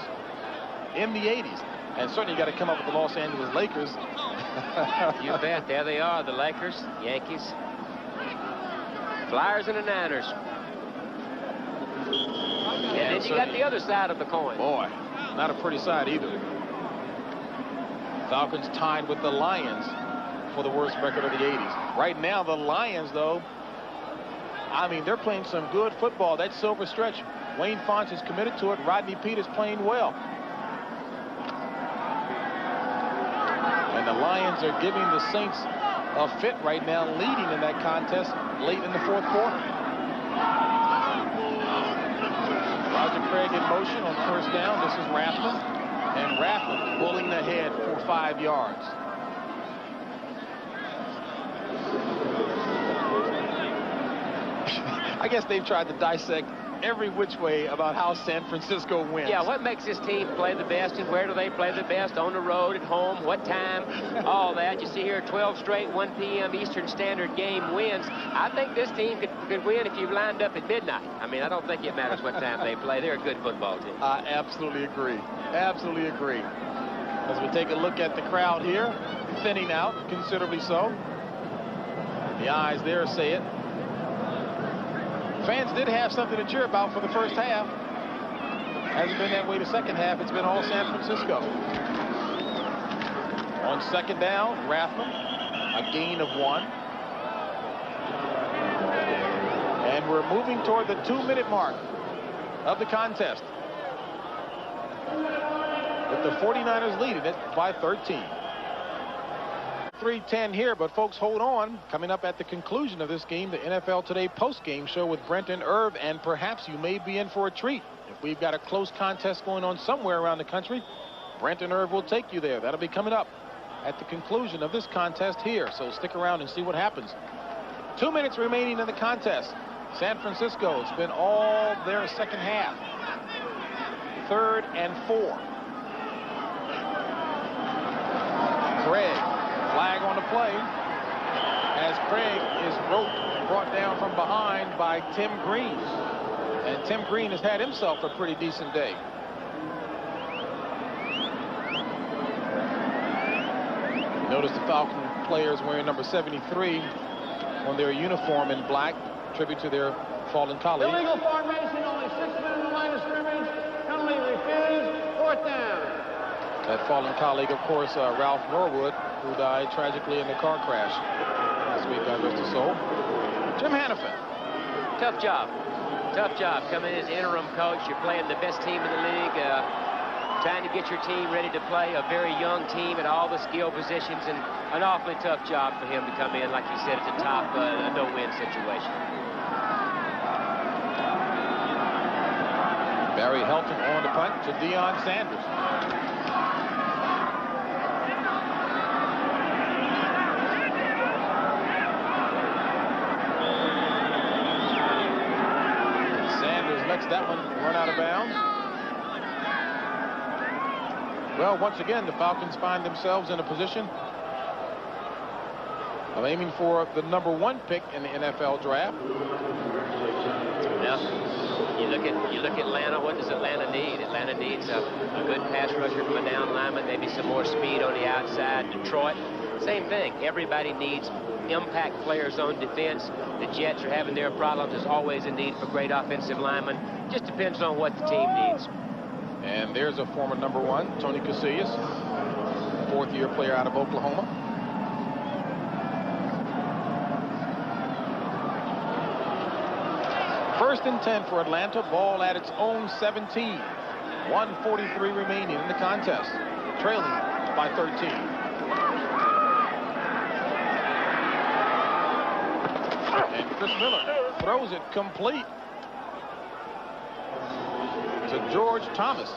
in the 80s? And certainly you got to come up with the Los Angeles Lakers. You bet. There they are, the Lakers, Yankees, Flyers, and the Niners. And then you got the other side of the coin. Boy, not a pretty side either. Falcons tied with the Lions for the worst record of the 80s. Right now, the Lions, though, I mean, they're playing some good football. That silver stretch, Wayne Fontes is committed to it. Rodney Peete is playing well. And the Lions are giving the Saints a fit right now, leading in that contest late in the 4th quarter. Roger Craig in motion on 1st down. This is Rathman. And Rathman pulling ahead for 5 yards. I guess they've tried to dissect every which way about how San Francisco wins. Yeah, what makes this team play the best, and where do they play the best? On the road, at home, what time, all that. You see here, 12 straight 1 p.m. Eastern Standard game wins. I think this team could win if you lined up at midnight. I mean, I don't think it matters what time they play. They're a good football team. I absolutely agree. Absolutely agree. As we take a look at the crowd here, thinning out considerably so. The eyes there say it. Fans did have something to cheer about for the first half. Hasn't been that way the second half. It's been all San Francisco. On 2nd down, Rathman, a gain of 1. And we're moving toward the 2-minute mark of the contest, with the 49ers leading it by 13. 3:10 here, but folks, hold on. Coming up at the conclusion of this game, the NFL Today post-game show with Brent and Irv, and perhaps you may be in for a treat. If we've got a close contest going on somewhere around the country, Brent and Irv will take you there. That'll be coming up at the conclusion of this contest here, so stick around and see what happens. 2 minutes remaining in the contest. San Francisco, it's been all their second half. 3rd and 4. Craig. Flag on the play as Craig is brought down from behind by Tim Green. And Tim Green has had himself a pretty decent day. Notice the Falcon players wearing number 73 on their uniform in black, tribute to their fallen colleague. Illegal formation, only 6 men in the line of scrimmage. Penalty refused, 4th down. That fallen colleague, of course, Ralph Norwood, who died tragically in the car crash last week, God rest his soul. Jim Hannafin. Tough job. Tough job coming in as interim coach. You're playing the best team in the league, trying to get your team ready to play a very young team at all the skill positions, and an awfully tough job for him to come in, like you said, at the top, a no-win situation. Barry Helton on the punt to Deion Sanders. Lets that one run out of bounds. Well, once again, the Falcons find themselves in a position of aiming for the number 1 pick in the NFL draft. Now, you look at Atlanta. What does Atlanta need? Atlanta needs a good pass rusher from a down lineman, maybe some more speed on the outside. Detroit, same thing. Everybody needs impact players on defense. The Jets are having their problems. There's always a need for great offensive linemen. Just depends on what the team needs. And there's a former number 1, Tony Casillas. fourth-year player out of Oklahoma. First and 10 for Atlanta. Ball at its own 17. 1:43 remaining in the contest. Trailing by 13. And Chris Miller throws it complete to George Thomas.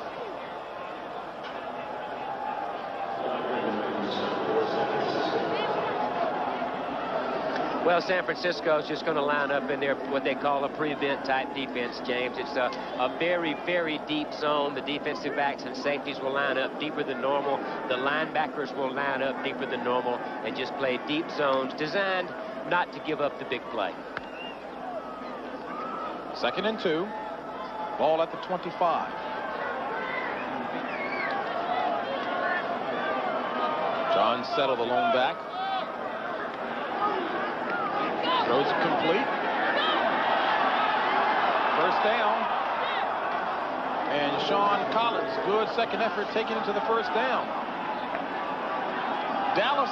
Well, San Francisco's just going to line up in there what they call a prevent type defense, James. It's a very, very deep zone. The defensive backs and safeties will line up deeper than normal. The linebackers will line up deeper than normal and just play deep zones designed not to give up the big play. 2nd and 2. Ball at the 25. John Settle, the lone back. Throws it complete. First down. And Sean Collins, good second effort, taking it to the first down. Dallas.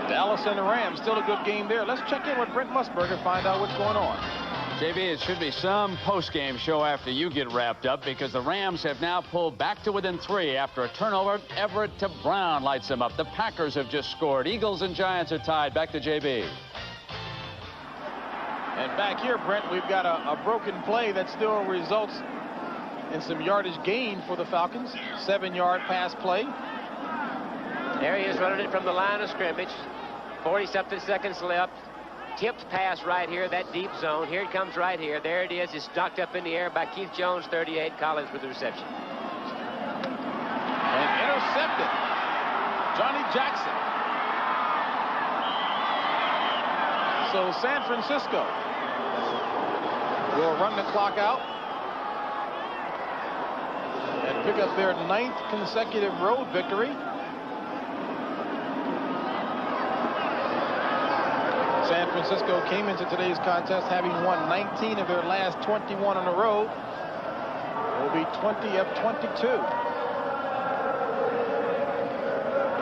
Dallas and the Rams, still a good game there. Let's check in with Brent Musburger, find out what's going on. JB, it should be some post-game show after you get wrapped up, because the Rams have now pulled back to within 3 after a turnover. Everett to Brown lights them up. The Packers have just scored. Eagles and Giants are tied. Back to JB. And back here, Brent, we've got a broken play that still results in some yardage gain for the Falcons. 7-yard pass play. There he is running it from the line of scrimmage. 40-something seconds left. Tipped pass right here, that deep zone. Here it comes right here. There it is. It's knocked up in the air by Keith Jones, 38. Collins with the reception. And intercepted. Johnny Jackson. So San Francisco will run the clock out and pick up their 9th consecutive road victory. San Francisco came into today's contest having won 19 of their last 21 on the road. It will be 20 of 22.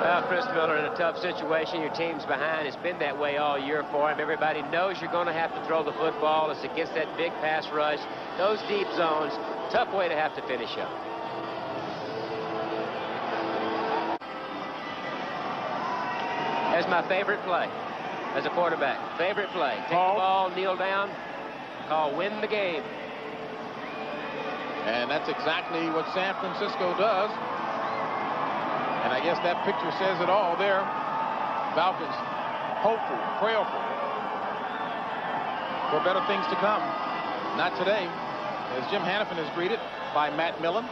Well, Chris Miller in a tough situation. Your team's behind. It's been that way all year for him. Everybody knows you're going to have to throw the football. It's against that big pass rush. Those deep zones, tough way to have to finish up. That's my favorite play. As a quarterback, favorite play. Take the ball, kneel down, call win the game. And that's exactly what San Francisco does. And I guess that picture says it all there. Falcons hopeful, prayerful for better things to come. Not today, as Jim Hannafin is greeted by Matt Millen.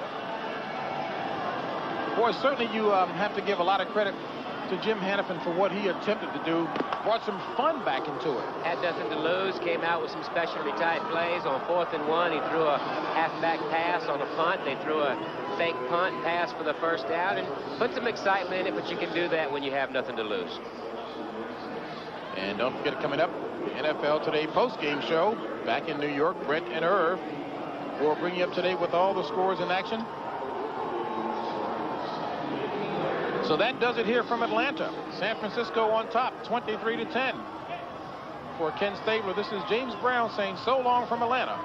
Boy, certainly you have to give a lot of credit to Jim Hannafin for what he attempted to do. Brought some fun back into it. Had nothing to lose. Came out with some specialty type plays. On 4th and 1, he threw a halfback pass on a punt. They threw a fake punt pass for the first down and put some excitement in it, but you can do that when you have nothing to lose. And don't forget, coming up, the NFL Today post-game show back in New York. Brent and Irv will bring you up to date with all the scores in action. So that does it here from Atlanta. San Francisco on top, 23-10. For Ken Stabler, this is James Brown saying so long from Atlanta.